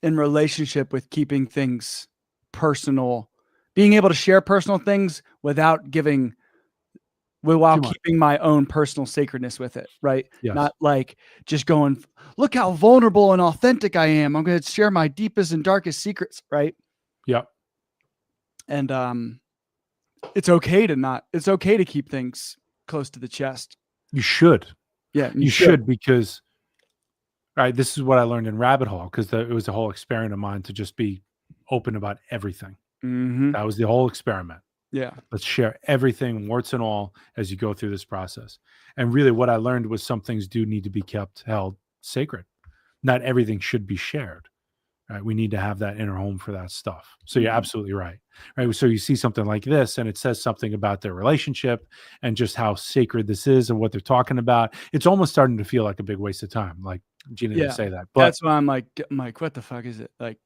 in relationship with keeping things personal, being able to share personal things without keeping my own personal sacredness with it, right? Yes. Not like just going, look how vulnerable and authentic I am. I'm going to share my deepest and darkest secrets, right? Yeah. And it's okay to keep things close to the chest. You should. Yeah, you should, because right, this is what I learned in Rabbit Hole, because it was a whole experiment of mine to just be open about everything. That was the whole experiment. Yeah. Let's share everything, warts and all, as you go through this process. And really what I learned was some things do need to be held sacred. Not everything should be shared. Right? We need to have that inner home for that stuff. So you're absolutely right. Right. So you see something like this and it says something about their relationship and just how sacred this is and what they're talking about. It's almost starting to feel like a big waste of time. Like Gina didn't say that. But that's why I'm like, what the fuck is it? Like,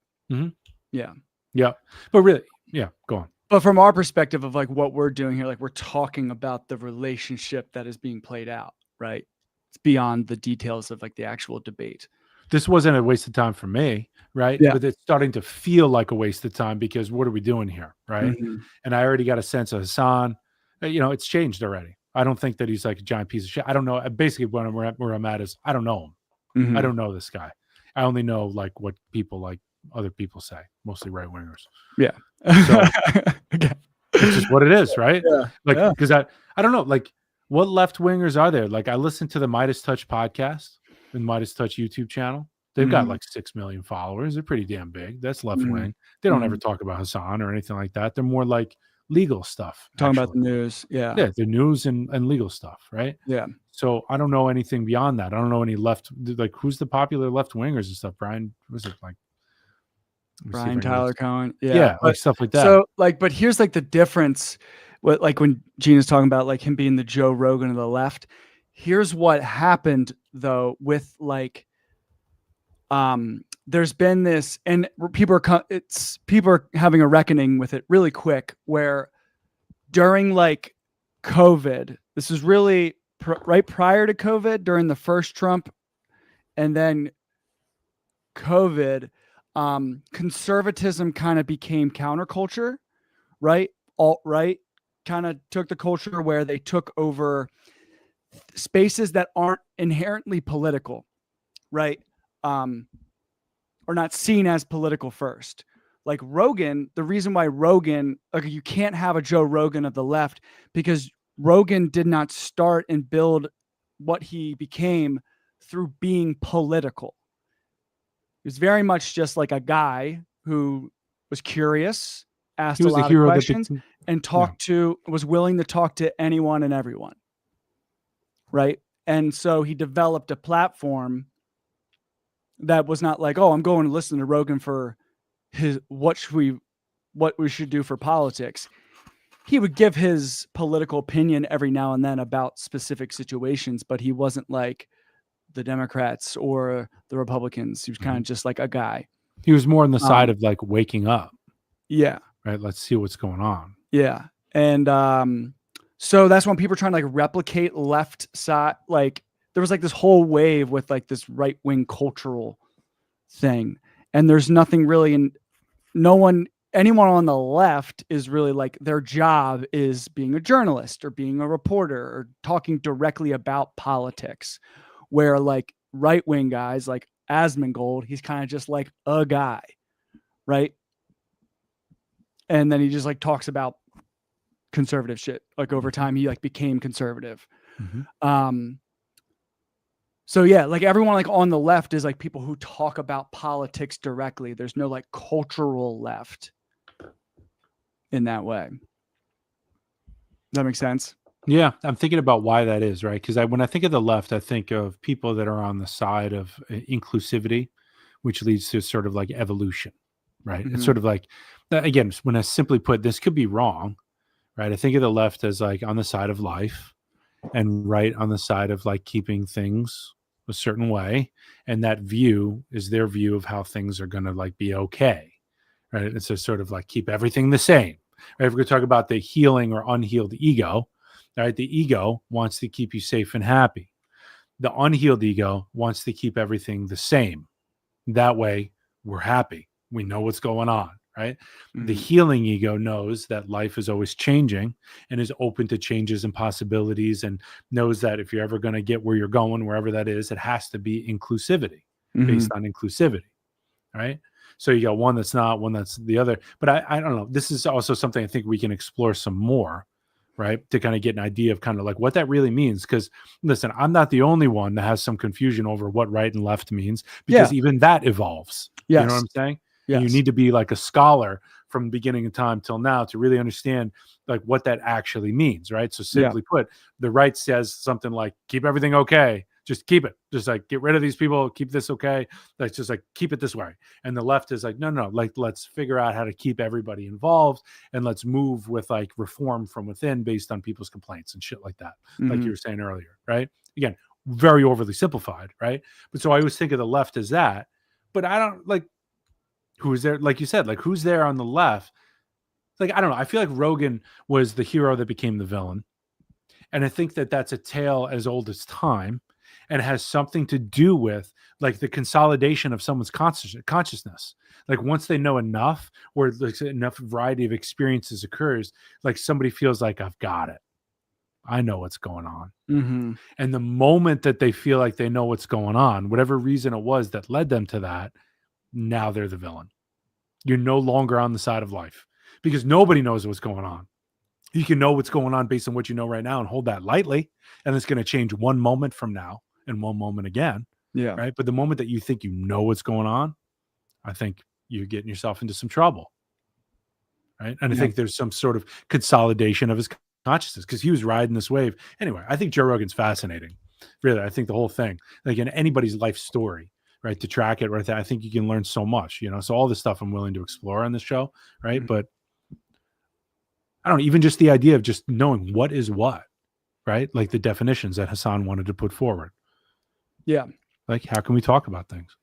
yeah. Yeah. But really, yeah, go on. But from our perspective of like what we're doing here, like we're talking about the relationship that is being played out, right? It's beyond the details of like the actual debate. This wasn't a waste of time for me, right? Yeah. But it's starting to feel like a waste of time because what are we doing here, right? And I already got a sense of Hassan. It's changed already. I don't think that he's like a giant piece of shit. I don't know. Basically, where I'm at is I don't know him. I don't know this guy. I only know like what people like other people say, mostly right wingers. Yeah. So it's just what it is, right? Yeah. Like because I don't know, like what left wingers are there? Like I listened to the Midas Touch podcast and Midas Touch YouTube channel. They've got Mhm. like 6 million followers. They're pretty damn big. That's left Mhm. wing. They don't ever Mhm. talk about Hassan or anything like that. They're more like legal stuff. Talking about Actually. the news. Yeah. Yeah, the news and legal stuff, right? Yeah. So I don't know anything beyond that. I don't know any left, like who's the popular left wingers and stuff. Brian, was it like let me see if Brian I can Tyler look- Cohen. Yeah, like stuff like that. So like, but here's like the difference. What like when Gina's talking about like him being the Joe Rogan of the left. Here's what happened though with like, there's been this, and people are having a reckoning with it really quick. Where during like COVID, this is really right prior to COVID, during the first Trump, and then COVID. Conservatism kind of became counterculture, right? Alt-right kind of took the culture where they took over spaces that aren't inherently political, right? Or not seen as political first. Like Rogan, the reason why Rogan, like you can't have a Joe Rogan of the left because Rogan did not start and build what he became through being political. He was very much just like a guy who was curious, asked He was a the lot of hero that questions, became- and was willing to talk to anyone and everyone. Right. And so he developed a platform that was not like, oh, I'm going to listen to Rogan for what we should do for politics. He would give his political opinion every now and then about specific situations, but he wasn't like the Democrats or the Republicans. He was kind of just like a guy. He was more on the side of like waking up. Yeah. Right. Let's see what's going on. Yeah. And so that's when people are trying to like replicate left side. Like there was like this whole wave with like this right wing cultural thing. And there's nothing really anyone on the left is really like their job is being a journalist or being a reporter or talking directly about politics, where like right wing guys like Asmongold, he's kind of just like a guy, right? And then he just like talks about conservative shit. Like over time, he like became conservative. So yeah, like everyone like on the left is like people who talk about politics directly. There's no like cultural left in that way. Does that make sense? Yeah, I'm thinking about why that is, right? Because when I think of the left, I think of people that are on the side of inclusivity, which leads to sort of like evolution, right? It's sort of like, again, when I simply put, this could be wrong, right? I think of the left as like on the side of life and right on the side of like keeping things a certain way. And that view is their view of how things are going to like be okay, right? It's a sort of like keep everything the same, right? If we're going to talk about the healing or unhealed ego, right? The ego wants to keep you safe and happy. The unhealed ego wants to keep everything the same. That way we're happy. We know what's going on, right? The healing ego knows that life is always changing and is open to changes and possibilities and knows that if you're ever going to get where you're going, wherever that is, it has to be inclusivity based on inclusivity, right? So you got one that's not, one that's the other. But I don't know. This is also something I think we can explore some more, right? To kind of get an idea of kind of like what that really means. Because listen, I'm not the only one that has some confusion over what right and left means, because even that evolves. You know what I'm saying? Yes. You need to be like a scholar from the beginning of time till now to really understand like what that actually means, right? So simply put, the right says something like, keep everything okay. Just keep it. Just like get rid of these people, keep this okay. Let's just like keep it this way. And the left is like, no, like let's figure out how to keep everybody involved and let's move with like reform from within based on people's complaints and shit like that. Like you were saying earlier, right? Again, very overly simplified, right? But so I always think of the left as that, but I don't like who's there, like you said, like who's there on the left? Like, I don't know. I feel like Rogan was the hero that became the villain. And I think that that's a tale as old as time. And it has something to do with like the consolidation of someone's consciousness. Like once they know enough, or like enough variety of experiences occurs, like somebody feels like I've got it. I know what's going on. And the moment that they feel like they know what's going on, whatever reason it was that led them to that, now they're the villain. You're no longer on the side of life because nobody knows what's going on. You can know what's going on based on what you know right now and hold that lightly. And it's going to change one moment from now and one moment again. Yeah. Right. But the moment that you think you know what's going on, I think you're getting yourself into some trouble. Right. And I Yeah. think there's some sort of consolidation of his consciousness because he was riding this wave. Anyway, I think Joe Rogan's fascinating. Really, I think the whole thing, like in anybody's life story, right, to track it right there, I think you can learn so much, you know. So all this stuff I'm willing to explore on this show, right? Mhm. But I don't know, even just the idea of just knowing what is what, right? Like the definitions that Hassan wanted to put forward. Yeah. Like, how can we talk about things?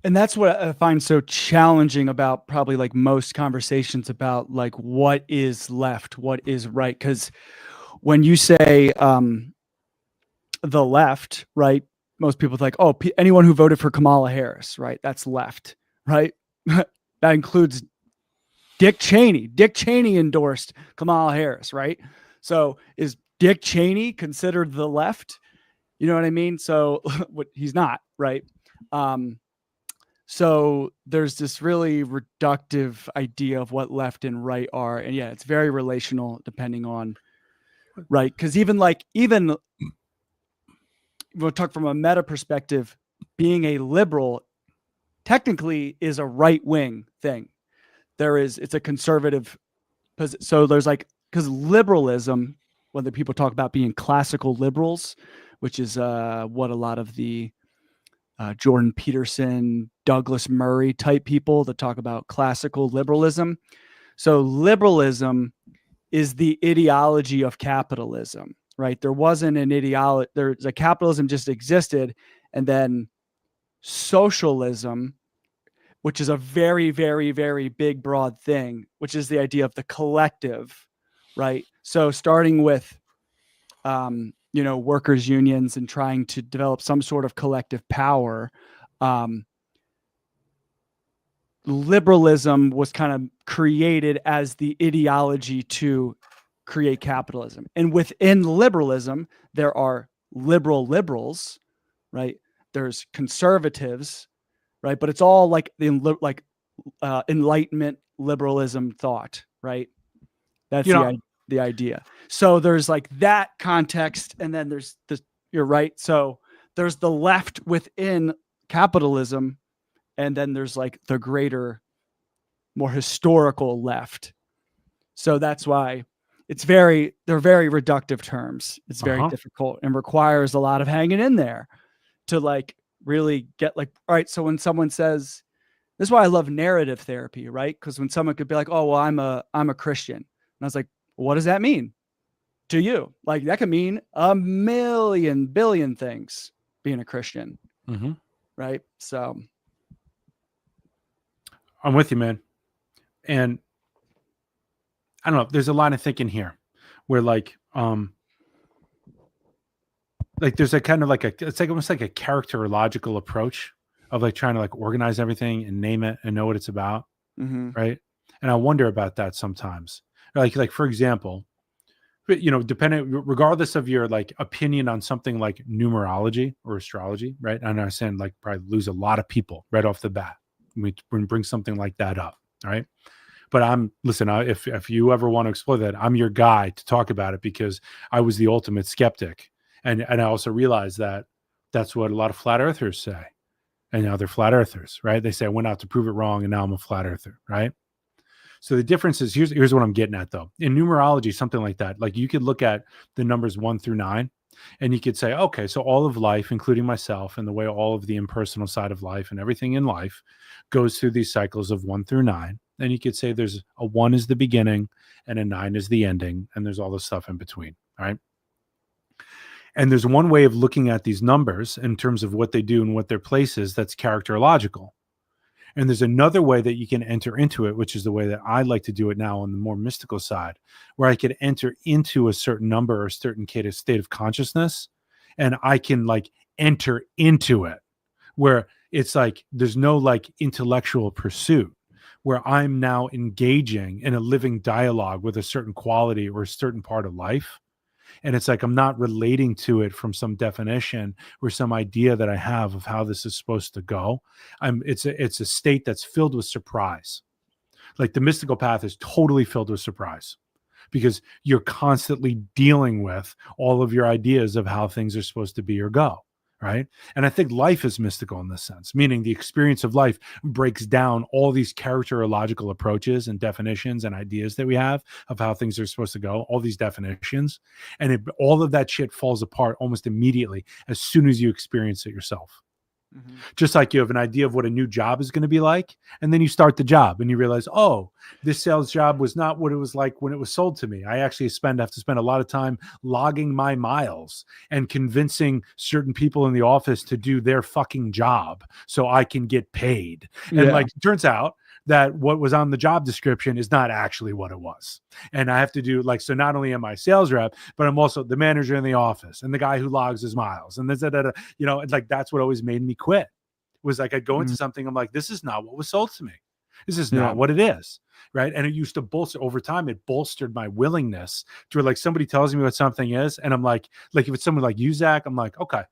And that's what I find so challenging about probably like most conversations about like what is left, what is right. Because when you say the left, right, most people think, oh, anyone who voted for Kamala Harris, right, that's left, right? That includes Dick Cheney. Dick Cheney endorsed Kamala Harris, right? So is Dick Cheney considered the left? You know what I mean? So he's not, right? So there's this really reductive idea of what left and right are. And yeah, it's very relational depending on, right? Because even we'll talk from a meta perspective, being a liberal technically is a right wing thing. It's a conservative. So there's like, because liberalism, whether people talk about being classical liberals, which is what a lot of the Jordan Peterson, Douglas Murray type people that talk about classical liberalism. So liberalism is the ideology of capitalism, right? There wasn't an ideology. There's a capitalism just existed. And then socialism, which is a very, very, very big, broad thing, which is the idea of the collective, right? So starting with, workers' unions and trying to develop some sort of collective power, liberalism was kind of created as the ideology to create capitalism. And within liberalism, there are liberals, right? There's conservatives, right? But it's all like Enlightenment liberalism thought, right? That's the idea. So there's like that context, and then there's this. You're right. So there's the left within capitalism, and then there's like the greater, more historical left. So that's why they're very reductive terms. It's very difficult and requires a lot of hanging in there to like really get like, all right. So when someone says, this is why I love narrative therapy, right? Because when someone could be like, oh, well, I'm a Christian. And I was like, what does that mean to you? Like that could mean a million, billion things being a Christian. Mm-hmm. Right. So I'm with you, man. And I don't know, there's a line of thinking here where like there's a kind of like it's like almost like a characterological approach of like trying to like organize everything and name it and know what it's about. mm-hmm. Right. And I wonder about that sometimes. Like for example, regardless of your like opinion on something like numerology or astrology, right? I understand like probably lose a lot of people right off the bat when we bring something like that up. All right. But if you ever want to explore that, I'm your guy to talk about it because I was the ultimate skeptic. And I also realized that that's what a lot of flat earthers say. And now they're flat earthers, right? They say, I went out to prove it wrong and now I'm a flat earther, right? So the difference is, here's what I'm getting at though. In numerology, something like that, like you could look at the numbers 1 through 9 and you could say, okay, so all of life, including myself and the way all of the impersonal side of life and everything in life goes through these cycles of 1 through 9. And you could say there's a 1 is the beginning and a 9 is the ending. And there's all this stuff in between. All right. And there's one way of looking at these numbers in terms of what they do and what their place is that's characterological. And there's another way that you can enter into it, which is the way that I like to do it now on the more mystical side, where I could enter into a certain number or a certain state of consciousness, and I can like enter into it, where it's like there's no like intellectual pursuit, where I'm now engaging in a living dialogue with a certain quality or a certain part of life. And it's like I'm not relating to it from some definition or some idea that I have of how this is supposed to go. It's a state that's filled with surprise. Like the mystical path is totally filled with surprise because you're constantly dealing with all of your ideas of how things are supposed to be or go, right? And I think life is mystical in this sense, meaning the experience of life breaks down all these characterological approaches and definitions and ideas that we have of how things are supposed to go, all these definitions. And all of that shit falls apart almost immediately as soon as you experience it yourself. Just like you have an idea of what a new job is going to be like, and then you start the job and you realize, oh, this sales job was not what it was like when it was sold to me. I actually have to spend a lot of time logging my miles and convincing certain people in the office to do their fucking job so I can get paid. And like, it turns out that what was on the job description is not actually what it was. And I have to do like, so not only am I sales rep, but I'm also the manager in the office and the guy who logs his miles. And this, you know, like that's what always made me quit, was like, I'd go into something. I'm like, this is not what was sold to me. This is not what it is. Right. And it used to bolster over time. It bolstered my willingness to, like, somebody tells me what something is. And I'm like if it's someone like you, Zach, I'm like, okay,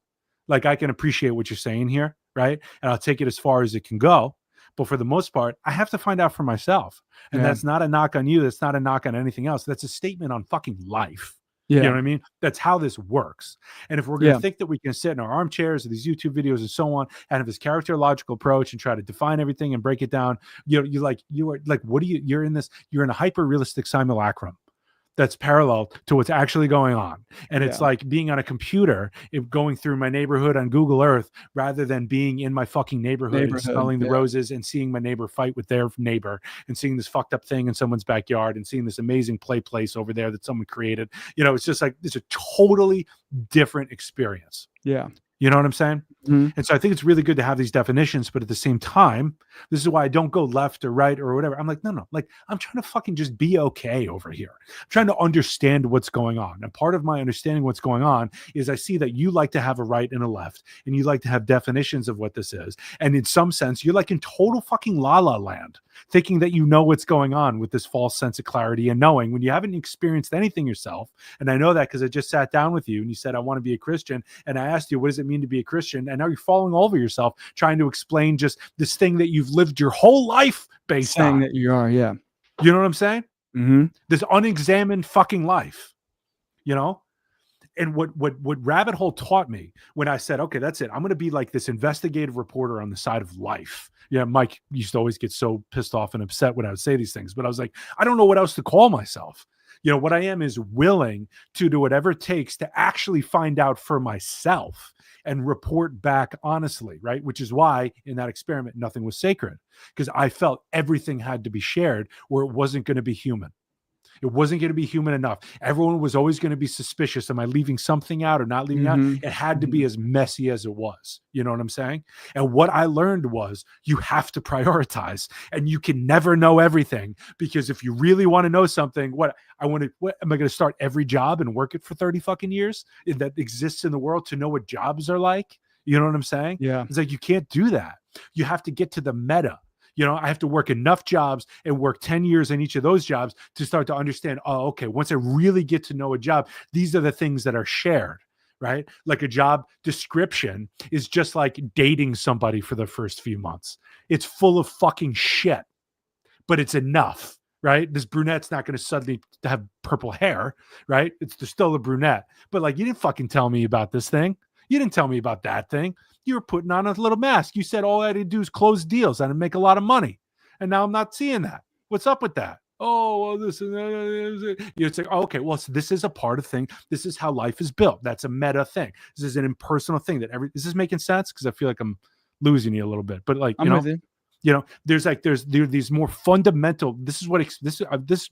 like I can appreciate what you're saying here. Right. And I'll take it as far as it can go. But for the most part, I have to find out for myself. And that's not a knock on you. That's not a knock on anything else. That's a statement on fucking life. You know what I mean? That's how this works. And if we're going to think that we can sit in our armchairs or these YouTube videos and so on and have this characterological approach and try to define everything and break it down, you're in a hyper realistic simulacrum that's parallel to what's actually going on. And it's like being on a computer, going through my neighborhood on Google Earth, rather than being in my fucking neighborhood and smelling the roses and seeing my neighbor fight with their neighbor and seeing this fucked up thing in someone's backyard and seeing this amazing play place over there that someone created. You know, it's just like, it's a totally different experience. Yeah. You know what I'm saying? And so I think it's really good to have these definitions, but at the same time, this is why I don't go left or right or whatever. I'm like, no, like I'm trying to fucking just be okay over here. I'm trying to understand what's going on. And part of my understanding what's going on is I see that you like to have a right and a left, and you like to have definitions of what this is. And in some sense, you're like in total fucking la la land, thinking that you know what's going on with this false sense of clarity and knowing when you haven't experienced anything yourself. And I know that because I just sat down with you and you said, I want to be a Christian. And I asked you, what does it mean to be a Christian? And now you're falling all over yourself trying to explain just this thing that you've lived your whole life based on. That you are, yeah. You know what I'm saying? This unexamined fucking life, you know? And what Rabbit Hole taught me when I said, okay, that's it. I'm going to be like this investigative reporter on the side of life. Yeah, Mike used to always get so pissed off and upset when I would say these things, but I was like, I don't know what else to call myself. You know, what I am is willing to do whatever it takes to actually find out for myself and report back honestly, right? Which is why in that experiment, nothing was sacred, because I felt everything had to be shared or it wasn't going to be human. It wasn't going to be human enough. Everyone was always going to be suspicious. Am I leaving something out or not leaving out? It had to be as messy as it was. You know what I'm saying? And what I learned was you have to prioritize, and you can never know everything, because if you really want to know something, what am I going to start every job and work it for 30 fucking years that exists in the world to know what jobs are like? You know what I'm saying? Yeah. It's like, you can't do that. You have to get to the meta. You know, I have to work enough jobs and work 10 years in each of those jobs to start to understand, oh, okay, once I really get to know a job, these are the things that are shared, right? Like a job description is just like dating somebody for the first few months. It's full of fucking shit, but it's enough, right? This brunette's not going to suddenly have purple hair, right? They're still a brunette. But like, you didn't fucking tell me about this thing. You didn't tell me about that thing. You were putting on a little mask. You said all I had to do is close deals and make a lot of money. And now I'm not seeing that. What's up with that? Oh, well, this is, it's like, okay, well, so this is a part of thing. This is how life is built. That's a meta thing. This is an impersonal thing is this making sense? Because I feel like I'm losing you a little bit, but like, you know, there's these more fundamental, this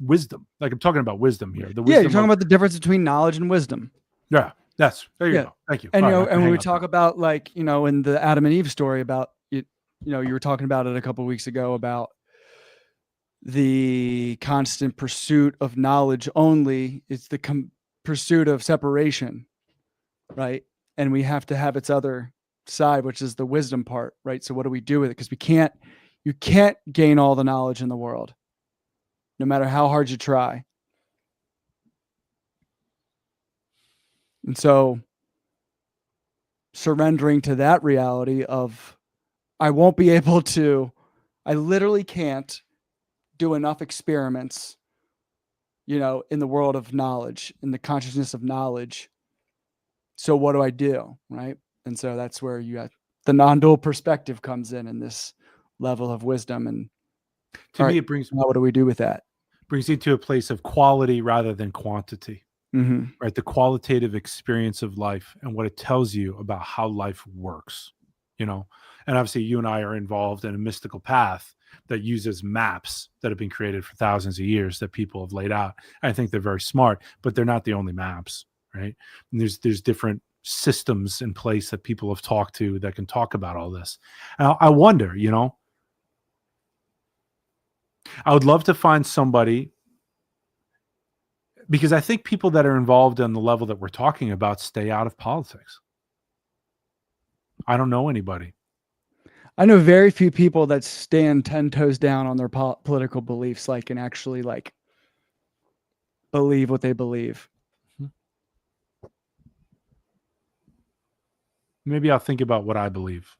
wisdom, like I'm talking about wisdom here. You're talking about the difference between knowledge and wisdom. Yeah. There you go. Thank you. And and when we talk about, like, you know, in the Adam and Eve story about it, you know, you were talking about it a couple of weeks ago about the constant pursuit of knowledge only. It's the pursuit of separation, right? And we have to have its other side, which is the wisdom part, right? So what do we do with it? Because you can't gain all the knowledge in the world, no matter how hard you try. And so surrendering to that reality of, I literally can't do enough experiments, you know, in the world of knowledge, in the consciousness of knowledge. So what do I do? Right. And so that's where you got the non-dual perspective comes in this level of wisdom. And To all me, right, it brings now what do we do with that? you to a place of quality rather than quantity, Mm-hmm. right? The qualitative experience of life and what it tells you about how life works, you know. And obviously, you and I are involved in a mystical path that uses maps that have been created for thousands of years that people have laid out. I think they're very smart, but they're not the only maps, right? And there's different systems in place that people have talked to that can talk about all this. And I wonder, you know, I would love to find somebody, because I think people that are involved on the level that we're talking about stay out of politics. I don't know anybody. I know very few people that stand 10 toes down on their political beliefs, like, and actually like believe what they believe. Maybe I'll think about what I believe,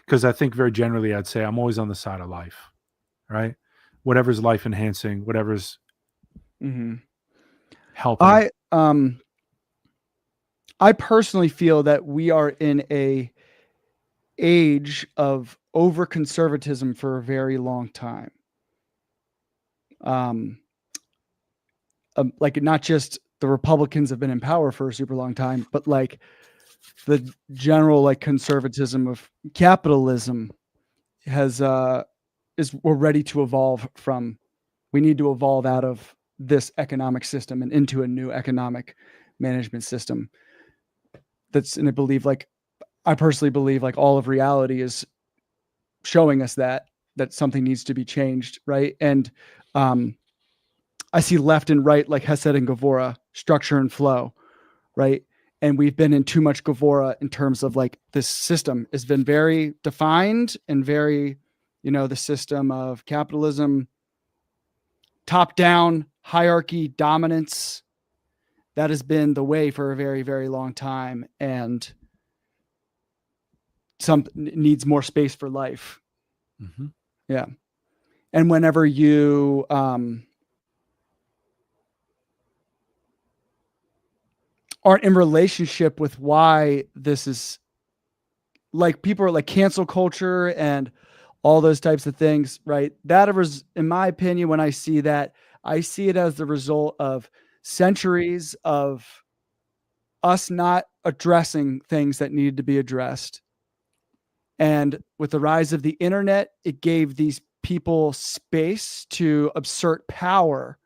because I think very generally I'd say I'm always on the side of life, right? Whatever's life enhancing, whatever's Mm-hmm. helping. I personally feel that we are in a age of over conservatism for a very long time. Like not just the Republicans have been in power for a super long time, but like the general like conservatism of capitalism has we're ready to evolve from. We need to evolve out of this economic system and into a new economic management system. And I personally believe like all of reality is showing us that something needs to be changed. Right. And, I see left and right, like Hesed and Gevurah, structure and flow. Right. And we've been in too much Gevurah in terms of like this system has been very defined and very, the system of capitalism, top down hierarchy, dominance. That has been the way for a very, very long time. And some needs more space for life. Mm-hmm. Yeah. And whenever you, aren't in relationship with why this is, like, people are like cancel culture and all those types of things, right? That was, in my opinion, when I see that, I see it as the result of centuries of us not addressing things that needed to be addressed. And with the rise of the internet, it gave these people space to assert power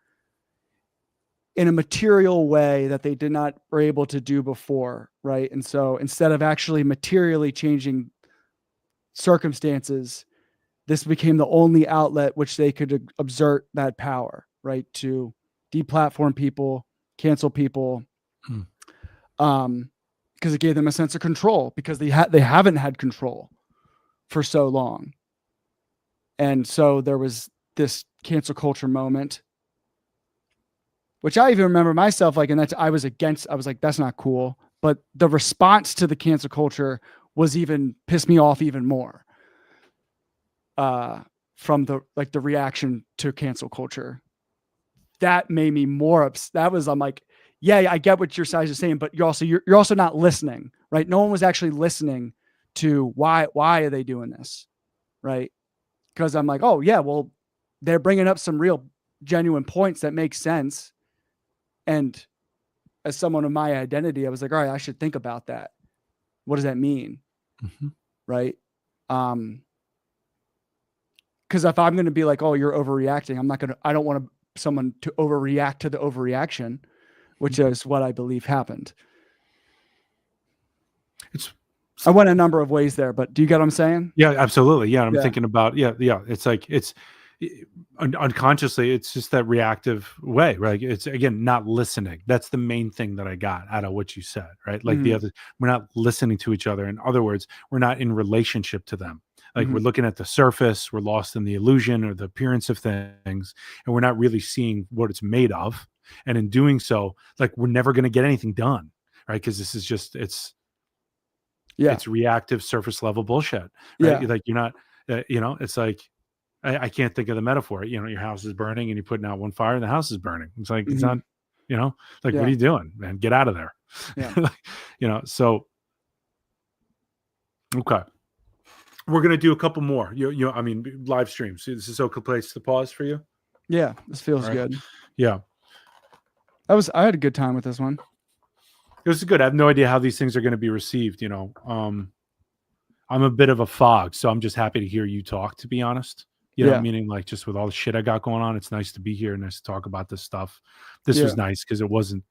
in a material way that they did not were able to do before, right? And so instead of actually materially changing circumstances, this became the only outlet which they could exert that power, right? To deplatform people, cancel people, because it gave them a sense of control, because they haven't had control for so long. And so there was this cancel culture moment, which I even remember myself like, and I was like, that's not cool. But the response to the cancel culture was even pissed me off even more. From the reaction to cancel culture, that made me more upset. I'm like, yeah, I get what your side is saying, but you're also not listening, right? No one was actually listening to why are they doing this, right? Because I'm like, oh yeah, well, they're bringing up some real genuine points that make sense. And as someone of my identity, I was like, all right, I should think about that. What does that mean? Mm-hmm. Right. Because if I'm going to be like, oh, you're overreacting, I don't want someone to overreact to the overreaction, which is what I believe happened. I went a number of ways there, but do you get what I'm saying? Yeah, absolutely. Yeah. I'm thinking about, yeah. It's like, unconsciously, it's just that reactive way, right? It's again, not listening. That's the main thing that I got out of what you said, right? Like we're not listening to each other. In other words, we're not in relationship to them. Like we're looking at the surface, we're lost in the illusion or the appearance of things, and we're not really seeing what it's made of. And in doing so, like we're never going to get anything done, right? Because this is just, it's reactive surface level bullshit, right? Yeah. Like you're not, it's like, I can't think of the metaphor. Your house is burning and you're putting out one fire and the house is burning. It's like, it's not, what are you doing, man? Get out of there. Yeah. So Okay. We're gonna do a couple more. I mean, live streams. Is this okay place to pause for you? Yeah, this feels All right. good. Yeah, I had a good time with this one. it was good. I have no idea how these things are going to be received. I'm a bit of a fog, so I'm just happy to hear you talk. To be honest, Yeah. meaning like just with all the shit I got going on, it's nice to be here and nice to talk about this stuff. This Yeah. was nice because it wasn't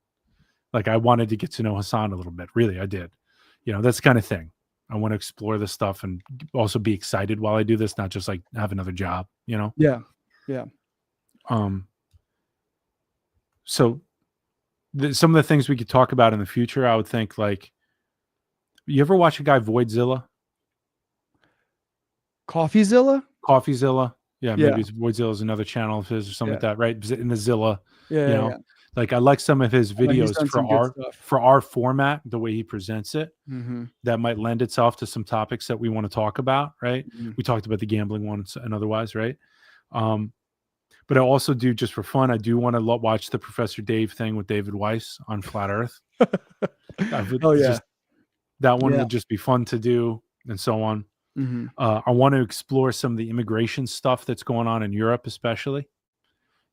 like I wanted to get to know Hassan a little bit. Really, I did. That's the kind of thing. I want to explore this stuff and also be excited while I do this, not just like have another job. Yeah. Yeah. So some of the things we could talk about in the future, I would think, like, you ever watch a guy Voidzilla? CoffeeZilla? CoffeeZilla? Yeah, Yeah. maybe it's Voidzilla is another channel of his or something Yeah. like that, right? In the Zilla, Yeah. Yeah. like I like some of his I know he's videos done some good stuff. for our format, the way he presents it. Mm-hmm. That might lend itself to some topics that we want to talk about, right? Mhm. We talked about the gambling ones and otherwise, right? But I also do, just for fun, I do want to watch the Professor Dave thing with David Weiss on Flat Earth. Oh, yeah. That one Yeah. would just be fun to do, and so on. Mm-hmm. I want to explore some of the immigration stuff that's going on in Europe, especially,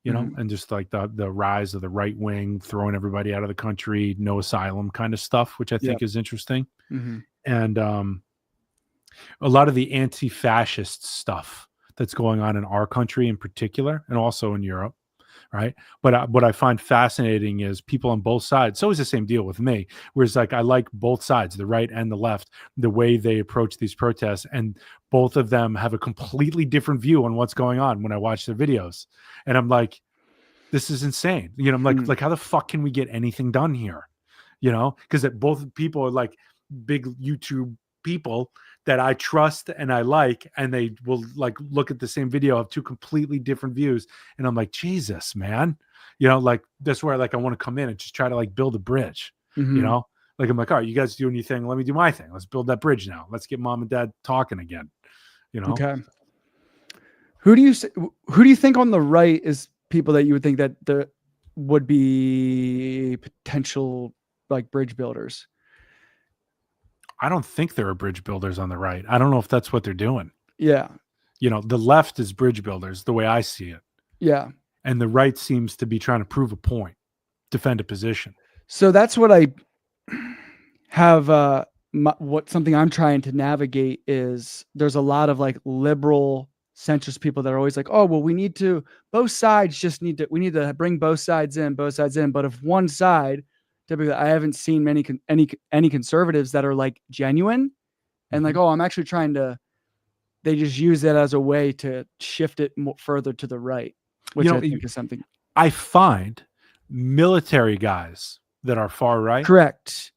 Mhm. and just like the rise of the right wing, throwing everybody out of the country, no asylum kind of stuff, which I think is interesting. Mm-hmm. And a lot of the anti-fascist stuff that's going on in our country in particular, and also in Europe, right? But what I find fascinating is people on both sides. It's always the same deal with me, whereas like I like both sides, the right and the left, the way they approach these protests, and both of them have a completely different view on what's going on when I watch their videos, and I'm like, this is insane. I'm like how the fuck can we get anything done here? Because both people are like big YouTube people that I trust and I like, and they will like look at the same video, have two completely different views, and I'm like, Jesus, man, like that's where like I want to come in and just try to like build a bridge. Mm-hmm. Like I'm like, all right, you guys do anything, let me do my thing. Let's build that bridge now. Let's get mom and dad talking again. Okay. Who do you think on the right is people that you would think that there would be potential like bridge builders? I don't think there are bridge builders on the right. I don't know if that's what they're doing. Yeah. The left is bridge builders, the way I see it. Yeah. And the right seems to be trying to prove a point, defend a position. So that's what I have. Something I'm trying to navigate is there's a lot of like liberal centrist people that are always like, oh, well, we need to bring both sides in. But if one side, typically, I haven't seen any conservatives that are like genuine and like, oh, I'm actually trying to. They just use that as a way to shift it further to the right, which I think is something. I find military guys that are far right. Correct.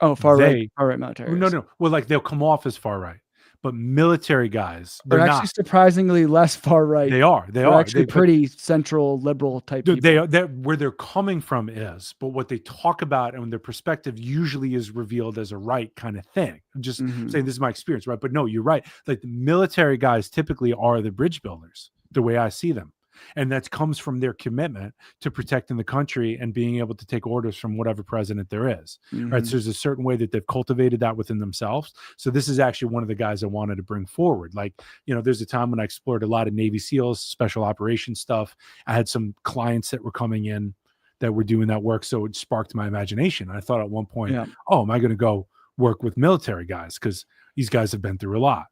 Oh, far right military. No. Well, like they'll come off as far right, but military guys, they're actually not. Surprisingly less far right. They are actually pretty central liberal type people. Where they're coming from is, but what they talk about and their perspective usually is revealed as a right kind of thing. I'm just saying this is my experience, right? But no, you're right. Like the military guys typically are the bridge builders, the way I see them. And that comes from their commitment to protecting the country and being able to take orders from whatever president there is, right? So there's a certain way that they've cultivated that within themselves. So this is actually one of the guys I wanted to bring forward. Like, there's a time when I explored a lot of Navy SEALs, special operations stuff. I had some clients that were coming in that were doing that work. So it sparked my imagination. And I thought at one point, oh, am I going to go work with military guys? Because these guys have been through a lot,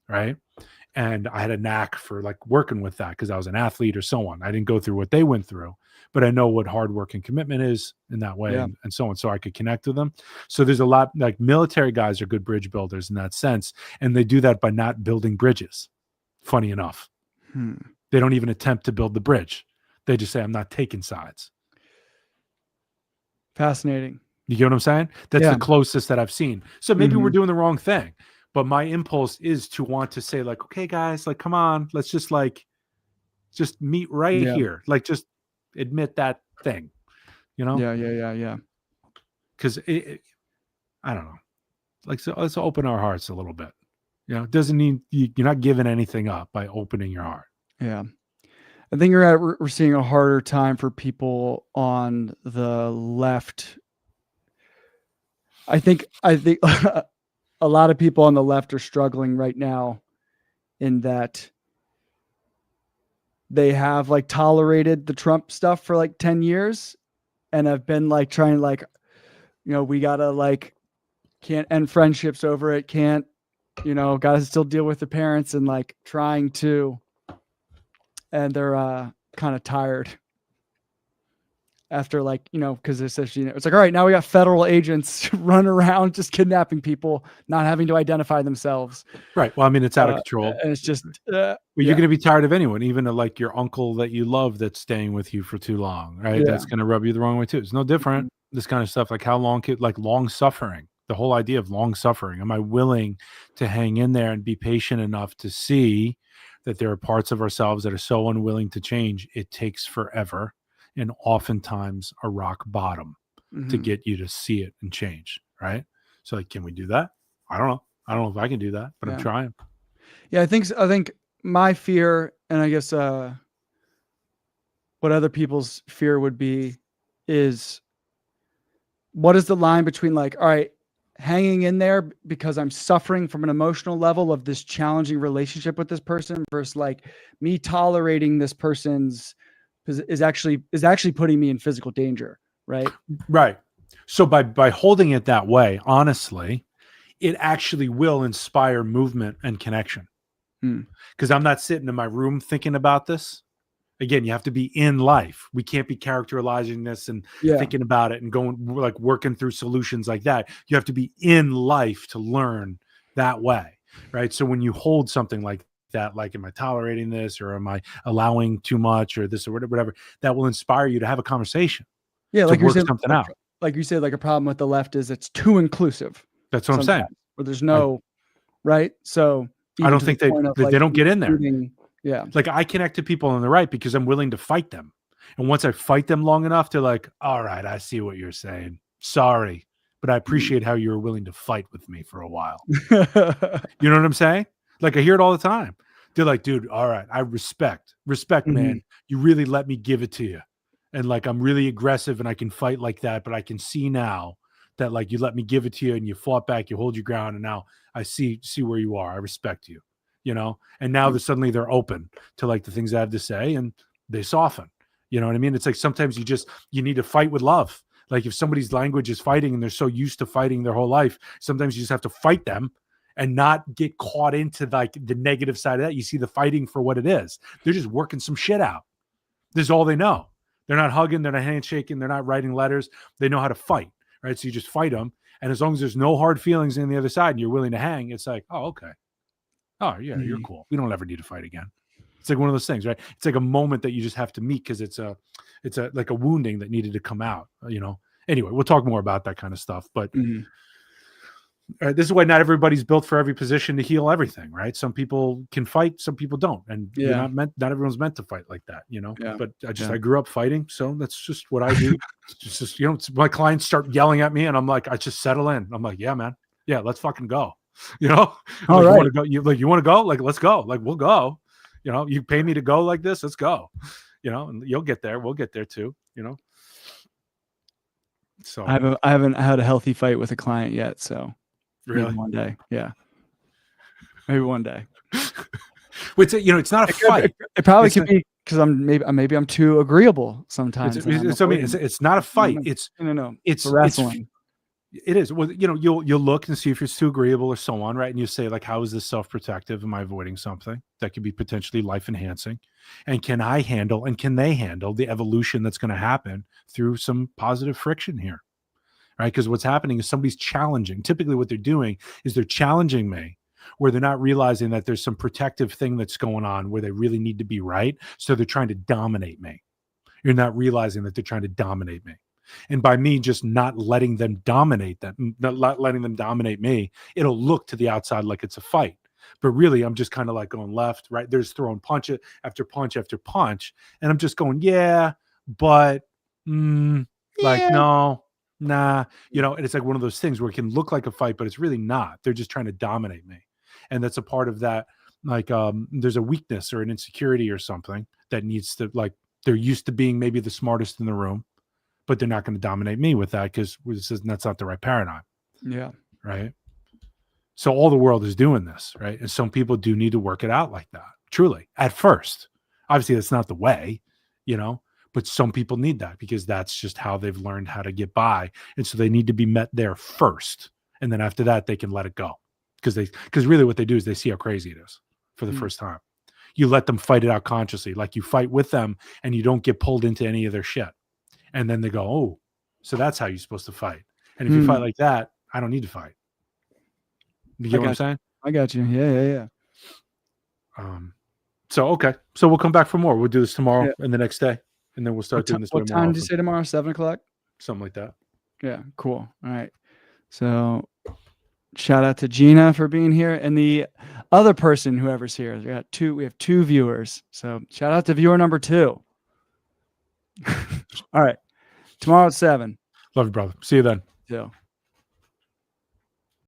right? And I had a knack for like working with that because I was an athlete or so on. I didn't go through what they went through, but I know what hard work and commitment is in that way and so on. So I could connect with them. So there's a lot, like military guys are good bridge builders in that sense. And they do that by not building bridges. Funny enough, they don't even attempt to build the bridge. They just say, I'm not taking sides. Fascinating. You get what I'm saying? That's the closest that I've seen. So maybe we're doing the wrong thing. But my impulse is to want to say like, okay, guys, like, come on, let's just meet right here. Like, just admit that thing, Yeah. Because I don't know. Like, so let's open our hearts a little bit. It doesn't mean you're not giving anything up by opening your heart. Yeah. I think we're seeing a harder time for people on the left. I think a lot of people on the left are struggling right now in that they have like tolerated the Trump stuff for like 10 years and have been like trying like, we gotta like can't end friendships over it. Can't, gotta still deal with the parents and like trying to, and they're kind of tired after like, because essentially, it's like, all right, now we got federal agents running around just kidnapping people, not having to identify themselves. Right. Well, I mean, it's out of control. And it's just, well, you're going to be tired of anyone, even like your uncle that you love that's staying with you for too long, right? Yeah. That's going to rub you the wrong way too. It's no different. This kind of stuff, like how long could, like long suffering, the whole idea of long suffering. Am I willing to hang in there and be patient enough to see that there are parts of ourselves that are so unwilling to change? It takes forever. And oftentimes a rock bottom to get you to see it and change, right? So like, can we do that? I don't know. I don't know if I can do that, but I'm trying. Yeah, I think my fear, and I guess what other people's fear would be, is what is the line between like, all right, hanging in there because I'm suffering from an emotional level of this challenging relationship with this person versus like me tolerating this person's is actually putting me in physical danger, right? Right. So by holding it that way, honestly, it actually will inspire movement and connection. Because I'm not sitting in my room thinking about this. Again, you have to be in life. We can't be characterizing this and thinking about it and going like working through solutions like that. You have to be in life to learn that way, right? So when you hold something like that, like, am I tolerating this, or am I allowing too much, or this, or whatever, that will inspire you to have a conversation. Yeah, like work something out. Like you said, like a problem with the left is it's too inclusive. That's what I'm saying. Where there's no right. So I don't think they don't get in there. Yeah, like I connect to people on the right because I'm willing to fight them, and once I fight them long enough, they're like, "All right, I see what you're saying. Sorry, but I appreciate how you're willing to fight with me for a while." You know what I'm saying? Like I hear it all the time. They're like, dude, all right, I respect, man. You really let me give it to you. And like, I'm really aggressive and I can fight like that, but I can see now that like you let me give it to you and you fought back, you hold your ground. And now I see where you are. I respect you, and now they're open to like the things I have to say and they soften, you know what I mean? It's like, sometimes you need to fight with love. Like if somebody's language is fighting and they're so used to fighting their whole life, sometimes you just have to fight them and not get caught into like the negative side of that. You see the fighting for what it is. They're just working some shit out. This is all they know. They're not hugging, they're not handshaking, they're not writing letters. They know how to fight, right? So you just fight them. And as long as there's no hard feelings on the other side and you're willing to hang, it's like, oh, okay. Oh yeah, you're cool. We don't ever need to fight again. It's like one of those things, right? It's like a moment that you just have to meet because it's like a wounding that needed to come out, Anyway, we'll talk more about that kind of stuff, but this is why not everybody's built for every position to heal everything, right? Some people can fight, some people don't, and not everyone's meant to fight like that, Yeah. But I grew up fighting, so that's just what I do. It's just my clients start yelling at me, and I'm like, I just settle in. I'm like, yeah, man, yeah, let's fucking go. All like, right. You want to go? You want to go? Like, let's go. Like, we'll go. You pay me to go like this. Let's go. And you'll get there. We'll get there too. So I haven't had a healthy fight with a client yet, so. Really? Maybe one day. Yeah. Maybe one day. It's not a fight. It probably could be because maybe I'm too agreeable sometimes. It's not a fight. It's wrestling. It is. Well, you'll look and see if it's too agreeable or so on, right? And you say like, how is this self-protective? Am I avoiding something that could be potentially life enhancing? And can I handle and can they handle the evolution that's going to happen through some positive friction here? Right? Because what's happening is somebody's challenging. Typically what they're doing is they're challenging me where they're not realizing that there's some protective thing that's going on where they really need to be right. So they're trying to dominate me. You're not realizing that they're trying to dominate me. And by me just not letting them dominate them, not letting them dominate me, it'll look to the outside like it's a fight. But really, I'm just kind of like going left, right? There's throwing punch after punch after punch. And I'm just going, yeah, but no. Nah, and it's like one of those things where it can look like a fight, but it's really not. They're just trying to dominate me. And that's a part of that. Like, there's a weakness or an insecurity or something that needs to, like, they're used to being maybe the smartest in the room, but they're not going to dominate me with that because that's not the right paradigm. Yeah. Right. So all the world is doing this, right? And some people do need to work it out like that, truly, at first. Obviously, that's not the way, but some people need that because that's just how they've learned how to get by. And so they need to be met there first. And then after that, they can let it go. Because really what they do is they see how crazy it is for the first time. You let them fight it out consciously, like you fight with them and you don't get pulled into any of their shit. And then they go, oh, so that's how you're supposed to fight. And if you fight like that, I don't need to fight. You get what I'm saying? I got you. Yeah. So, okay. So we'll come back for more. We'll do this tomorrow and the next day. And then we'll start doing this. What time did you say tomorrow? 7 o'clock? Something like that. Yeah, cool. All right. So shout out to Gina for being here. And the other person, whoever's here, we have two viewers. So shout out to viewer number 2. All right. Tomorrow at 7. Love you, brother. See you then. So.